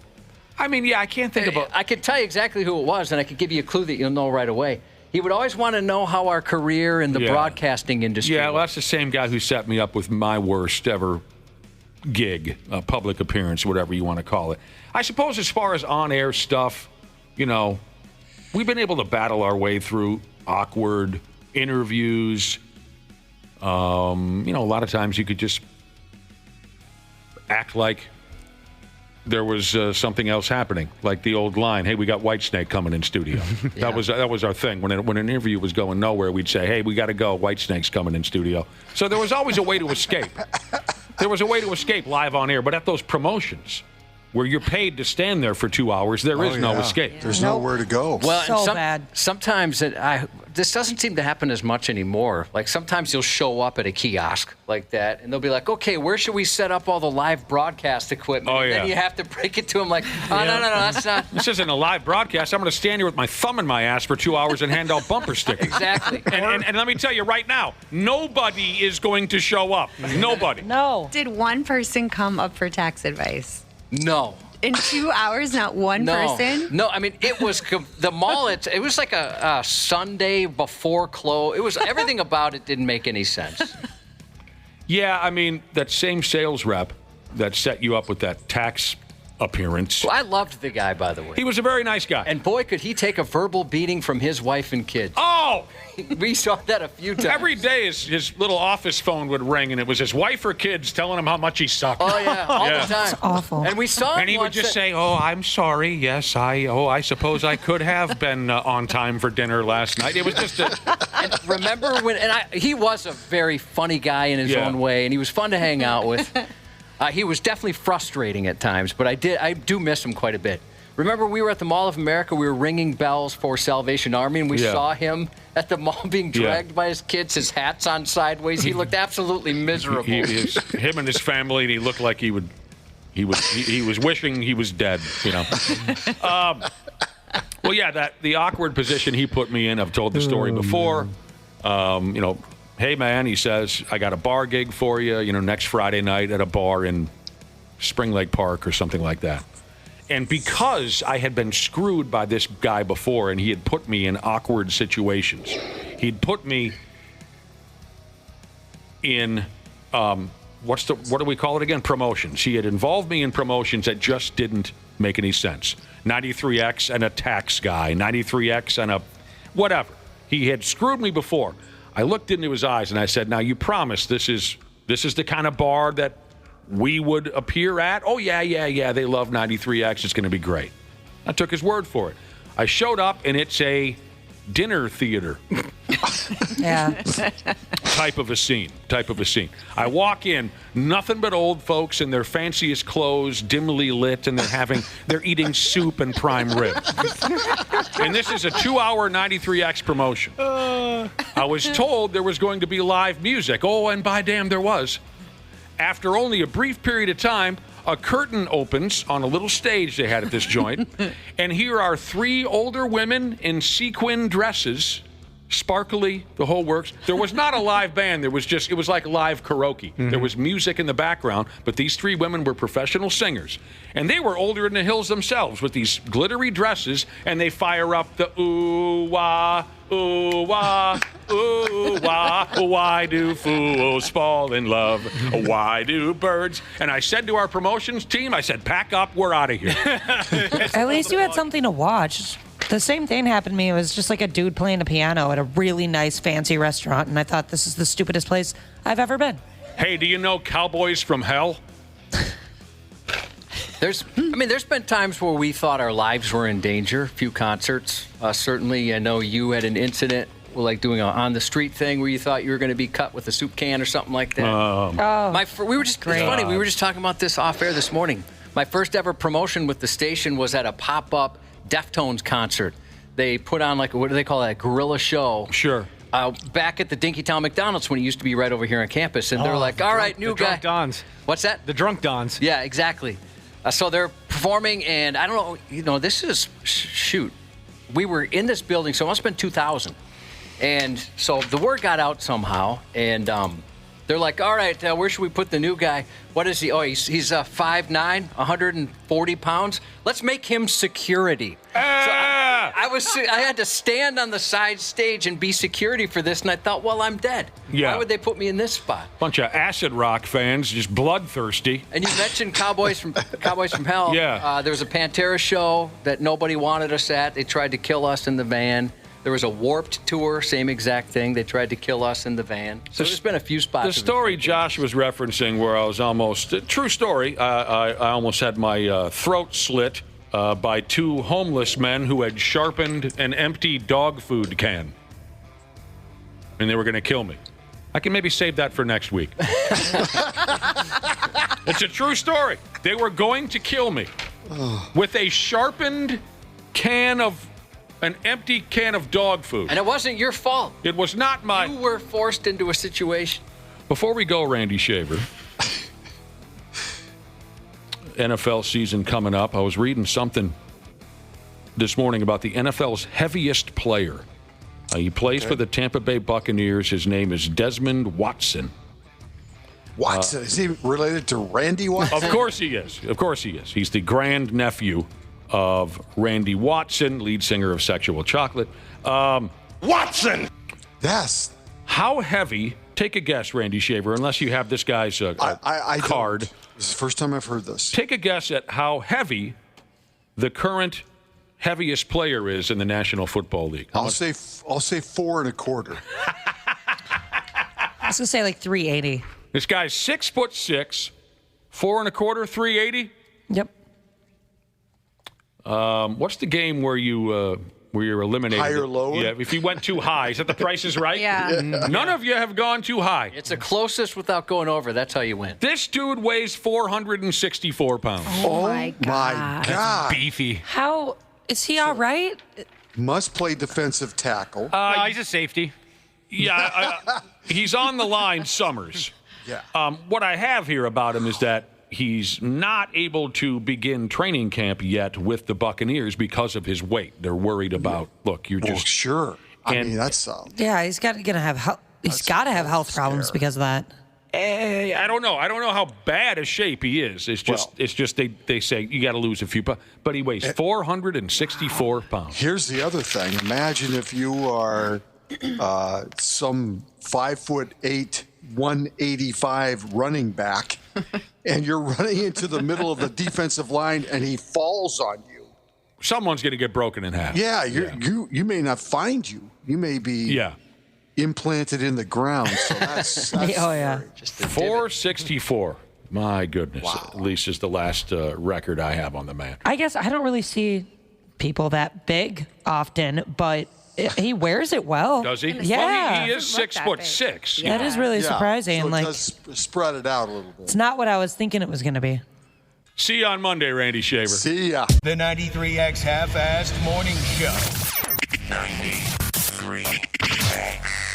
I mean, I can't think about... I could tell you exactly who it was, and I could give you a clue that you'll know right away. He would always want to know how our career in the broadcasting industry well, that's the same guy who set me up with my worst ever gig, public appearance, whatever you want to call it. I suppose as far as on-air stuff, we've been able to battle our way through awkward interviews. A lot of times you could just act like there was something else happening, like the old line, "Hey, we got Whitesnake coming in studio." That was our thing. When an interview was going nowhere, we'd say, "Hey, we got to go. Whitesnake's coming in studio." So there was always a way to escape. There was a way to escape live on air, but at those promotions where you're paid to stand there for 2 hours, there is no escape. There's nowhere to go. Well, bad. Sometimes this doesn't seem to happen as much anymore. Like sometimes you'll show up at a kiosk like that, and they'll be like, "Okay, where should we set up all the live broadcast equipment?" And then you have to break it to them like, "Oh, no, that's not." This isn't a live broadcast. I'm going to stand here with my thumb in my ass for 2 hours and hand out bumper stickers. Exactly. And let me tell you right now, nobody is going to show up. Nobody. No. Did one person come up for tax advice? No. In 2 hours, not one person? No, it was the mall. It was like a Sunday before close. It was everything about it didn't make any sense. Yeah, that same sales rep that set you up with that tax appearance. Well, I loved the guy, by the way. He was a very nice guy. And boy, could he take a verbal beating from his wife and kids. Oh! We saw that a few times. Every day his little office phone would ring, and it was his wife or kids telling him how much he sucked. Oh, yeah, all the time. That's awful. And we saw him and he would just say, "Oh, I'm sorry. Yes, I suppose I could have been on time for dinner last night." It was just And remember when... he was a very funny guy in his own way, and he was fun to hang out with. He was definitely frustrating at times, but I do miss him quite a bit. Remember, we were at the Mall of America. We were ringing bells for Salvation Army, and we saw him at the mall being dragged by his kids. His hat's on sideways. He looked absolutely miserable. Him and his family, and he looked like he was wishing he was dead. Well, yeah, the awkward position he put me in. I've told the story before. Hey, man, he says, "I got a bar gig for you, next Friday night at a bar in Spring Lake Park or something like that." And because I had been screwed by this guy before and he had put me in awkward situations, he'd put me in, what do we call it again? Promotions. He had involved me in promotions that just didn't make any sense. 93X and a tax guy, 93X and a whatever. He had screwed me before. I looked into his eyes and I said, "Now you promise this is the kind of bar that we would appear at?" "Oh, yeah, they love 93X. It's going to be great." I took his word for it. I showed up, and it's a dinner theater. Yeah. Type of a scene. I walk in, nothing but old folks in their fanciest clothes, dimly lit, and they're eating soup and prime rib. And this is a 2-hour 93X promotion. I was told there was going to be live music. Oh, and by damn, there was. After only a brief period of time, a curtain opens on a little stage they had at this joint, and here are 3 older women in sequin dresses, sparkly, the whole works. There was not a live band. It was like live karaoke. Mm-hmm. There was music in the background, but these 3 women were professional singers. And they were older in the hills themselves with these glittery dresses, and they fire up the ooh-wah, ooh-wah, ooh-wah, why do fools fall in love? Why do birds? And I said to our promotions team, I said, pack up, we're out of here. At least you had something to watch. The same thing happened to me. It was just like a dude playing a piano at a really nice, fancy restaurant, and I thought, this is the stupidest place I've ever been. Hey, do you know Cowboys from Hell? There's been times where we thought our lives were in danger. A few concerts. Certainly, I know you had an incident, like doing an on-the-street thing where you thought you were going to be cut with a soup can or something like that. It's funny, we were just talking about this off-air this morning. My first ever promotion with the station was at a pop-up Deftones concert. They put on what do they call it, a guerrilla show. Sure. Back at the Dinkytown McDonald's when it used to be right over here on campus. And they're like, all right, new guy. The Drunk Dons. What's that? The Drunk Dons. Yeah, exactly. So they're performing, and I don't know, this is, we were in this building, so it must have been 2000. And so the word got out somehow, and they're like, all right, where should we put the new guy? What is he? Oh, he's 5'9", 140 pounds. Let's make him security. So I had to stand on the side stage and be security for this, and I thought, well, I'm dead. Yeah. Why would they put me in this spot? Bunch of acid rock fans, just bloodthirsty. And you mentioned Cowboys from Hell. Yeah. There was a Pantera show that nobody wanted us at. They tried to kill us in the van. There was a Warped tour, same exact thing. They tried to kill us in the van. So there's been a few spots. The story Josh was referencing where I was almost, true story, I almost had my throat slit by 2 homeless men who had sharpened an empty dog food can. And they were going to kill me. I can maybe save that for next week. It's a true story. They were going to kill me with a sharpened an empty can of dog food. And it wasn't your fault. It was not my... You were forced into a situation. Before we go, Randy Shaver, NFL season coming up. I was reading something this morning about the NFL's heaviest player. He plays for the Tampa Bay Buccaneers. His name is Desmond Watson. Watson? Is he related to Randy Watson? Of course he is. He's the grandnephew of Randy Watson, lead singer of Sexual Chocolate. Watson! Yes. How heavy, take a guess, Randy Shaver, unless you have this guy's card. This is the first time I've heard this. Take a guess at how heavy the current heaviest player is in the National Football League. I'll say 4 1/4. I was going to say like 380. This guy's 6'6", 4 1/4, 380? Yep. What's the game where you're eliminated? Higher, lower? Yeah, if you went too high. Is that The Price is Right? Yeah. None of you have gone too high. It's the closest without going over. That's how you win. This dude weighs 464 pounds. Oh my God. That's beefy. How is he all right? Must play defensive tackle. No, he's a safety. Yeah, he's on the line Summers. Yeah. What I have here about him is that he's not able to begin training camp yet with the Buccaneers because of his weight. They're worried about, look, you're just... Well, sure. I mean, that's... Yeah, he's got to have health problems because of that. I don't know. I don't know how bad a shape he is. It's just they say you got to lose a few pounds. But he weighs 464 pounds. Here's the other thing. Imagine if you are some 5'8", 185 running back, and you're running into the middle of the defensive line, and he falls on you. Someone's going to get broken in half. Yeah, you may not find you. You may be implanted in the ground. So that's 464. My goodness. Wow. At least is the last record I have on the man. I guess I don't really see people that big often, but he wears it well. Does he? Yeah. Well, he is 6'6". That is really surprising. So it like, does spread it out a little bit. it's not what I was thinking it was going to be. See you on Monday, Randy Shaver. See ya. The 93X Half-Assed Morning Show. 93X.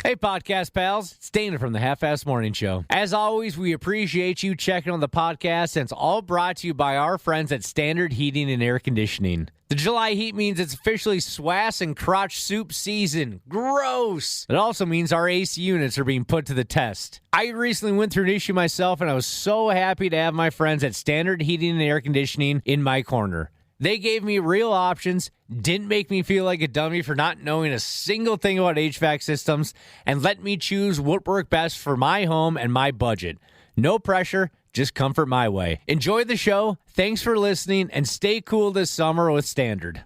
Hey, podcast pals. It's Dana from the Half-Assed Morning Show. As always, we appreciate you checking on the podcast, and it's all brought to you by our friends at Standard Heating and Air Conditioning. The July heat means it's officially swass and crotch soup season. Gross! It also means our AC units are being put to the test. I recently went through an issue myself, and I was so happy to have my friends at Standard Heating and Air Conditioning in my corner. They gave me real options, didn't make me feel like a dummy for not knowing a single thing about HVAC systems, and let me choose what worked best for my home and my budget. No pressure, just comfort my way. Enjoy the show, thanks for listening, and stay cool this summer with Standard.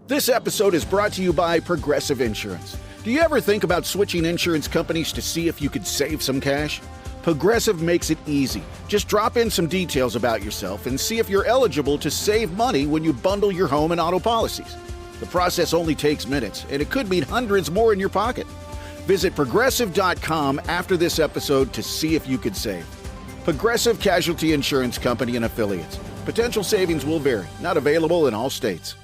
This episode is brought to you by Progressive Insurance. Do you ever think about switching insurance companies to see if you could save some cash? Progressive makes it easy. Just drop in some details about yourself and see if you're eligible to save money when you bundle your home and auto policies. The process only takes minutes, and it could mean hundreds more in your pocket. Visit Progressive.com after this episode to see if you could save. Progressive Casualty Insurance Company and Affiliates. Potential savings will vary. Not available in all states.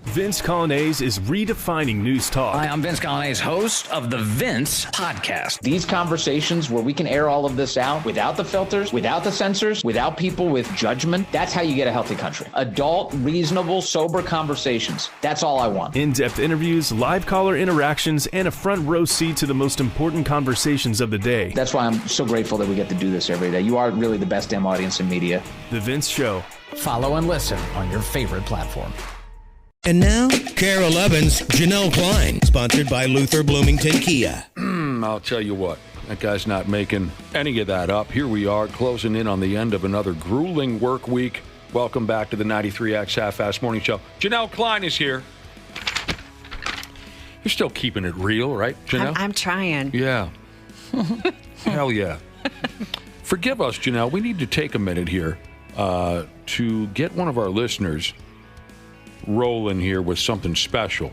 Vince Colonnese is redefining news talk. Hi, I'm Vince Colonnese, host of the Vince Podcast. These conversations where we can air all of this out without the filters, without the censors, without people with judgment, that's how you get a healthy country. Adult, reasonable, sober conversations. That's all I want. In-depth interviews, live caller interactions, and a front row seat to the most important conversations of the day. That's why I'm so grateful that we get to do this every day. You are really the best damn audience in media. The Vince Show. Follow and listen on your favorite platform. And now, KARE 11's Janel Klein, sponsored by Luther Bloomington Kia. I'll tell you what, that guy's not making any of that up. Here we are, closing in on the end of another grueling work week. Welcome back to the 93X Half-Assed Morning Show. Janel Klein is here. You're still keeping it real, right, Janel? I'm trying. Yeah. Hell yeah. Forgive us, Janel. We need to take a minute here to get one of our listeners rolling here with something special.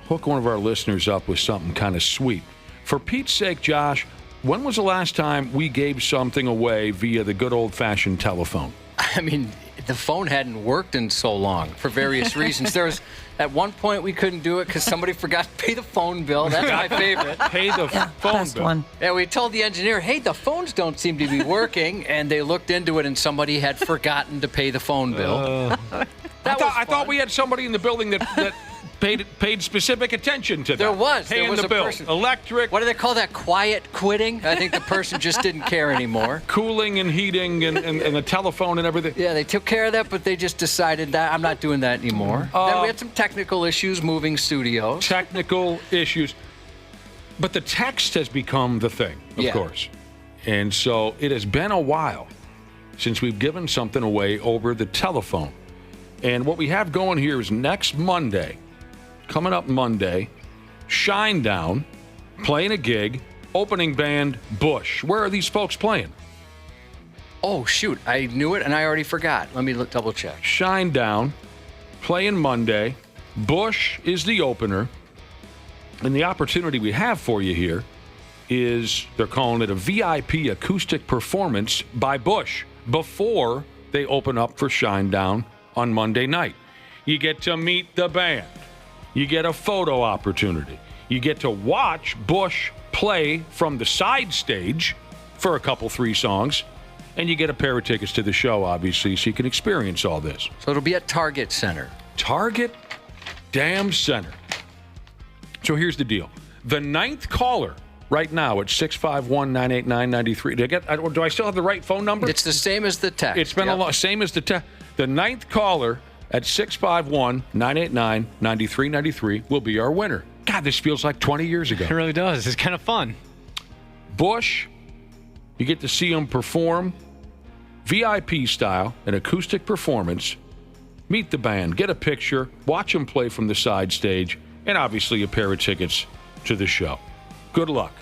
Hook one of our listeners up with something kind of sweet. For Pete's sake, Josh, when was the last time we gave something away via the good old-fashioned telephone? I mean, the phone hadn't worked in so long for various reasons. There was, at one point, we couldn't do it because somebody forgot to pay the phone bill. That's my favorite. Pay the phone bill. One. Yeah, we told the engineer, hey, the phones don't seem to be working, and they looked into it, and somebody had forgotten to pay the phone bill. I thought we had somebody in the building that paid specific attention to that. There was the a bill. person. Electric. What do they call that? Quiet quitting? I think the person just didn't care anymore. Cooling and heating and the telephone and everything. Yeah, they took care of that, but they just decided that I'm not doing that anymore. Then we had some technical issues moving studios. Technical issues. But the text has become the thing, of course. And so it has been a while since we've given something away over the telephone. And what we have going here is next Monday, coming up Monday, Shinedown, playing a gig, opening band, Bush. Where are these folks playing? Oh, shoot. I knew it, and I already forgot. Let me double check. Shinedown, playing Monday. Bush is the opener. And the opportunity we have for you here is they're calling it a VIP acoustic performance by Bush before they open up for Shinedown on Monday night. You get to meet the band. You get a photo opportunity. You get to watch Bush play from the side stage for a couple, 3 songs. And you get a pair of tickets to the show, obviously, so you can experience all this. So it'll be at Target Center. Target damn Center. So here's the deal. The 9th caller right now at 651-989-93. Do I still have the right phone number? It's the same as the text. It's been a lot. Same as the text. The 9th caller at 651-989-9393 will be our winner. God, this feels like 20 years ago. It really does. It's kind of fun. Bush, you get to see him perform VIP style, an acoustic performance. Meet the band, get a picture, watch him play from the side stage, and obviously a pair of tickets to the show. Good luck.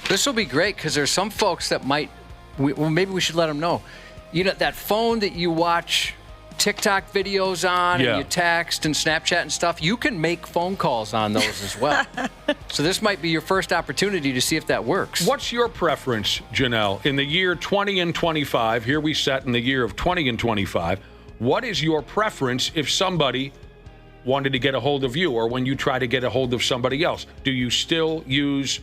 This will be great because there's some folks that might, maybe we should let them know. You know, that phone that you watch TikTok videos on Yeah. and you text and Snapchat and stuff, you can make phone calls on those as well. So this might be your first opportunity to see if that works. What's your preference, Janelle, in the year 20 and 25? Here we set in the year of 20 and 25. What is your preference if somebody wanted to get a hold of you or when you try to get a hold of somebody else? Do you still use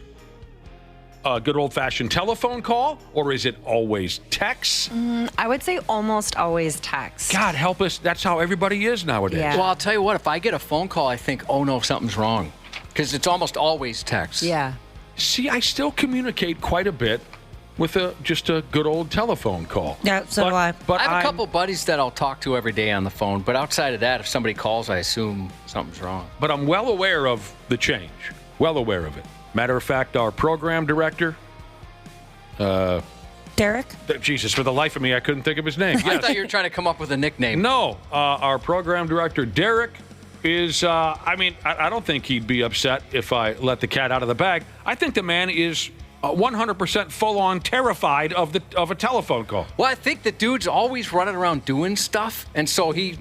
a good old-fashioned telephone call, or is it always text? I would say almost always text. God help us, that's how everybody is nowadays. Yeah. Well, I'll tell you what, if I get a phone call, I think, oh no, something's wrong. Because it's almost always text. Yeah. See, I still communicate quite a bit with just a good old telephone call. Yeah, so do I. But I have a couple buddies that I'll talk to every day on the phone, but outside of that, if somebody calls, I assume something's wrong. But I'm well aware of the change. Well aware of it. Matter of fact, our program director, Derek? Jesus, for the life of me, I couldn't think of his name. I Yes. thought you were trying to come up with a nickname. No, our program director, Derek, is, I don't think he'd be upset if I let the cat out of the bag. I think the man is 100% full-on terrified of a telephone call. Well, I think the dude's always running around doing stuff, and so he,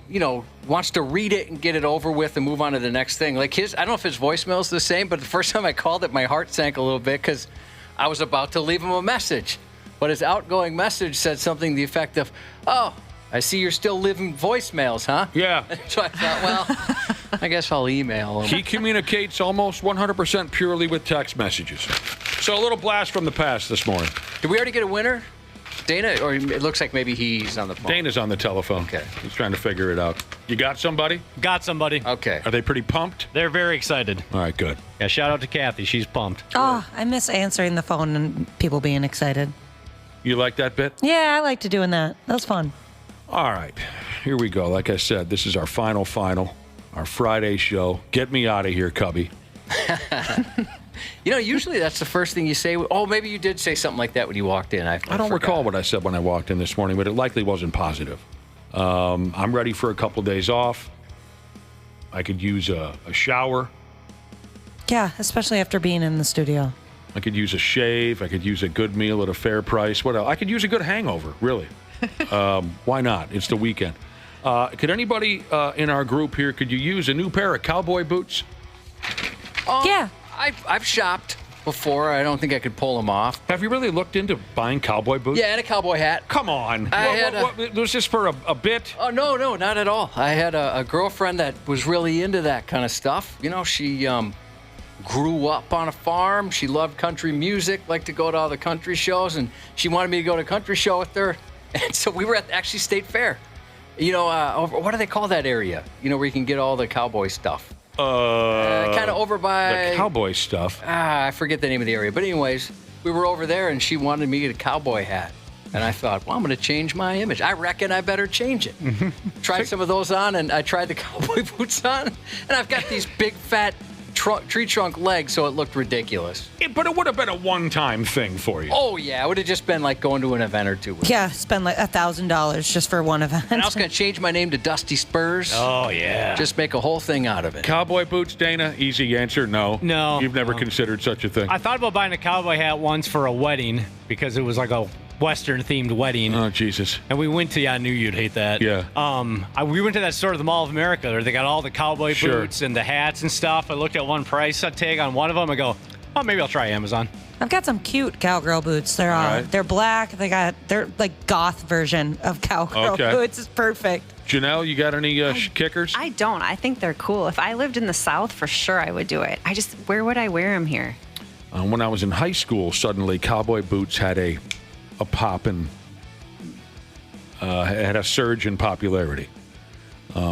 wants to read it and get it over with and move on to the next thing. Like I don't know if his voicemail's the same, but the first time I called it, my heart sank a little bit because I was about to leave him a message. But his outgoing message said something to the effect of, "Oh, I see you're still leaving voicemails, huh?" Yeah. So I thought, well, I guess I'll email him. He communicates almost 100% purely with text messages. So a little blast from the past this morning. Did we already get a winner? Dana, or it looks like maybe he's on the phone. Dana's on the telephone. Okay. He's trying to figure it out. You got somebody? Got somebody. Okay. Are they pretty pumped? They're very excited. All right, good. Yeah, shout out to Kathy. She's pumped. Oh, I miss answering the phone and people being excited. You like that bit? Yeah, I liked doing that. That was fun. All right. Here we go. Like I said, this is our final, our Friday show. Get me out of here, Cubby. Usually that's the first thing you say. Oh, maybe you did say something like that when you walked in. I don't recall what I said when I walked in this morning, but it likely wasn't positive. I'm ready for a couple days off. I could use a shower. Yeah, especially after being in the studio. I could use a shave. I could use a good meal at a fair price. What else? I could use a good hangover, really. Why not? It's the weekend. Could anybody in our group here, could you use a new pair of cowboy boots? Yeah. I've shopped before. I don't think I could pull them off. Have you really looked into buying cowboy boots? Yeah, and a cowboy hat. Come on. Was this for a bit? Oh, no, not at all. I had a girlfriend that was really into that kind of stuff. She grew up on a farm. She loved country music, liked to go to all the country shows, and she wanted me to go to a country show with her. And so we were at actually State Fair. What do they call that area? Where you can get all the cowboy stuff. Kind of over by... The cowboy stuff. I forget the name of the area. But anyways, we were over there, and she wanted me to get a cowboy hat. And I thought, well, I'm going to change my image. I reckon I better change it. Tried some of those on, and I tried the cowboy boots on. And I've got these big, fat tree trunk legs, so it looked ridiculous. But it would have been a one-time thing for you. Oh, yeah. It would have just been like going to an event or two. Yeah, spend like $1,000 just for one event. And I was going to change my name to Dusty Spurs. Oh, yeah. Just make a whole thing out of it. Cowboy boots, Dana? Easy answer, no. No. You've never considered such a thing? I thought about buying a cowboy hat once for a wedding because it was like a Western-themed wedding. Oh, Jesus. And we went to, I knew you'd hate that. Yeah. We went to that store, the Mall of America, where they got all the cowboy boots and the hats and stuff. I looked at one price tag on one of them. I go, oh, maybe I'll try Amazon. I've got some cute cowgirl boots. They're black. They're like goth version of cowgirl boots. It's perfect. Janelle, you got any kickers? I don't. I think they're cool. If I lived in the South, for sure I would do it. Where would I wear them here? When I was in high school, suddenly cowboy boots had a pop and had a surge in popularity.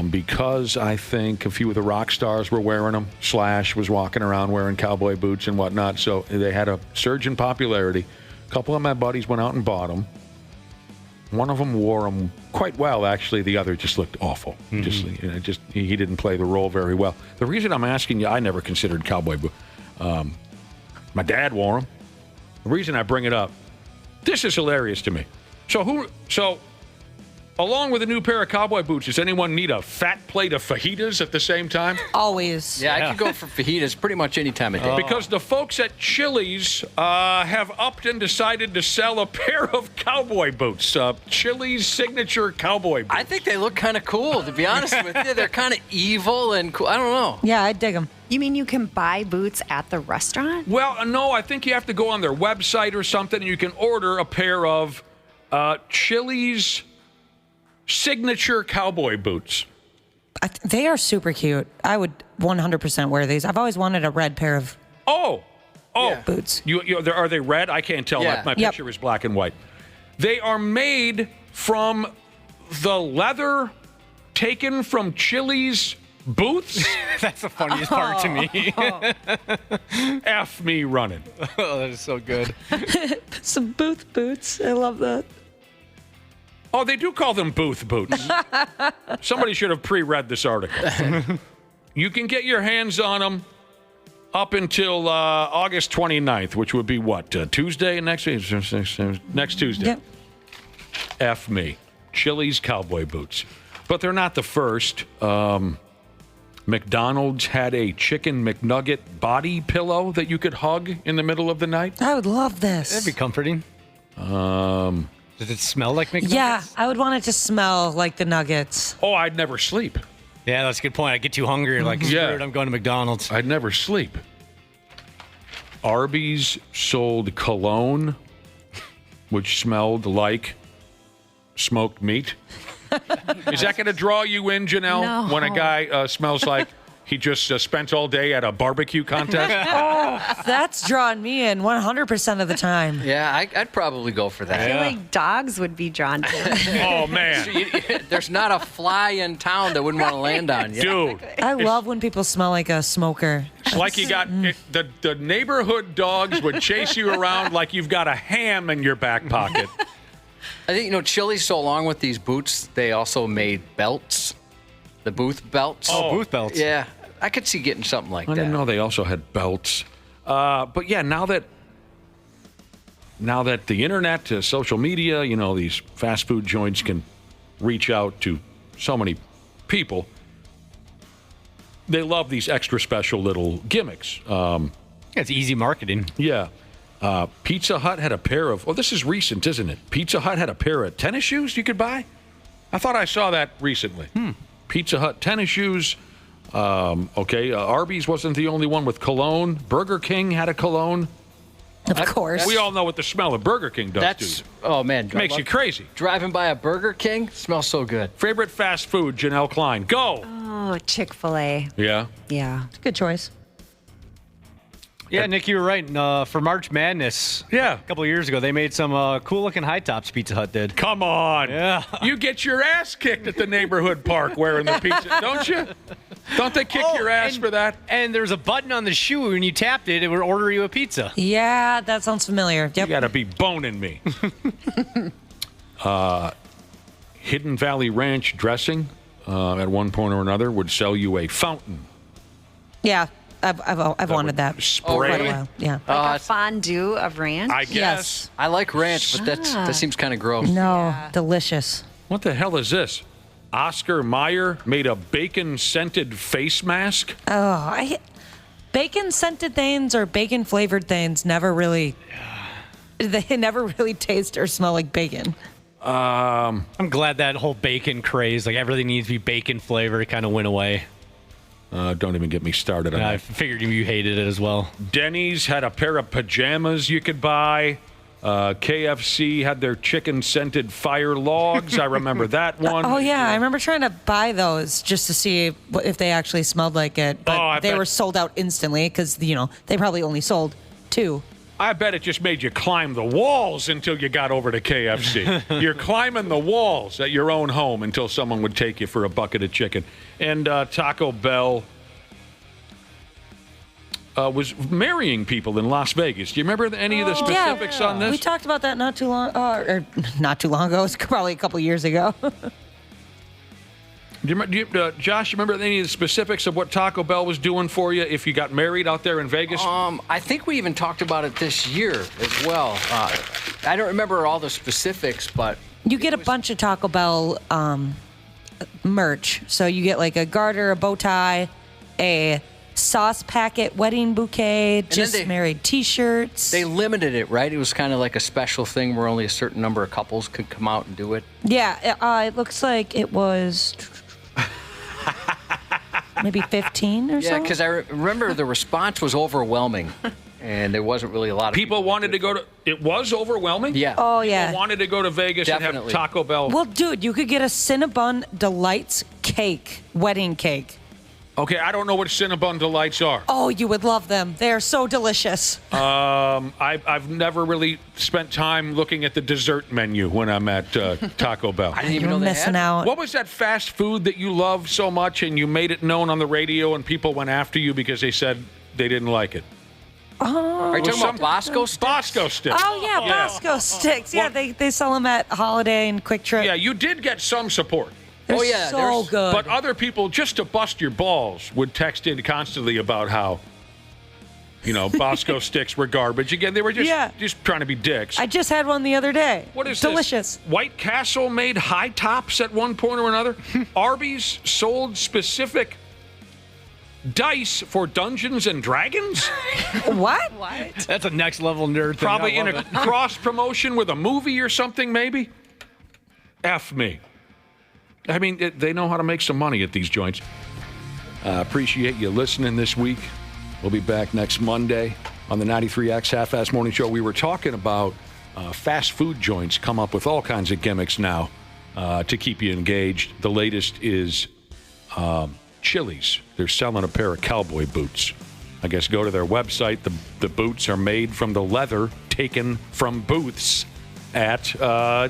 Because I think a few of the rock stars were wearing them. Slash was walking around wearing cowboy boots and whatnot. So they had a surge in popularity. A couple of my buddies went out and bought them. One of them wore them quite well, actually. The other just looked awful. Mm-hmm. He didn't play the role very well. The reason I'm asking you, I never considered cowboy boots. My dad wore them. The reason I bring it up, this is hilarious to me. So Along with a new pair of cowboy boots, does anyone need a fat plate of fajitas at the same time? Always. Yeah, I could go for fajitas pretty much any time of day. Because the folks at Chili's have upped and decided to sell a pair of cowboy boots. Chili's signature cowboy boots. I think they look kind of cool, to be honest with you. They're kind of evil and cool. I don't know. Yeah, I dig them. You mean you can buy boots at the restaurant? Well, no, I think you have to go on their website or something, and you can order a pair of Chili's signature cowboy boots. They are super cute. I would 100% wear these. I've always wanted a red pair of boots. Are they red? I can't tell. Yeah. My picture is black and white. They are made from the leather taken from Chili's booths. That's the funniest part to me. F me running. Oh, that is so good. Some booth boots. I love that. Oh, they do call them booth boots. Somebody should have pre-read this article. You can get your hands on them up until August 29th, which would be what? Tuesday next Tuesday. Yep. F me. Chili's cowboy boots. But they're not the first. McDonald's had a chicken McNugget body pillow that you could hug in the middle of the night. I would love this. That'd be comforting. Does it smell like McNuggets? Yeah, I would want it to smell like the nuggets. Oh, I'd never sleep. Yeah, that's a good point. I get too hungry, like, screwed, I'm going to McDonald's. I'd never sleep. Arby's sold cologne, which smelled like smoked meat. Is that going to draw you in, Janelle? No. When a guy smells like he just spent all day at a barbecue contest? That's drawing me in 100% of the time. Yeah, I'd probably go for that. I feel like dogs would be drawn to it. Oh, man. There's not a fly in town that wouldn't want to land on you. Dude. I love when people smell like a smoker. It's like you got the neighborhood dogs would chase you around like you've got a ham in your back pocket. I think, Chili's, so along with these boots, they also made belts. The booth belts. Oh, booth belts. Yeah. I could see getting something like I that. didn't know they also had belts. But yeah, now that the internet, social media, these fast food joints can reach out to so many people, they love these extra special little gimmicks. It's easy marketing. Yeah. Pizza Hut had a pair of, this is recent, isn't it? Pizza Hut had a pair of tennis shoes you could buy? I thought I saw that recently. Pizza Hut tennis shoes. Arby's wasn't the only one with cologne. Burger King had a cologne. Of course. We all know what the smell of Burger King does to you. Oh, man. Makes you crazy. Driving by a Burger King smells so good. Favorite fast food, Janel Klein. Go. Oh, Chick-fil-A. Yeah? Yeah. It's a good choice. Yeah, Nick, you were right. For March Madness, a couple of years ago, they made some cool-looking high tops. Pizza Hut did. Come on. Yeah. You get your ass kicked at the neighborhood park wearing the pizza, don't you? Don't they kick your ass for that? And there's a button on the shoe, and you tapped it, it would order you a pizza. Yeah, that sounds familiar. Yep. You got to be boning me. Hidden Valley Ranch dressing, at one point or another, would sell you a fountain. Yeah. I've wanted that spray. for quite a while. Yeah. Like a fondue of ranch? I guess. Yes. I like ranch, but that seems kind of gross. No, delicious. What the hell is this? Oscar Mayer made a bacon-scented face mask? Oh, bacon-scented things or bacon-flavored things never really taste or smell like bacon. I'm glad that whole bacon craze, like everything needs to be bacon flavored, kind of went away. Don't even get me started on that. I figured you hated it as well. Denny's had a pair of pajamas you could buy. KFC had their chicken-scented fire logs. I remember that one. Oh, yeah. I remember trying to buy those just to see if they actually smelled like it. But they were sold out instantly because, they probably only sold 2. I bet it just made you climb the walls until you got over to KFC. You're climbing the walls at your own home until someone would take you for a bucket of chicken. And Taco Bell was marrying people in Las Vegas. Do you remember any of the specifics on this? We talked about that not too long ago. It's probably a couple years ago. Josh, you remember any of the specifics of what Taco Bell was doing for you if you got married out there in Vegas? I think we even talked about it this year as well. I don't remember all the specifics, but you get a bunch of Taco Bell merch. So you get like a garter, a bow tie, a sauce packet, wedding bouquet, married T-shirts. They limited it, right? It was kind of like a special thing where only a certain number of couples could come out and do it. Yeah, it looks like it was maybe 15 or so. Yeah, because I remember the response was overwhelming, and there wasn't really a lot of people wanted to go to. It was overwhelming. Yeah. Oh yeah. People wanted to go to Vegas and have Taco Bell. Well, dude, you could get a Cinnabon Delights cake, wedding cake. Okay, I don't know what Cinnabon Delights are. Oh, you would love them. They are so delicious. I've never really spent time looking at the dessert menu when I'm at Taco Bell. I didn't even know they missing had out. What was that fast food that you loved so much and you made it known on the radio and people went after you because they said they didn't like it? Oh. Are you talking about Bosco sticks? Bosco sticks. Oh, yeah, Bosco sticks. Yeah, they sell them at Holiday and Quick Trip. Yeah, you did get some support. They're so good. But other people, just to bust your balls, would text in constantly about how, Bosco sticks were garbage. Again, they were just trying to be dicks. I just had one the other day. What is delicious? This? White Castle made high tops at one point or another. Arby's sold specific dice for Dungeons and Dragons. What? That's a next level nerd thing. Probably in a cross promotion with a movie or something, maybe. F me. I mean, they know how to make some money at these joints. Appreciate you listening this week. We'll be back next Monday on the 93X Half-Ass Morning Show. We were talking about fast food joints come up with all kinds of gimmicks now to keep you engaged. The latest is Chili's. They're selling a pair of cowboy boots. I guess go to their website. The boots are made from the leather taken from booths at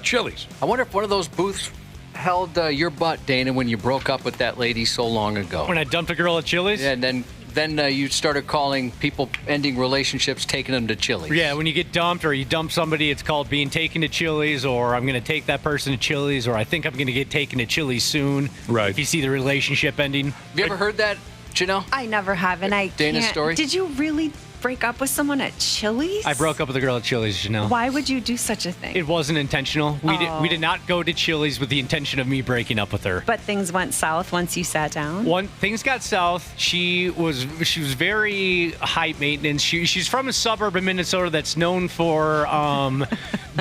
Chili's. I wonder if one of those booths held your butt, Dana, when you broke up with that lady so long ago. When I dumped a girl at Chili's? Yeah, and then you started calling people ending relationships, taking them to Chili's. Yeah, when you get dumped or you dump somebody, it's called being taken to Chili's, or I'm going to take that person to Chili's, or I think I'm going to get taken to Chili's soon. Right. If you see the relationship ending. Have you ever heard that, Janel? I never have, and I Dana's can't. story? Did you really break up with someone at Chili's? I broke up with a girl at Chili's, Janel. Why would you do such a thing? It wasn't intentional. We did not go to Chili's with the intention of me breaking up with her. But things went south once you sat down? Things got south. She was very high maintenance. She's from a suburb in Minnesota that's known for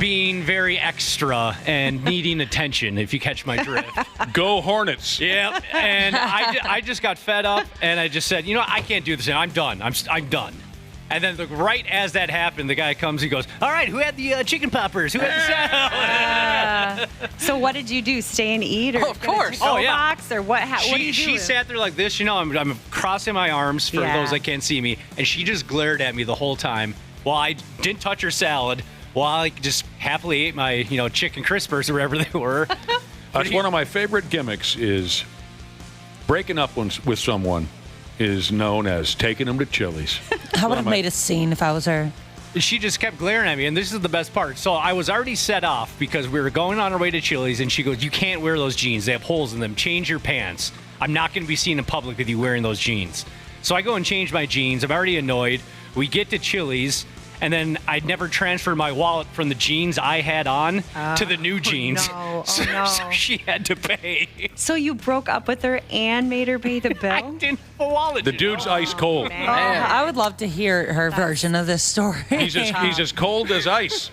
being very extra and needing attention, if you catch my drift. Go Hornets. Yeah, and I just got fed up, and I just said, I can't do this. I'm done. I'm done. And then right as that happened, the guy comes, he goes, all right, who had the chicken poppers? Who had the salad? So what did you do? Stay and eat? Or of course. Box, or what? What did you do? She sat there like this, I'm crossing my arms for those that can't see me, and she just glared at me the whole time while I didn't touch her salad, while I just happily ate my, chicken crispers or whatever they were. That's one of my favorite gimmicks is breaking up with someone is known as taking them to Chili's. I would have made a scene if I was her. She just kept glaring at me, and this is the best part. So I was already set off because we were going on our way to Chili's, and she goes, you can't wear those jeans. They have holes in them. Change your pants. I'm not going to be seen in public with you wearing those jeans. So I go and change my jeans. I'm already annoyed. We get to Chili's, and then I'd never transferred my wallet from the jeans I had on to the new jeans. No. So she had to pay. So you broke up with her and made her pay the bill? I didn't wallet. The dude's ice cold. I would love to hear her version of this story. He's as cold as ice.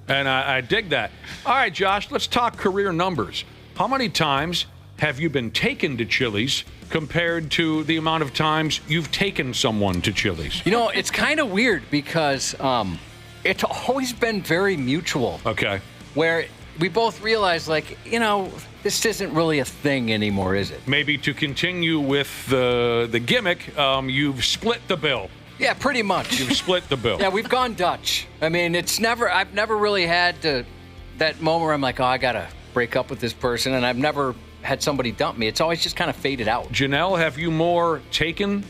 And I dig that. All right, Josh, let's talk career numbers. How many times have you been taken to Chili's compared to the amount of times you've taken someone to Chili's? It's kind of weird because it's always been very mutual. Okay. Where we both realize, this isn't really a thing anymore, is it? Maybe to continue with the gimmick, you've split the bill. Yeah, pretty much. You've split the bill. Yeah, we've gone Dutch. I mean, I've never really had that moment where I'm like, I got to break up with this person, and I've never had somebody dump me. It's always just kind of faded out. Janel, have you more taken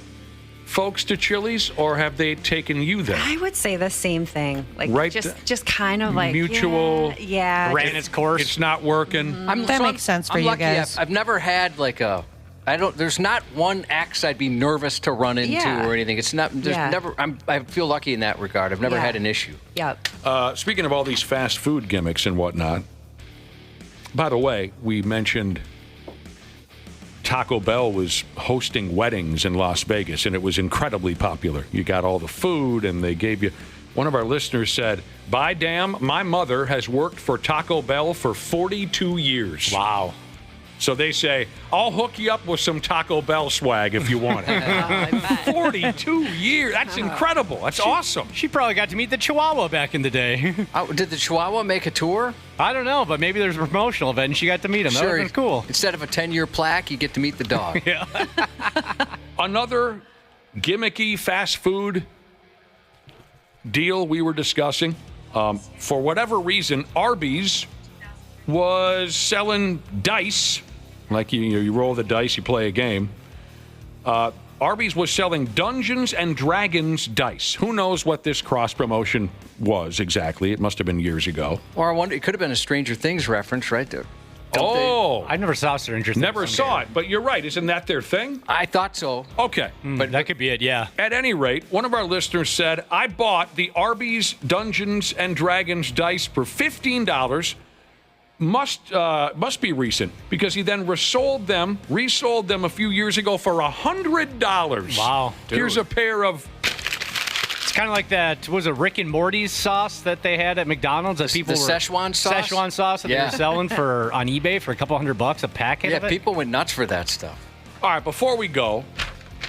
folks to Chili's, or have they taken you there? I would say the same thing. Like Right just kind of like mutual. Yeah. Ran its course. It's not working. That makes sense for I'm you lucky. guys. I've never had like there's not one ex I'd be nervous to run into Yeah. or anything. It's not. There's Yeah. never. I feel lucky in that regard. I've never Yeah. had an issue. Yep. Speaking of all these fast food gimmicks and whatnot, by the way, we mentioned Taco Bell was hosting weddings in Las Vegas, and it was incredibly popular. You got all the food, and they gave you. One of our listeners said, "By damn, my mother has worked for Taco Bell for 42 years." Wow. So they say, I'll hook you up with some Taco Bell swag if you want it. 42 years. That's incredible. That's awesome. She probably got to meet the Chihuahua back in the day. Did the Chihuahua make a tour? I don't know, but maybe there's a promotional event and she got to meet him. That Sure. was cool. Instead of a 10-year plaque, you get to meet the dog. Yeah. Another gimmicky fast food deal we were discussing. For whatever reason, Arby's was selling dice. Like you roll the dice, you play a game. Arby's was selling Dungeons and Dragons dice. Who knows what this cross promotion was exactly? It must have been years ago. Or I wonder, it could have been a Stranger Things reference, right there. I never saw Stranger Things. Never saw it, but you're right. Isn't that their thing? I thought so. Okay. But that could be it, yeah. At any rate, one of our listeners said, I bought the Arby's Dungeons and Dragons dice for $15. Must be recent, because he then resold them a few years ago for $100. Wow. Here's a pair of... It's kind of like that, was it Rick and Morty's sauce that they had at McDonald's that people the were... Szechuan sauce? Szechuan sauce that they were selling on eBay for a couple $100 a packet of it. Yeah, people went nuts for that stuff. All right, before we go,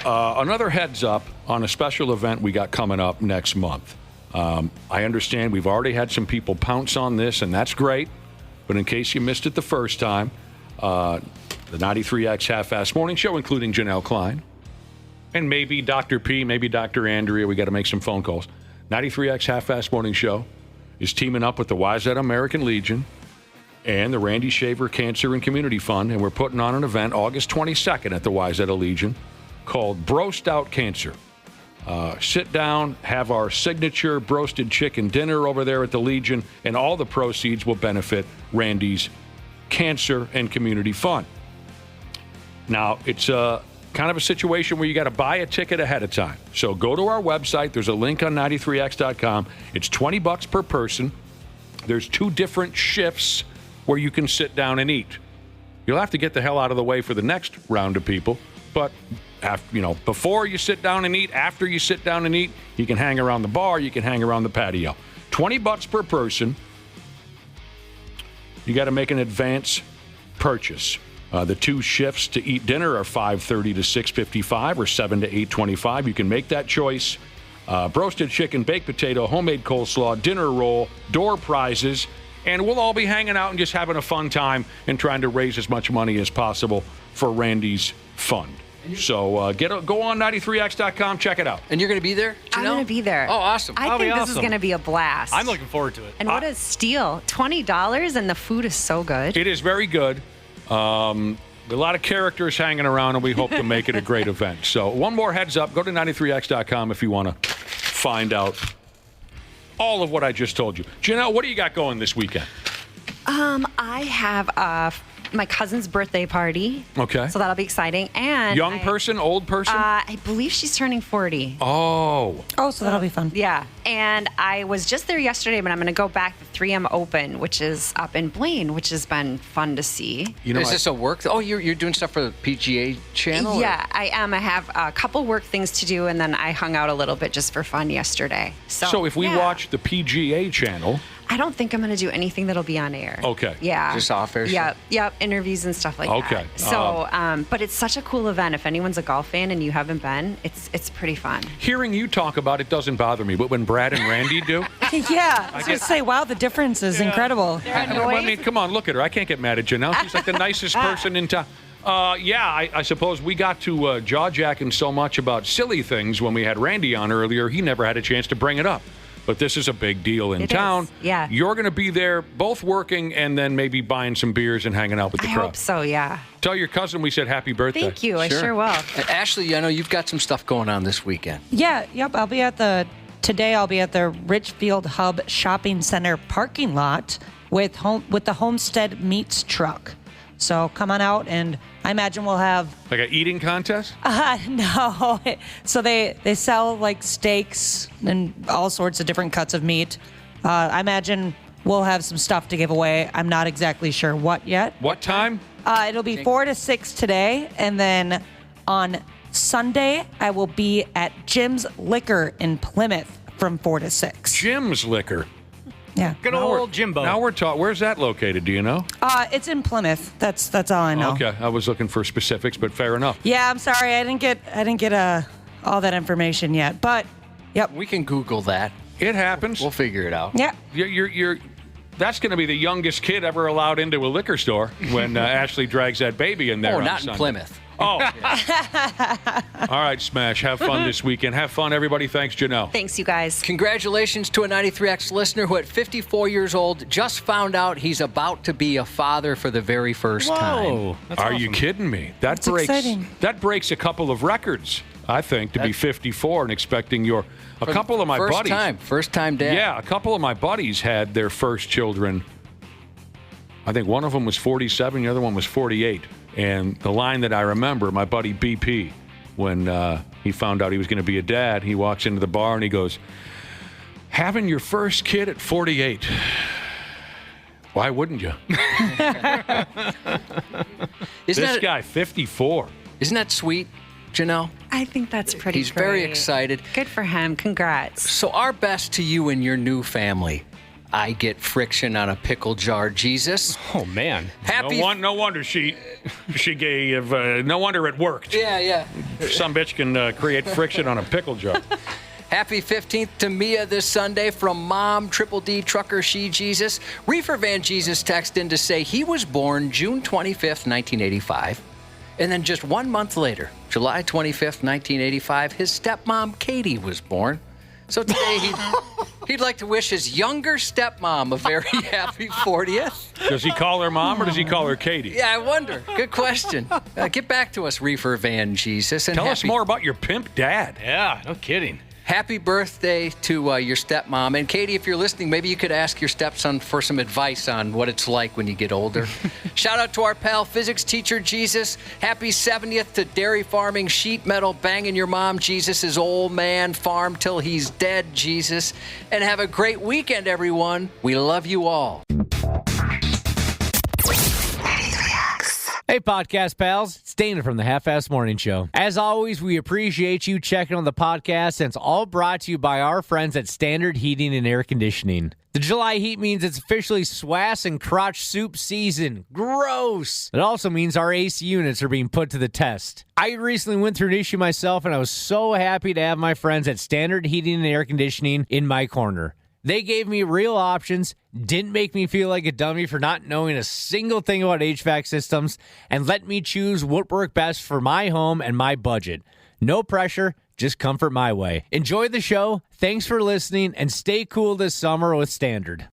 another heads up on a special event we got coming up next month. I understand we've already had some people pounce on this, and that's great. But in case you missed it the first time, the 93X Half-Ass Morning Show, including Janel Klein, and maybe Dr. P, maybe Dr. Andrea, we got to make some phone calls. 93X Half-Ass Morning Show is teaming up with the Wayzata American Legion and the Randy Shaver Cancer and Community Fund, and we're putting on an event August 22nd at the Wayzata Legion called Broast Out Cancer. Sit down, have our signature broasted chicken dinner over there at the Legion, and all the proceeds will benefit Randy's Cancer and Community Fund. Now, it's kind of a situation where you got to buy a ticket ahead of time. So go to our website. There's a link on 93x.com. It's $20 per person. There's 2 different shifts where you can sit down and eat. You'll have to get the hell out of the way for the next round of people, but before you sit down and eat, after you sit down and eat, you can hang around the bar, you can hang around the patio. $20 per person. You got to make an advance purchase. The 2 shifts to eat dinner are 5:30 to 6:55 or 7 to 8:25. You can make that choice. Broasted chicken, baked potato, homemade coleslaw, dinner roll, door prizes, and we'll all be hanging out and just having a fun time and trying to raise as much money as possible for Randy's fund. So go on 93x.com, check it out. And you're going to be there, Janel? I'm going to be there. Oh, awesome. I think this is going to be a blast. I'm looking forward to it. And what a steal. $20 and the food is so good. It is very good. A lot of characters hanging around, and we hope to make it a great event. So one more heads up. Go to 93x.com if you want to find out all of what I just told you. Janel, what do you got going this weekend? I have my cousin's birthday party. Okay. So that'll be exciting. And young person, old person? I believe she's turning 40. Oh, so that'll be fun. Yeah. And I was just there yesterday, but I'm going to go back to 3M Open, which is up in Blaine, which has been fun to see. Is this a work? Oh, you're doing stuff for the PGA channel? Yeah, I am. I have a couple work things to do, and then I hung out a little bit just for fun yesterday. So if we watch the PGA channel... I don't think I'm going to do anything that'll be on air. Okay. Yeah. Just off air? Yep. Interviews and stuff like that. Okay. So, but it's such a cool event. If anyone's a golf fan and you haven't been, it's pretty fun. Hearing you talk about it doesn't bother me, but when Brad and Randy do... Yeah. I was going to say, wow, the difference is incredible. I mean, come on, look at her. I can't get mad at Janel. She's like the nicest person in town. I suppose we got to jaw-jacking so much about silly things when we had Randy on earlier, he never had a chance to bring it up. But this is a big deal in town. Is. Yeah. You're going to be there both working and then maybe buying some beers and hanging out with the I crowd. hope so, yeah. Tell your cousin we said happy birthday. Thank you. I sure will. And Ashley, I know you've got some stuff going on this weekend. Yeah, yep. I'll be at the Richfield Hub Shopping Center parking lot with the Homestead Meats truck. So come on out, and I imagine we'll have like an eating contest. No. So they sell like steaks and all sorts of different cuts of meat. I imagine we'll have some stuff to give away. I'm not exactly sure what yet. What time? It'll be 4 to 6 today, and then on Sunday I will be at Jim's Liquor in Plymouth from 4 to 6. Jim's Liquor. Yeah. Good old Jimbo. Now we're talking. Where's that located? Do you know? It's in Plymouth. That's all I know. Okay, I was looking for specifics, but fair enough. Yeah, I'm sorry. I didn't get all that information yet, but yep. We can Google that. It happens. We'll figure it out. Yeah. You're that's going to be the youngest kid ever allowed into a liquor store when Ashley drags that baby in there. Oh, on not in Sunday. Plymouth. Oh. All right, Smash. Have fun this weekend. Have fun, everybody. Thanks, Janelle. Thanks, you guys. Congratulations to a 93X listener who, at 54 years old, just found out he's about to be a father for the very first time. That's Are you kidding me? That breaks a couple of records, I think, to be 54 and expecting a couple of my buddies. First time dad. Yeah, a couple of my buddies had their first children. I think one of them was 47, the other one was 48. And the line that I remember, my buddy BP, when he found out he was going to be a dad, he walks into the bar and he goes, "Having your first kid at 48. Why wouldn't you?" This guy, 54. Isn't that sweet, Janelle? I think that's pretty He's very excited. Good for him. Congrats. So our best to you and your new family. I get friction on a pickle jar, Jesus. Oh, man. Happy. No wonder she gave, no wonder it worked. Yeah. Some bitch can create friction on a pickle jar. Happy 15th to Mia this Sunday from Mom, Triple D, Trucker, She, Jesus. Reefer Van Jesus texted in to say he was born June 25th, 1985. And then just 1 month later, July 25th, 1985, his stepmom, Katie, was born. So today he'd like to wish his younger stepmom a very happy 40th. Does he call her mom or does he call her Katie? Yeah, I wonder. Good question. Get back to us, Reefer Van Jesus. And Tell us more about your pimp dad. Yeah, no kidding. Happy birthday to your stepmom. And Katie, if you're listening, maybe you could ask your stepson for some advice on what it's like when you get older. Shout out to our pal, physics teacher Jesus. Happy 70th to dairy farming, sheet metal, banging your mom, Jesus, his old man, farm till he's dead, Jesus. And have a great weekend, everyone. We love you all. Hey, podcast pals. It's Dana from the Half-Ass Morning Show. As always, we appreciate you checking on the podcast, and it's all brought to you by our friends at Standard Heating and Air Conditioning. The July heat means it's officially swass and crotch soup season. Gross! It also means our AC units are being put to the test. I recently went through an issue myself, and I was so happy to have my friends at Standard Heating and Air Conditioning in my corner. They gave me real options, didn't make me feel like a dummy for not knowing a single thing about HVAC systems, and let me choose what worked best for my home and my budget. No pressure, just comfort my way. Enjoy the show, thanks for listening, and stay cool this summer with Standard.